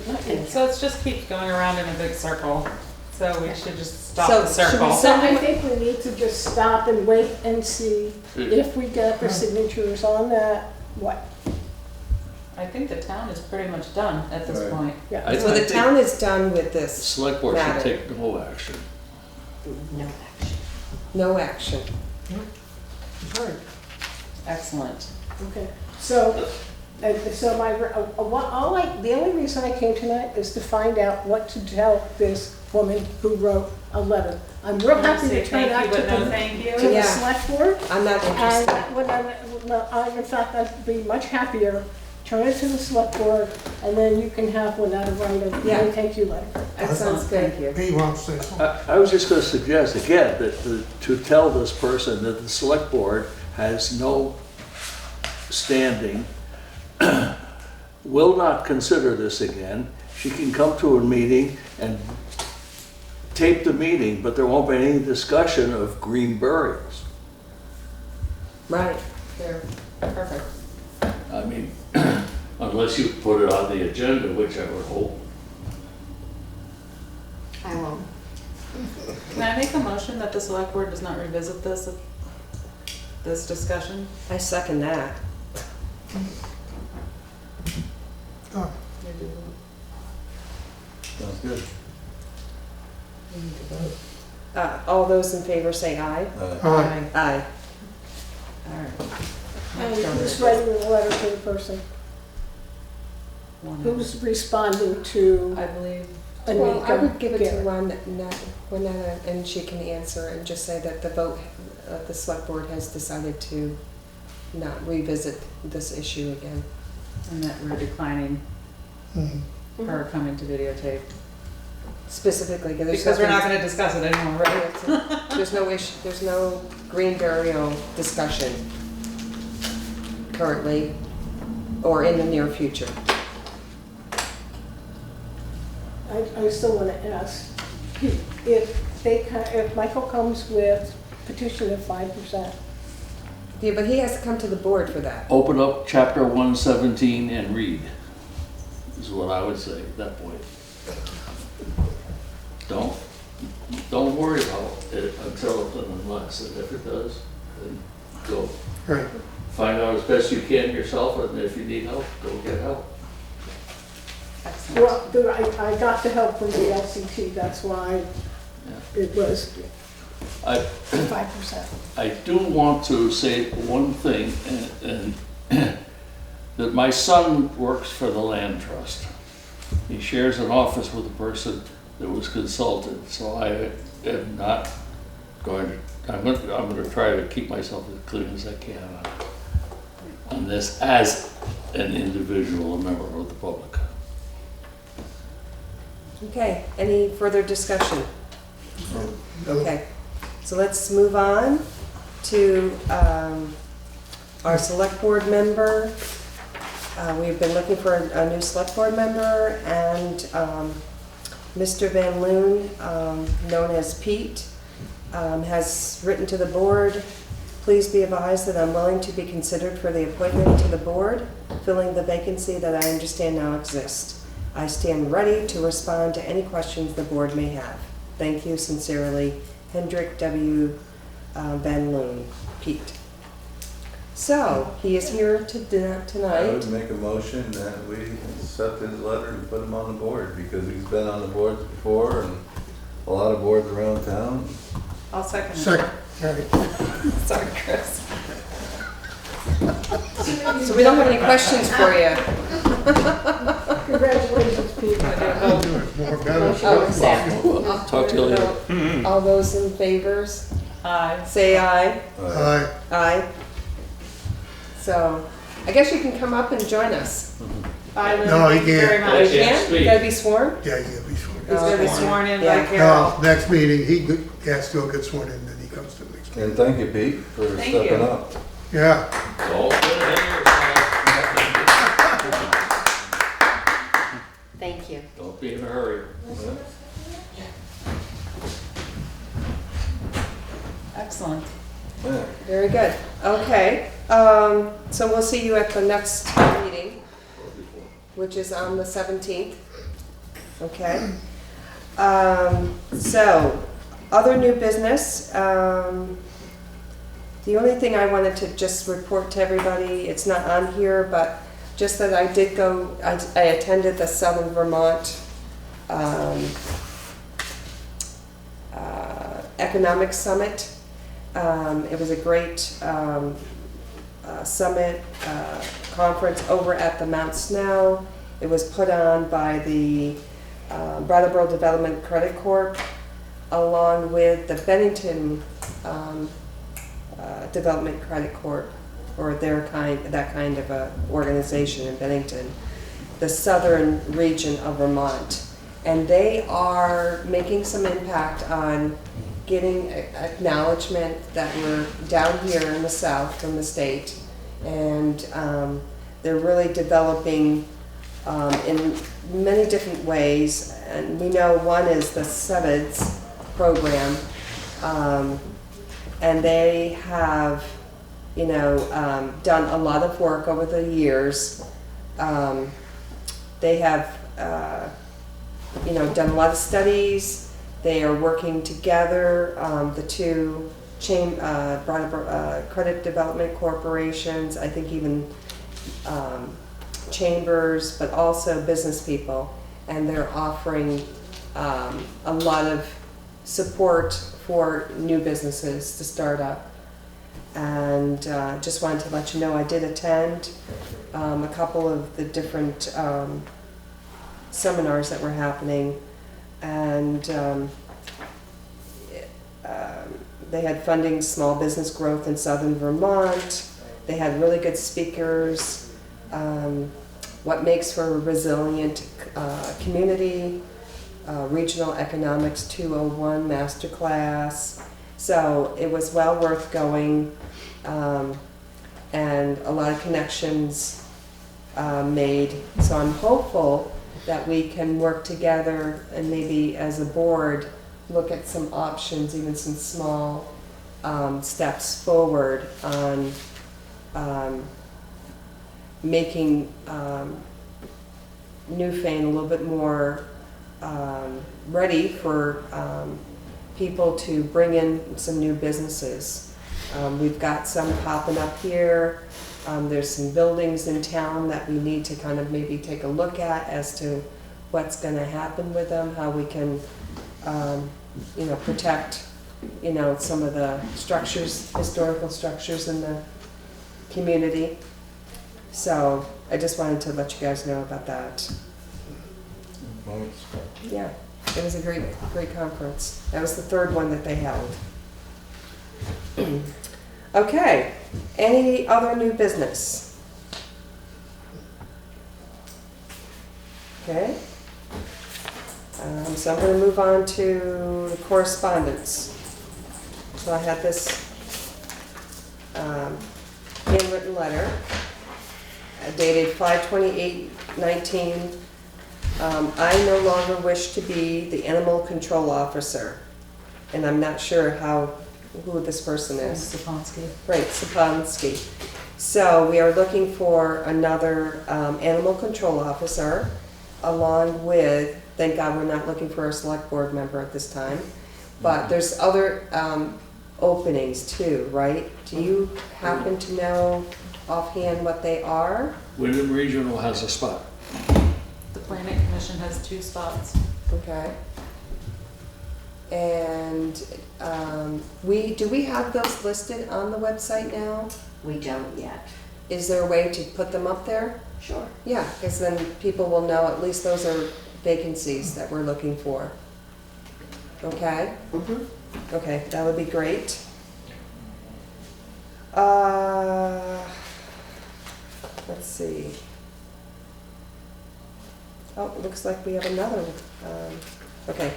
Speaker 12: So it just keeps going around in a big circle. So we should just stop
Speaker 1: So
Speaker 12: the
Speaker 1: should we
Speaker 12: circle.
Speaker 11: So I think we need to just stop and wait and see if we get the signatures on that, what?
Speaker 12: I think the town is pretty much done at this
Speaker 3: Right.
Speaker 12: point.
Speaker 11: Yeah.
Speaker 14: I
Speaker 1: So the
Speaker 14: think
Speaker 1: town is done with
Speaker 14: the
Speaker 1: this,
Speaker 14: select board should
Speaker 1: matter.
Speaker 14: take no action.
Speaker 2: No action.
Speaker 1: no action.
Speaker 12: Excellent.
Speaker 11: Okay, so, so the only reason I came tonight is to find out what to tell this woman who wrote a letter. I'm real happy to turn
Speaker 12: Thank
Speaker 11: that
Speaker 12: you,
Speaker 11: to
Speaker 12: but no
Speaker 11: the,
Speaker 12: thank you.
Speaker 11: to the
Speaker 1: Yeah.
Speaker 11: select board.
Speaker 1: I'm not
Speaker 11: And
Speaker 1: interested.
Speaker 11: in fact, I'd be much happier, turn it to the select board, and then you can have one out of writing,
Speaker 1: Yeah.
Speaker 11: and thank you letter.
Speaker 1: That sounds good.
Speaker 11: Thank you.
Speaker 4: He wants to say something.
Speaker 14: I was just going to suggest again that to tell this person that the select board has no standing, will not consider this again. She can come to a meeting and tape the meeting, but there won't be any discussion of green burials.
Speaker 1: Right.
Speaker 12: There. Perfect.
Speaker 14: I mean, unless you put it on the agenda, which I would hope.
Speaker 2: I won't.
Speaker 12: Can I make a motion that the select board does not revisit this discussion?
Speaker 1: I second that.
Speaker 4: Oh,
Speaker 3: Sounds good.
Speaker 1: All those in favor say aye.
Speaker 4: Aye.
Speaker 1: Aye.
Speaker 12: All right.
Speaker 11: And who's writing the letter to the person? Who's responding to?
Speaker 12: I believe.
Speaker 1: Well, I would give it to
Speaker 11: Garrett?
Speaker 1: Juanetta, and she can answer and just say that the vote of the select board has decided to not revisit this issue again.
Speaker 12: And that we're declining
Speaker 4: Mhm.
Speaker 12: her coming to videotape.
Speaker 1: Specifically,
Speaker 12: Because we're not gonna discuss it anymore, right?
Speaker 1: There's no issue, there's no green burial discussion currently or in the near future.
Speaker 11: I still want to ask, if Michael comes with petition of 5%,
Speaker 1: Yeah, but he has to come to the board for that.
Speaker 14: Open up chapter 117 and read, is what I would say at that point. Don't worry about it until and unless, and if it does, then go.
Speaker 4: Right.
Speaker 14: Find out as best you can yourself, and if you need help, go get help.
Speaker 12: Excellent.
Speaker 11: well, I got the help from the LCT, that's why it was
Speaker 14: I
Speaker 11: 5%.
Speaker 14: I do want to say one thing, and that my son works for the land trust. He shares an office with the person that was consulted, so I am not going to, I'm going to try to keep myself as clean as I can on this as an individual, a member of the public.
Speaker 1: Okay, any further discussion? Okay, so let's move on to our select board member. We've been looking for a new select board member, and Mr. Van Loon, known as Pete, has written to the board. Please be advised that I'm willing to be considered for the appointment to the board, filling the vacancy that I understand now exists. I stand ready to respond to any questions the board may have. Thank you sincerely, Hendrik W. Van Loon, Pete. So, he is here
Speaker 3: I
Speaker 1: tonight.
Speaker 3: would make a motion that we accept his letter and put him on the board, because he's been on the boards before and a lot of boards around town.
Speaker 12: I'll second it.
Speaker 4: Second, all right.
Speaker 12: Sorry, Chris.
Speaker 1: So we don't have any questions for you.
Speaker 11: Congratulations, Pete.
Speaker 4: More better.
Speaker 1: Oh, exactly.
Speaker 14: Talk to you later.
Speaker 1: All those in favors,
Speaker 12: Aye.
Speaker 1: say aye.
Speaker 4: Aye.
Speaker 1: Aye. So, I guess you can come up and join us.
Speaker 12: Bye, Lynn.
Speaker 4: No, he
Speaker 12: Thank you very
Speaker 4: can't.
Speaker 1: Oh, you
Speaker 12: much.
Speaker 1: can't? You gotta be sworn?
Speaker 4: Yeah, yeah, be sworn.
Speaker 12: He's gonna be sworn in by
Speaker 1: Yeah.
Speaker 12: Carol.
Speaker 4: No, next meeting, he has to go get sworn in, then he comes to the next meeting.
Speaker 3: And thank you, Pete, for
Speaker 12: Thank
Speaker 3: stepping
Speaker 12: you.
Speaker 3: up.
Speaker 4: Yeah,
Speaker 2: Thank you.
Speaker 14: Don't be in a hurry.
Speaker 12: Excellent.
Speaker 3: Yeah.
Speaker 1: Very good. Okay, so we'll see you at the next meeting, which is on the 17th. Okay. So, other new business. The only thing I wanted to just report to everybody, it's not on here, but just that I did go, I attended the Southern Vermont Economic Summit. It was a great summit conference over at the Mount Snow. It was put on by the Brattleboro Development Credit Corp, along with the Bennington Development Credit Corp, or that kind of a organization in Bennington, the southern region of Vermont. And they are making some impact on getting acknowledgement that we're down here in the south from the state. And they're really developing in many different ways. And we know one is the SEVIDS program. And they have, done a lot of work over the years. They have, done a lot of studies. They are working together, the two credit development corporations, I think even chambers, but also business people. And they're offering a lot of support for new businesses to start up. And just wanted to let you know I did attend a couple of the different seminars that were happening, and they had funding small business growth in southern Vermont. They had really good speakers, what makes for a resilient community, Regional Economics 201 Masterclass. So it was well worth going, and a lot of connections made. So I'm hopeful that we can work together and maybe as a board look at some options, even some small steps forward on making Newfane a little bit more ready for people to bring in some new businesses. We've got some popping up here. There's some buildings in town that we need to kind of maybe take a look at as to what's going to happen with them, how we can, protect, some of the structures, historical structures in the community. So I just wanted to let you guys know about that. Yeah, it was a great conference. That was the third one that they held. Okay, any other new business? Okay. So I'm gonna move on to the correspondence. So I had this handwritten letter dated 5/28/19. I no longer wish to be the animal control officer. And I'm not sure who this person is.
Speaker 12: Saponsky.
Speaker 1: Right, Saponsky. So we are looking for another animal control officer, along with, thank God we're not looking for a select board member at this time, but there's other openings too, right? Do you happen to know offhand what they are?
Speaker 14: Wyndham Regional has a spot.
Speaker 12: The planning commission has 2 spots.
Speaker 1: Okay. And do we have those listed on the website now?
Speaker 2: We don't yet.
Speaker 1: Is there a way to put them up there?
Speaker 2: Sure.
Speaker 1: Yeah, because then people will know at least those are vacancies that we're looking for. Okay?
Speaker 2: Mhm.
Speaker 1: Okay, that would be great. Let's see. Oh, it looks like we have another. Okay,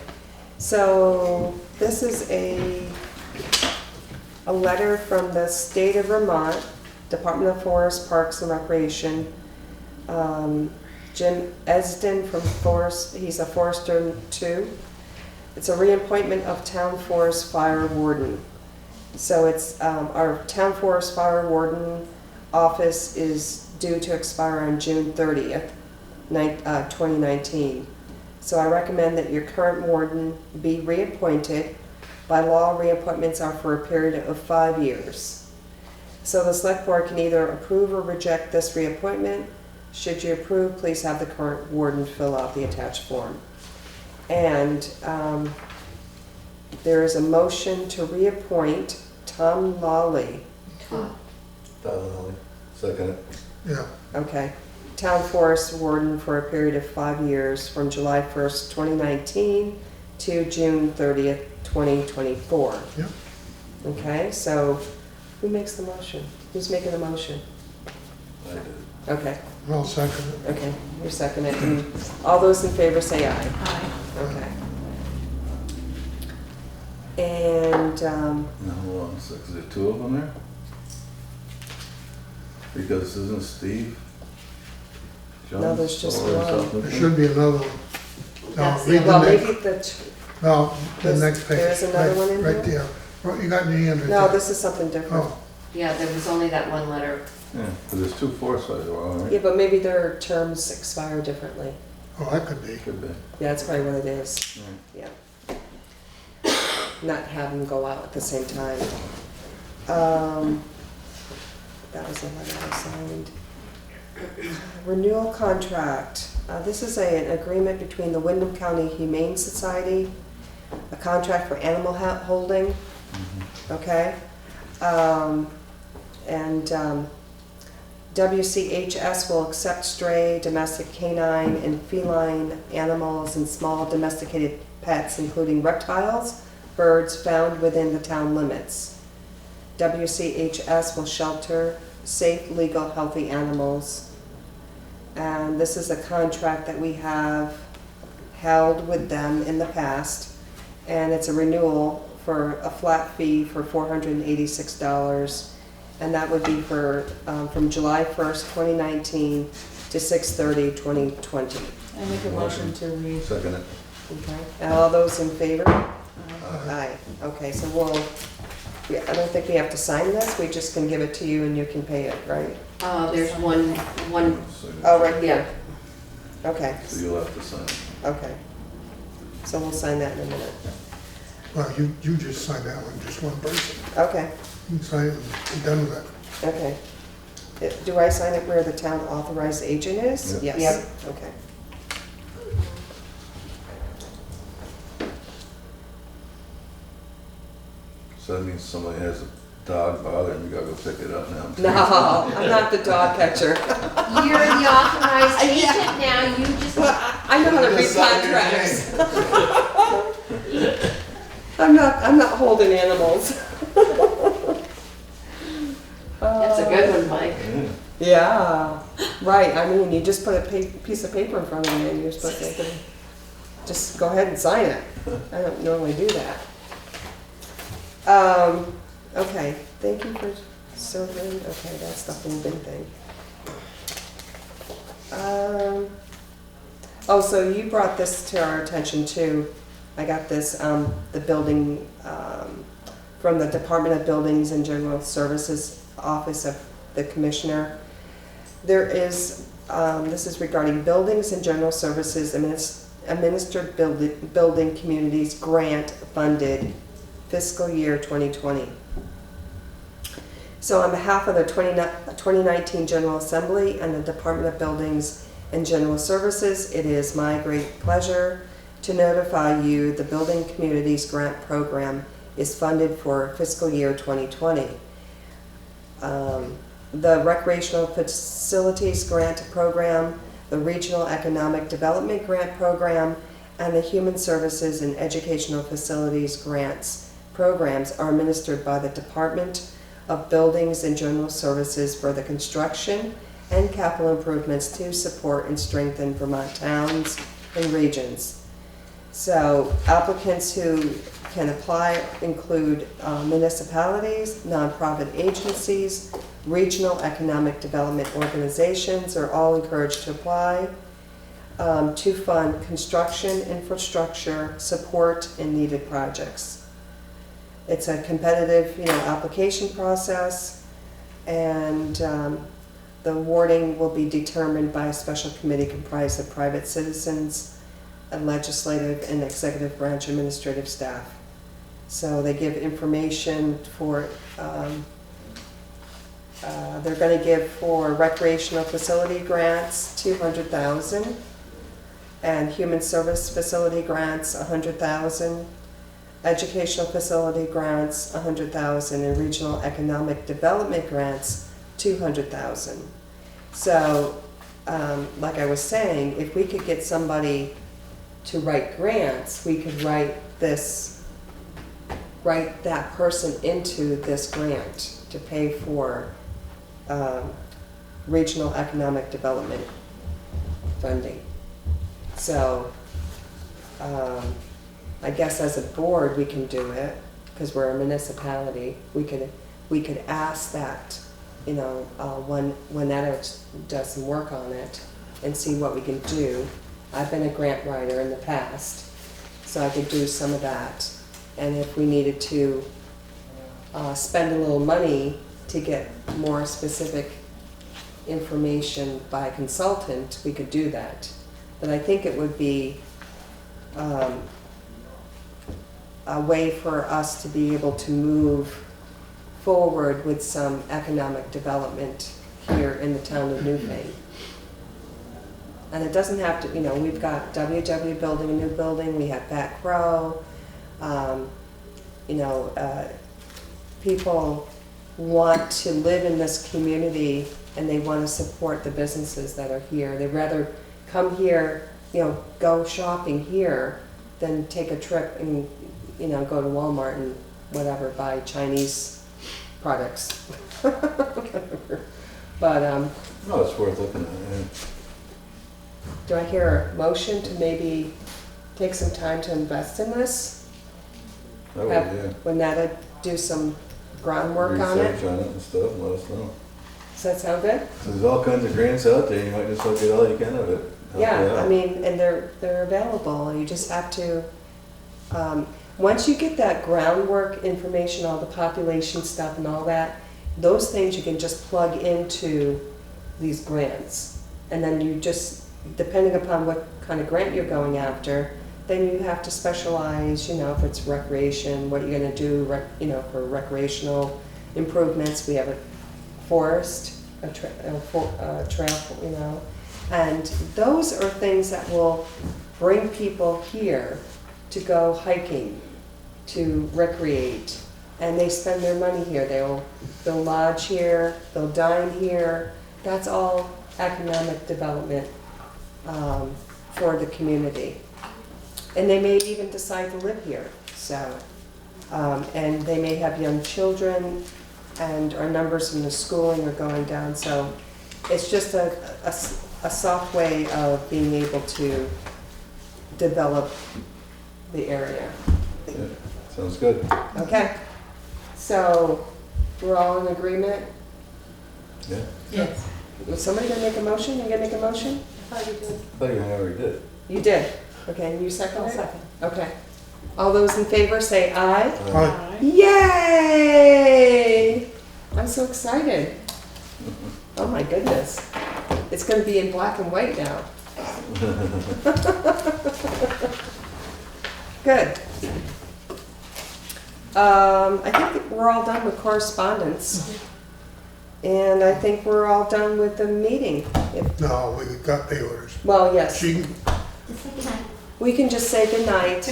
Speaker 1: so this is a letter from the state of Vermont, Department of Forest, Parks and Recreation. Jim Esden from Forest, he's a forester too. It's a reappointment of town forest fire warden. So it's, our town forest fire warden office is due to expire on June 30th, 2019. So I recommend that your current warden be reappointed. By law, reappointments are for a period of 5 years. So the select board can either approve or reject this reappointment. Should you approve, please have the current warden fill out the attached form. And there is a motion to reappoint Tom Lawley.
Speaker 3: Second it.
Speaker 4: Yeah,
Speaker 1: Okay. Town Forest Warden for a period of 5 years from July 1st, 2019 to June 30th, 2024.
Speaker 4: Yep.
Speaker 1: Okay, so who makes the motion? Who's making the motion?
Speaker 3: I did.
Speaker 1: Okay,
Speaker 4: I'll second it.
Speaker 1: okay, you second it. And all those in favor say aye.
Speaker 8: Aye.
Speaker 1: Okay. And,
Speaker 3: Now, hold on a sec, is there 2 of them there? Because isn't Steve?
Speaker 1: No, there's just
Speaker 3: John's or
Speaker 1: one.
Speaker 3: something?
Speaker 4: There should be another one. No,
Speaker 2: That's the-
Speaker 4: read
Speaker 1: well,
Speaker 4: the
Speaker 1: maybe
Speaker 4: next,
Speaker 1: the,
Speaker 4: no, the
Speaker 1: There's-
Speaker 4: next page.
Speaker 1: there's another
Speaker 4: right-
Speaker 1: one in
Speaker 4: Right
Speaker 1: here?
Speaker 4: there. Well, you got in your hand right
Speaker 1: no,
Speaker 4: there.
Speaker 1: this is something different.
Speaker 4: Oh,
Speaker 2: Yeah, there was only that one letter.
Speaker 3: Yeah, because there's 2 forest fires going on,
Speaker 1: Yeah,
Speaker 3: right?
Speaker 1: but maybe their terms expire differently.
Speaker 4: oh, that could be.
Speaker 3: Could be.
Speaker 1: Yeah, that's probably what it is.
Speaker 3: Right.
Speaker 1: Yeah. Not have them go out at the same time. That was the letter I signed. Renewal contract. This is an agreement between the Wyndham County Humane Society, a contract for animal holding, okay? WCHS will accept stray, domestic canine, and feline animals and small domesticated pets, including reptiles, birds found within the town limits. WCHS will shelter safe, legal, healthy animals. And this is a contract that we have held with them in the past. And it's a renewal for a flat fee for $486. And that would be for, from July 1st, 2019 to 6/30/2020.
Speaker 12: I make a motion to read.
Speaker 3: Second it.
Speaker 1: Okay, and all those in favor? Aye. Okay, so I don't think we have to sign this, we just can give it to you and you can pay it, right?
Speaker 2: There's one,
Speaker 1: Oh, right here. Okay,
Speaker 3: So you'll have to sign it.
Speaker 1: okay. So we'll sign that in a minute.
Speaker 4: Well, you just sign that one, just one person.
Speaker 1: Okay,
Speaker 4: You can sign it and be done with it.
Speaker 1: okay. Do I sign it where the town authorized agent is?
Speaker 3: Yep.
Speaker 1: Yes. Okay.
Speaker 3: So that means somebody has a dog bothering, we gotta go pick it up now.
Speaker 1: No, I'm not the dog catcher.
Speaker 2: You're the authorized agent now, you just,
Speaker 1: I know how to read
Speaker 3: Just sign your
Speaker 1: contracts. I'm not holding animals.
Speaker 2: that's a good one, Mike.
Speaker 1: Yeah, right, I mean, you just put a piece of paper in front of me and you're supposed to. just go ahead and sign it. I don't normally do that. Okay, thank you for serving, okay, that's the holding thing. Oh, so you brought this to our attention too. I got this, the building, from the Department of Buildings and General Services Office of the Commissioner. There is, this is regarding Buildings and General Services Administered Building Communities Grant Funded Fiscal Year 2020. So on behalf of the 2019 General Assembly and the Department of Buildings and General Services, it is my great pleasure to notify you the Building Communities Grant Program is funded for fiscal year 2020. The Recreational Facilities Grant Program, the Regional Economic Development Grant Program, and the Human Services and Educational Facilities Grants programs are administered by the Department of Buildings and General Services for the construction and capital improvements to support and strengthen Vermont towns and regions. So applicants who can apply include municipalities, nonprofit agencies, regional economic development organizations are all encouraged to apply to fund construction, infrastructure, support, and needed projects. It's a competitive, application process, and the awarding will be determined by a special committee comprised of private citizens, and legislative and executive branch administrative staff. So they give information for, they're going to give for recreational facility grants, $200,000, and human service facility grants, $100,000, educational facility grants, $100,000, and regional economic development grants, $200,000. So, like I was saying, if we could get somebody to write grants, we could write that person into this grant to pay for regional economic development funding. So I guess as a board we can do it because we're a municipality. We could ask that, when that does some work on it and see what we can do. I've been a grant writer in the past, so I could do some of that. And if we needed to spend a little money to get more specific information by a consultant, we could do that. But I think it would be a way for us to be able to move forward with some economic development here in the town of Newfane. And it doesn't have to, we've got WW building a new building, we have Back Row, people want to live in this community and they want to support the businesses that are here. They'd rather come here, go shopping here than take a trip and, go to Walmart and whatever, buy Chinese products. But,
Speaker 3: no, it's worth looking at, yeah.
Speaker 1: Do I hear a motion to maybe take some time to invest in this?
Speaker 3: That would, yeah.
Speaker 1: When that'd do some groundwork on it?
Speaker 3: Research on it and stuff, and let us know.
Speaker 1: Does that sound good?
Speaker 3: So there's all kinds of grants out there, you might just look at all you can of it. Help you
Speaker 1: Yeah,
Speaker 3: out.
Speaker 1: I mean, and they're available. You just have to, once you get that groundwork information, all the population stuff and all that, those things you can just plug into these grants. And then you just, depending upon what kind of grant you're going after, then you have to specialize, if it's recreation, what you're gonna do, for recreational improvements. We have a forest, a trail, and those are things that will bring people here to go hiking, to recreate, and they spend their money here. They'll lodge here, they'll dine here. That's all economic development for the community. And they may even decide to live here. So, and they may have young children, and our numbers in the schooling are going down. So it's just a soft way of being able to develop the area.
Speaker 3: Yeah, sounds good.
Speaker 1: Okay, so we're all in agreement?
Speaker 3: Yeah.
Speaker 9: Yes.
Speaker 1: Was somebody gonna make a motion? You gonna make a motion?
Speaker 3: I thought you already did.
Speaker 1: You did. Okay, and you second
Speaker 9: I'll
Speaker 1: it?
Speaker 9: second.
Speaker 1: Okay. All those in favor say aye.
Speaker 4: Aye.
Speaker 1: Yay! I'm so excited. Oh my goodness. It's gonna be in black and white now. Good. I think we're all done with correspondence. And I think we're all done with the meeting.
Speaker 4: No, we got pay orders.
Speaker 1: Well, yes.
Speaker 4: She,
Speaker 1: We can just say good night.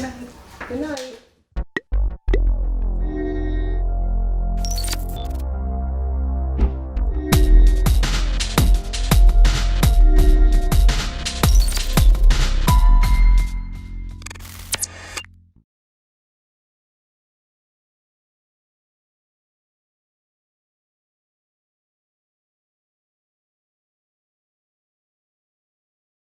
Speaker 1: Good night.